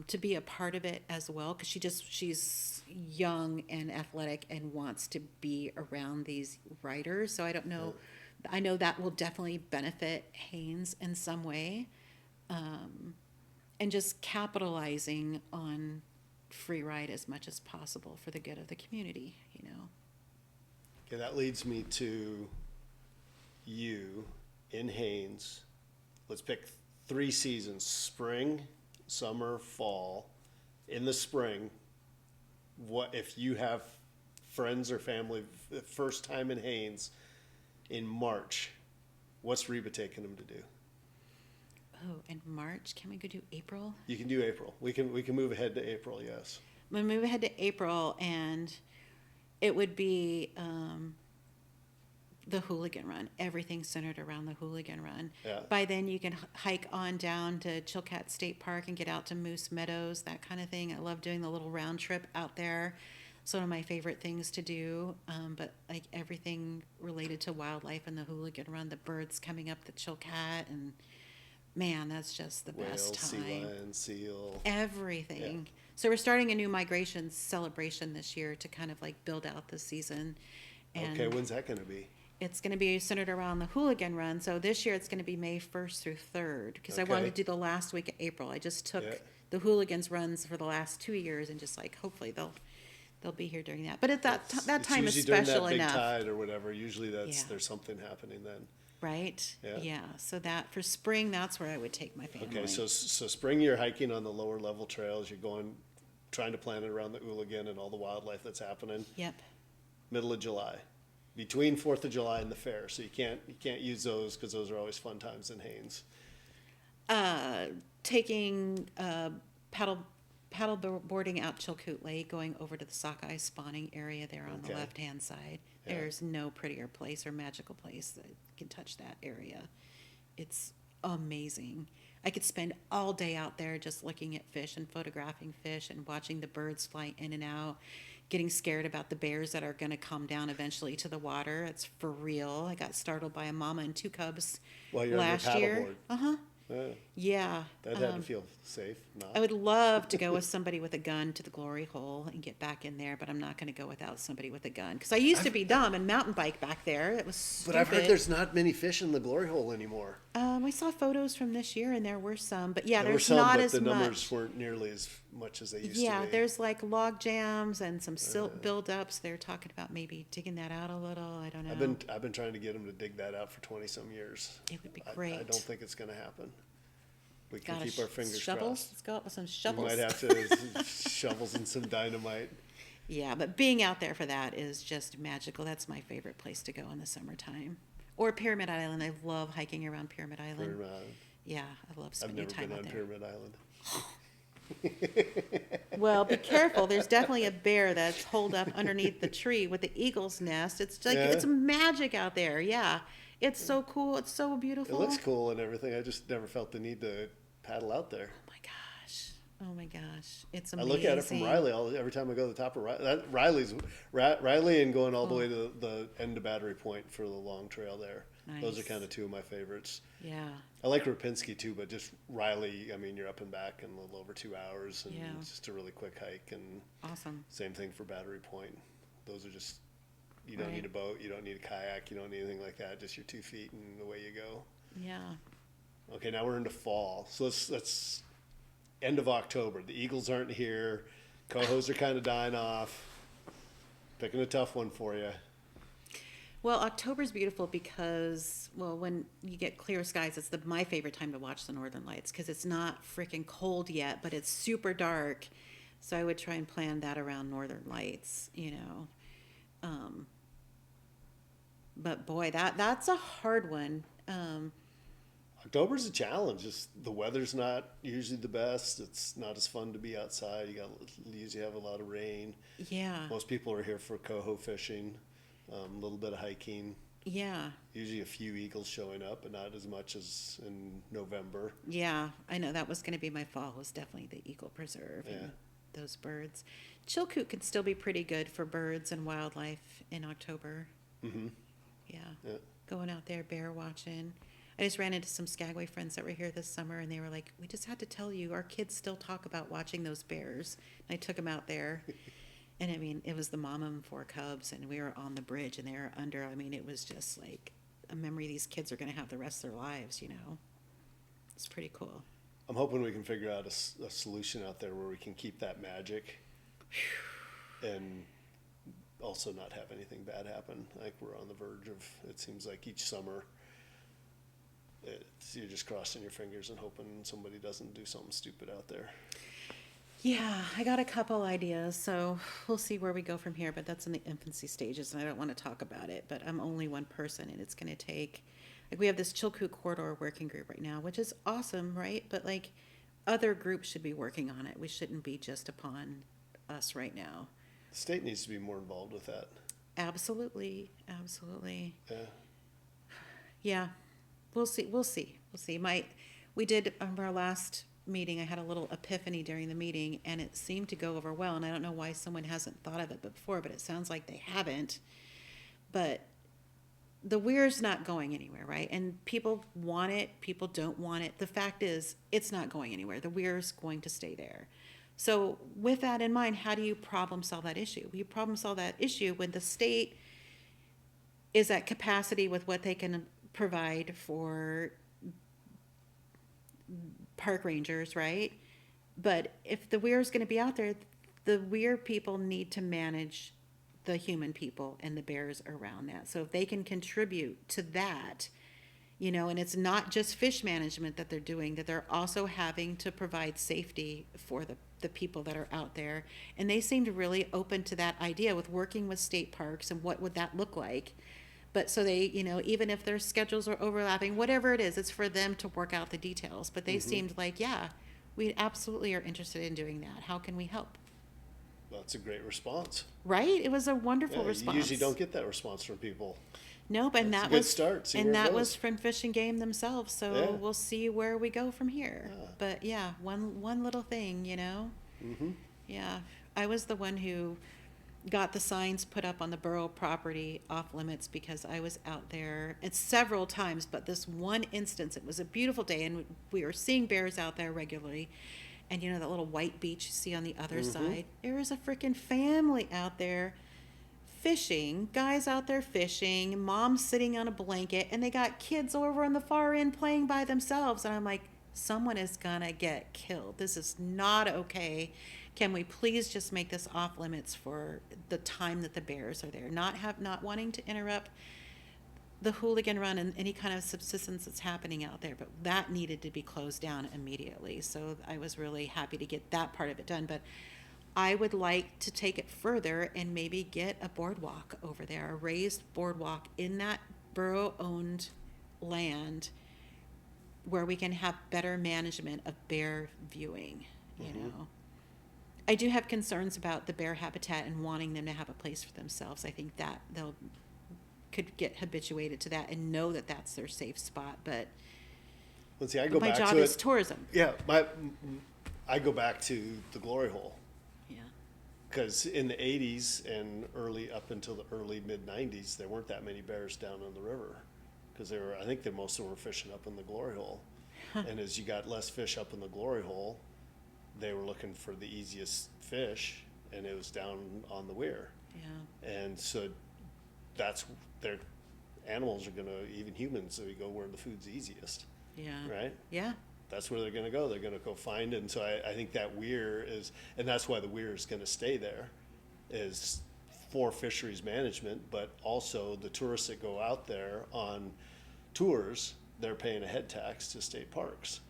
to be a part of it as well, because she's young and athletic and wants to be around these riders. So I don't know, I know that will definitely benefit Haynes in some way, and just capitalizing on free ride as much as possible for the good of the community, you know. Okay, that leads me to you in Haynes. Let's pick 3 seasons: spring, summer, fall. In the spring, what if you have friends or family the first time in Haynes in March? What's Reba taking them to do? Oh, in March, can we go do April? You can do April. We can move ahead to April. Yes. We move ahead to April, and it would be the hooligan run. Everything centered around the hooligan run. Yeah. By then, you can hike on down to Chilkat State Park and get out to Moose Meadows, that kind of thing. I love doing the little round trip out there. It's one of my favorite things to do. But like everything related to wildlife and the hooligan run, the birds coming up the Chilkat, and man, that's just the best time. Sea lion, seal. Everything. Yeah. So we're starting a new migration celebration this year to kind of like build out the season. And okay, when's that going to be? It's going to be centered around the hooligan run. So this year it's going to be May 1st through 3rd, because I wanted to do the last week of April. I just took the hooligans runs for the last 2 years and just like hopefully they'll be here during that. But at that time is special during that enough. Big tide or whatever. Usually there's something happening then. Right? Yeah. So that for spring, that's where I would take my family. Okay, so spring you're hiking on the lower level trails. You're trying to plan it around the hooligan and all the wildlife that's happening. Yep. Middle of July, between 4th of July and the fair. So you can't use those because those are always fun times in Haynes. Taking paddle paddle boarding out Chilkoot Lake, going over to the sockeye spawning area there on the Okay. left-hand side. Yeah. There's no prettier place or magical place that can touch that area. It's amazing. I could spend all day out there just looking at fish and photographing fish and watching the birds fly in and out, getting scared about the bears that are going to come down eventually to the water. It's for real. I got startled by a mama and 2 cubs While you're on your last year. paddleboard. Uh-huh. Yeah, Yeah. that had to feel safe. I would love to go with somebody with a gun to the glory hole and get back in there, but I'm not going to go without somebody with a gun. Because I used to be dumb and mountain bike back there. It was stupid. But I've heard there's not many fish in the glory hole anymore. We saw photos from this year, and there were some. But yeah, There were there's some, not but as the much. numbers weren't nearly as much as they used to be. Yeah, there's like log jams and some silt buildups. They're talking about maybe digging that out a little. I don't know. I've been trying to get them to dig that out for 20-some years. It would be I great. don't think it's going to happen. We can Got keep our fingers shovels? crossed. Let's go out with some We shovels. might have to shovels and some dynamite. Yeah, but being out there for that is just magical. That's my favorite place to go in the summertime. Or Pyramid Island. I love hiking around Pyramid Island. Pyramid Island. Yeah, I love I've spending never time been out on there. Pyramid Island. Well, be careful. There's definitely a bear that's holed up underneath the tree with the eagle's nest. It's like Yeah. it's magic out there. Yeah, it's so cool. It's so beautiful. It looks cool and everything. I just never felt the need to paddle out there. Oh my gosh! Oh my gosh! It's I amazing. look at it from Riley every time I go to the top of Riley. Riley and going all the Oh. way to the end of Battery Point for the long trail there. Those are Nice. kind of 2 of my favorites. Yeah. I like Rapinski too, but just Riley, I mean, you're up and back in a little over 2 hours, and Yeah. it's just a really quick hike. And Awesome. same thing for Battery Point. Those are just, you don't Right. need a boat, you don't need a kayak, you don't need anything like that. Just your 2 feet and away you go. Yeah. Okay, now we're into fall. So let's end of October. The Eagles aren't here. Cohos are kind of dying off. Picking a tough one for you. Well, October's beautiful because, well, when you get clear skies, it's my favorite time to watch the Northern Lights because it's not freaking cold yet, but it's super dark. So I would try and plan that around Northern Lights, you know. But boy, that's a hard one. October's a challenge. Just the weather's not usually the best. It's not as fun to be outside. You usually have a lot of rain. Yeah. Most people are here for coho fishing, a little bit of hiking. Yeah. Usually a few eagles showing up, but not as much as in November. Yeah. I know that was going to be my fall, was definitely the Eagle Preserve Yeah. and those birds. Chilkoot can still be pretty good for birds and wildlife in October. Mm-hmm. Yeah. Yeah. Going out there bear watching. I just ran into some Skagway friends that were here this summer, and they were like, we just had to tell you, our kids still talk about watching those bears. And I took them out there. And I mean, it was the mama and 4 cubs, and we were on the bridge, and they were under. I mean, it was just like a memory these kids are going to have the rest of their lives, you know. It's pretty cool. I'm hoping we can figure out a solution out there where we can keep that magic and also not have anything bad happen. Like we're on the verge of, it seems like each summer, you're just crossing your fingers and hoping somebody doesn't do something stupid out there. Yeah, I got a couple ideas, so we'll see where we go from here, but that's in the infancy stages, and I don't want to talk about it, but I'm only one person, and it's going to take, like, we have this Chilkoot Corridor working group right now, which is awesome, right? But, like, other groups should be working on it. We shouldn't be just upon us right now. The state needs to be more involved with that. Absolutely, absolutely. Yeah. Yeah, we'll see. We did, our last meeting, I had a little epiphany during the meeting, and it seemed to go over well, and I don't know why someone hasn't thought of it before, but it sounds like they haven't. But the Weir's not going anywhere, right? And people want it, people don't want it. The fact is, it's not going anywhere. The Weir's going to stay there. So with that in mind, how do you problem solve that issue? You problem solve that issue when the state is at capacity with what they can provide for park rangers, right? But if the Weir is going to be out there, the Weir people need to manage the human people and the bears around that. So if they can contribute to that, you know, and it's not just fish management that they're doing, that they're also having to provide safety for the people that are out there. And they seemed really open to that idea with working with state parks and what would that look like. But so they, you know, even if their schedules are overlapping, whatever it is, it's for them to work out the details. But they seemed like, yeah, We absolutely are interested in doing that. How can we help? Well, that's a great response. Right? It was a wonderful Yeah, response. you usually don't get that response from people. Nope, and That's that a good was start. See and where it that goes. was from Fish and Game themselves. So Yeah. we'll see where we go from here. Yeah. But yeah, one little thing, you know. Mm-hmm. Yeah, I was the one who got the signs put up on the borough property off limits because I was out there. It's several times, but this one instance, it was a beautiful day, and we were seeing bears out there regularly. And you know that little white beach you see on the other side? There was a freaking family out there fishing, guys out there fishing, mom sitting on a blanket, and they got kids over on the far end playing by themselves. And I'm like, someone is gonna get killed. This is not okay. Can we please just make this off limits for the time that the bears are there? Not wanting to interrupt the hooligan run and any kind of subsistence that's happening out there, but that needed to be closed down immediately. So I was really happy to get that part of it done. But I would like to take it further and maybe get a boardwalk over there, a raised boardwalk in that borough-owned land where we can have better management of bear viewing, you know. I do have concerns about the bear habitat and wanting them to have a place for themselves. I think that they'll could get habituated to that and know that that's their safe spot. But Let's see, I go my back job to is it. tourism. Yeah, I go back to the glory hole. Yeah. Because in the 80s and up until the early mid 90s, there weren't that many bears down on the river. Because I think that most of them were fishing up in the glory hole. And as you got less fish up in the glory hole, they were looking for the easiest fish, and it was down on the weir. Yeah. And so their animals are going to, even humans, so you go where the food's easiest, Yeah. right? Yeah. That's where they're going to go. They're going to go find it. And so I think that weir is, and that's why the weir is going to stay there, is for fisheries management, but also the tourists that go out there on tours, they're paying a head tax to state parks.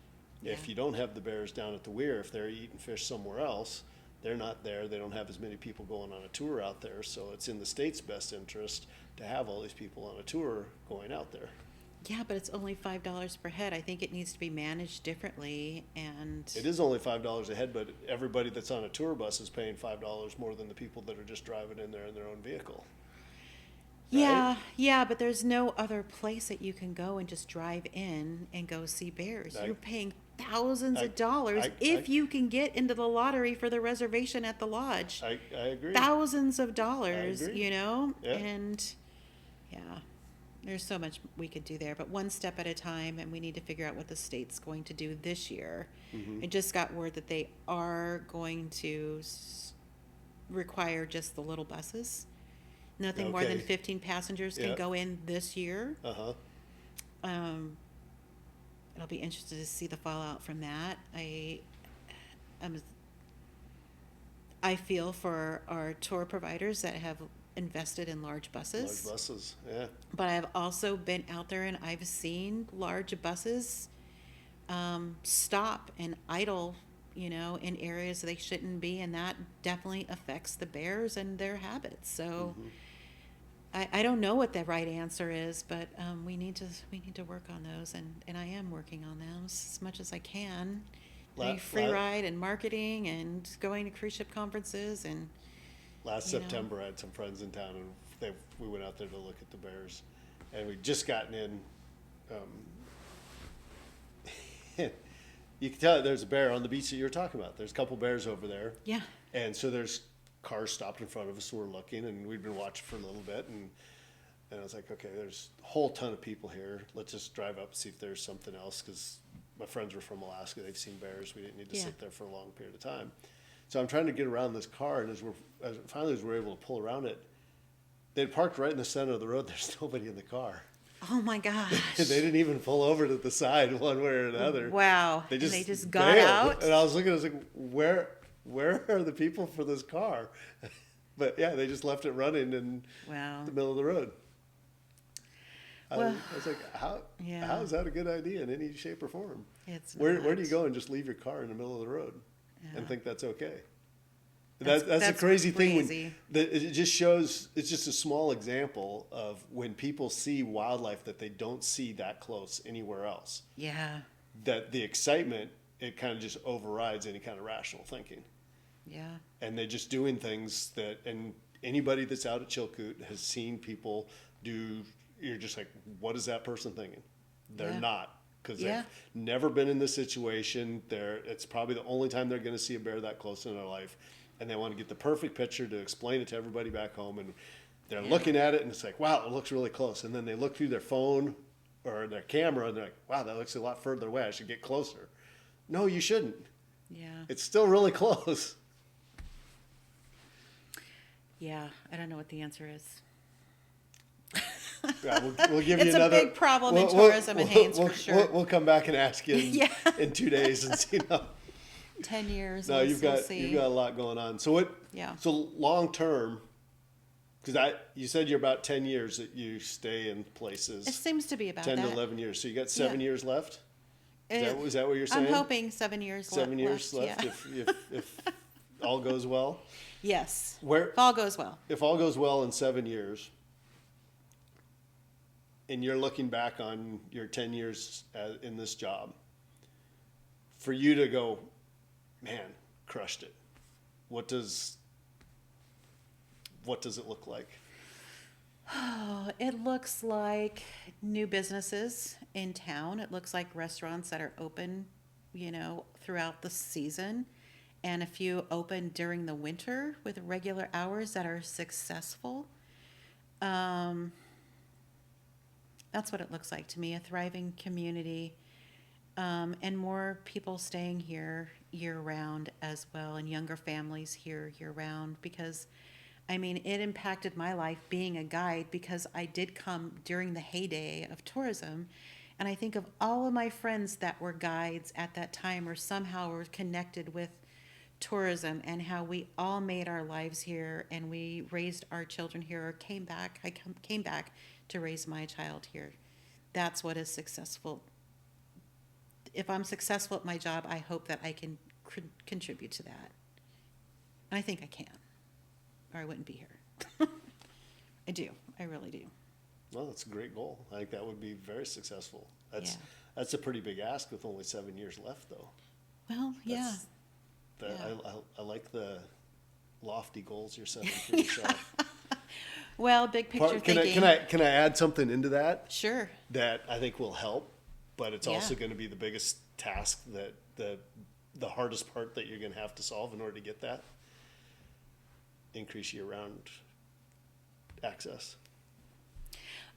Yeah. If you don't have the bears down at the weir, if they're eating fish somewhere else, they're not there. They don't have as many people going on a tour out there. So it's in the state's best interest to have all these people on a tour going out there. Yeah, but it's only $5 per head. I think it needs to be managed differently. And It is only $5 a head, but everybody that's on a tour bus is paying $5 more than the people that are just driving in there in their own vehicle. yeah, Right? yeah, but there's no other place that you can go and just drive in and go see bears. You're paying thousands of dollars if you can get into the lottery for the reservation at the lodge. I agree. Thousands of dollars, agree. you know? Yeah. And yeah, there's so much we could do there, but one step at a time, and we need to figure out what the state's going to do this year. I just got word that they are going to require just the little buses. Nothing more than Okay. 15 passengers can Yeah. go in this year. Uh-huh. I'll be interested to see the fallout from that. I feel for our tour providers that have invested in large buses. Large buses, yeah. But I've also been out there and I've seen large buses stop and idle, you know, in areas they shouldn't be, and that definitely affects the bears and their habits. So I don't know what the right answer is, but we need to work on those, and I am working on those as much as I can. Doing free ride and marketing and going to cruise ship conferences and Last you know. September, I had some friends in town, and we went out there to look at the bears, and we'd just gotten in. You can tell there's a bear on the beach that you were talking about. There's a couple bears over there. yeah. And so there's cars stopped in front of us, so we're looking, and we'd been watching for a little bit, and I was like, okay, there's a whole ton of people here. Let's just drive up and see if there's something else, because my friends were from Alaska. They've seen bears. We didn't need to Yeah. sit there for a long period of time. So I'm trying to get around this car, and as we're able to pull around it, they'd parked right in the center of the road. There's nobody in the car. Oh my gosh. They didn't even pull over to the side one way or another. Wow. They And just, they just got bailed. out. And I was like, where are the people for this car? But yeah, they just left it running in Wow. the middle of the road. Well, I was like, how yeah. is that a good idea in any shape or form? It's Where do not. you go and just leave your car in the middle of the road Yeah. and think that's okay? That's That's a crazy thing. crazy. It just shows, it's just a small example of when people see wildlife that they don't see that close anywhere else. Yeah. That the excitement it kind of just overrides any kind of rational thinking. Yeah. And they're just doing things that, and anybody that's out at Chilkoot has seen people do, you're just like, what is that person thinking? They're Yeah. not, because Yeah. they've never been in this situation. It's probably the only time they're going to see a bear that close in their life. And they want to get the perfect picture to explain it to everybody back home. And they're looking at it and it's like, wow, it looks really close. And then they look through their phone or their camera and they're like, wow, that looks a lot further away. I should get closer. No, you shouldn't. Yeah. It's still really close. Yeah. I don't know what the answer is. Yeah, we'll give It's you another. a big problem in tourism in Haynes, for sure. We'll come back and ask you in, Yeah. in 2 days and see. 10 years. No, we'll you've got a lot going on. So what? Yeah. So long term, because you said you're about 10 years that you stay in places. It seems to be about 10 that. to 11 years. So you got 7 years left. Uh, Is that what you're saying? I'm hoping 7 years 7 years left, Yeah. if all goes well. Yes. Where If all goes well. if all goes well in 7 years, and you're looking back on your 10 years in this job, for you to go, man, crushed it. What does it look like? Oh, it looks like new businesses in town. It looks like restaurants that are open, throughout the season, and a few open during the winter with regular hours that are successful. That's what it looks like to me, a thriving community, and more people staying here year-round as well, and younger families here year-round, because, it impacted my life being a guide, because I did come during the heyday of tourism, and I think of all of my friends that were guides at that time or somehow were connected with tourism, and how we all made our lives here, and we raised our children here, or came back. I came back to raise my child here. That's what is successful. If I'm successful at my job, I hope that I can contribute to that. And I think I can, or I wouldn't be here. I do. I really do. Well, that's a great goal. I think that would be very successful. Yeah. That's a pretty big ask with only 7 years left, though. Well, yeah. I like the lofty goals you're setting for yourself. Well, big picture thinking. Can I add something into that? Sure. That I think will help, but it's also Yeah. going to be the biggest task, that the hardest part that you're going to have to solve in order to get that. Increase year-round access.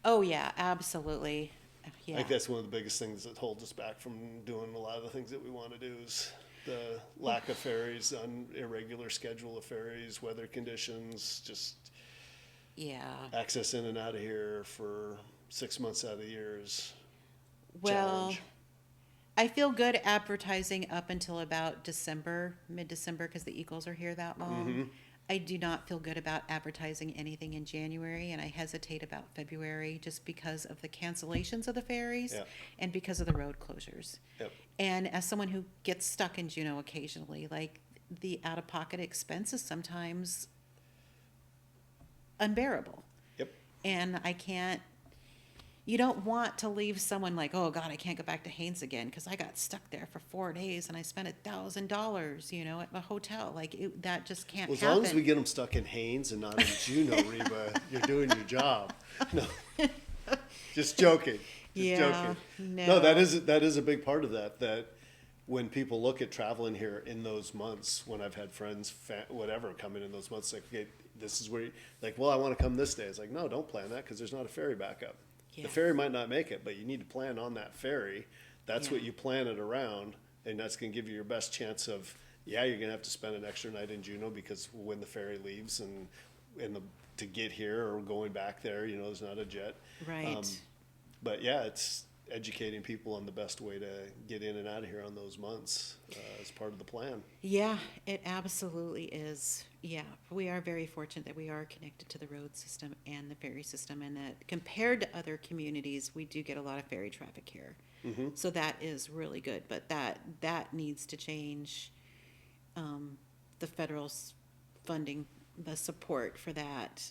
Oh, yeah, absolutely. I Yeah. think that's one of the biggest things that holds us back from doing a lot of the things that we want to do, is the lack of ferries, irregular schedule of ferries, weather conditions, just Yeah. access in and out of here for 6 months out of the year is Well, challenge. I feel good advertising up until about December, mid-December, because the Eagles are here that long. I do not feel good about advertising anything in January, and I hesitate about February just because of the cancellations of the ferries Yeah. and because of the road closures. Yep. And as someone who gets stuck in Juneau occasionally, like, the out-of-pocket expense is sometimes unbearable. Yep. And you don't want to leave someone like, oh God, I can't go back to Haynes again because I got stuck there for 4 days and I spent $1,000, at the hotel. That just can't Well, as happen. long as we get them stuck in Haynes and not in Juneau, Reba, you're doing your job. No, just joking. Just joking. No, that is a big part of that. That when people look at traveling here in those months, when I've had friends, whatever, come in those months, like, okay, this is where, well, I want to come this day. It's like, no, don't plan that because there's not a ferry backup. Yeah. The ferry might not make it, but you need to plan on that ferry. That's Yeah. what you plan it around, and that's going to give you your best chance of, you're going to have to spend an extra night in Juneau because when the ferry leaves and to get here or going back there, there's not a jet. Right. But yeah, it's educating people on the best way to get in and out of here on those months as part of the plan. Yeah, it absolutely is. Yeah, we are very fortunate that we are connected to the road system and the ferry system, and that compared to other communities, we do get a lot of ferry traffic here. Mm-hmm. So that is really good, but that needs to change. The federal funding, the support for that,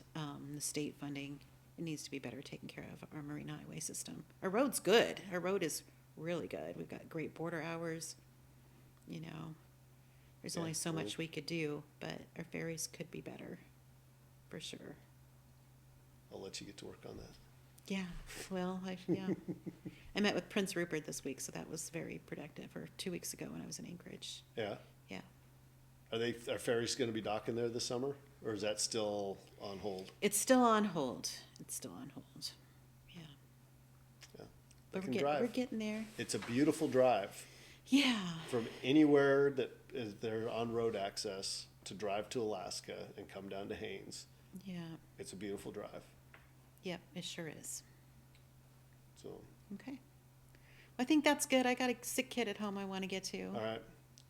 the state funding, it needs to be better taken care of. Our marine highway system. Our road's good. Our road is really good. We've got great border hours. you know, there's Yeah, only so right. much we could do, but our ferries could be better, for sure. I'll let you get to work on that. Yeah, well, yeah. I met with Prince Rupert this week, so that was very productive, or 2 weeks ago when I was in Anchorage. Yeah. Yeah. Are ferries going to be docking there this summer, or is that still on hold? It's still on hold. It's still on hold. Yeah. Yeah. But can drive. we're getting there. It's a beautiful drive Yeah. from anywhere that is there on road access to drive to Alaska and come down to Haynes. Yeah. It's a beautiful drive. Yep, it sure is. So, Okay. I think that's good. I got a sick kid at home I want to get to. all right.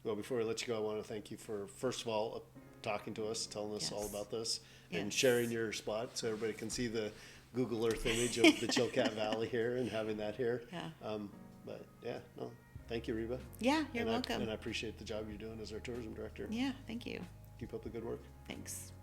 Well, before we let you go, I want to thank you for, first of all, talking to us, telling us all Yes. about this, and Yes. sharing your spot so everybody can see the Google Earth image of the Chilkat Valley here and having that here. Yeah. But yeah, no, thank you, Reba. Yeah, you're and welcome. And I appreciate the job you're doing as our tourism director. Yeah, thank you. Keep up the good work. Thanks.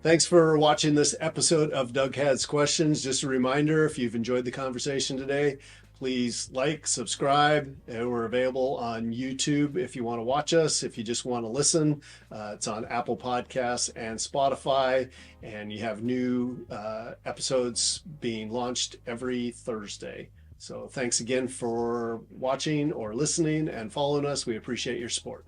Thanks for watching this episode of Doug Has Questions. Just a reminder, if you've enjoyed the conversation today, please like, subscribe, and we're available on YouTube if you want to watch us. If you just want to listen, it's on Apple Podcasts and Spotify, and you have new episodes being launched every Thursday. So thanks again for watching or listening and following us. We appreciate your support.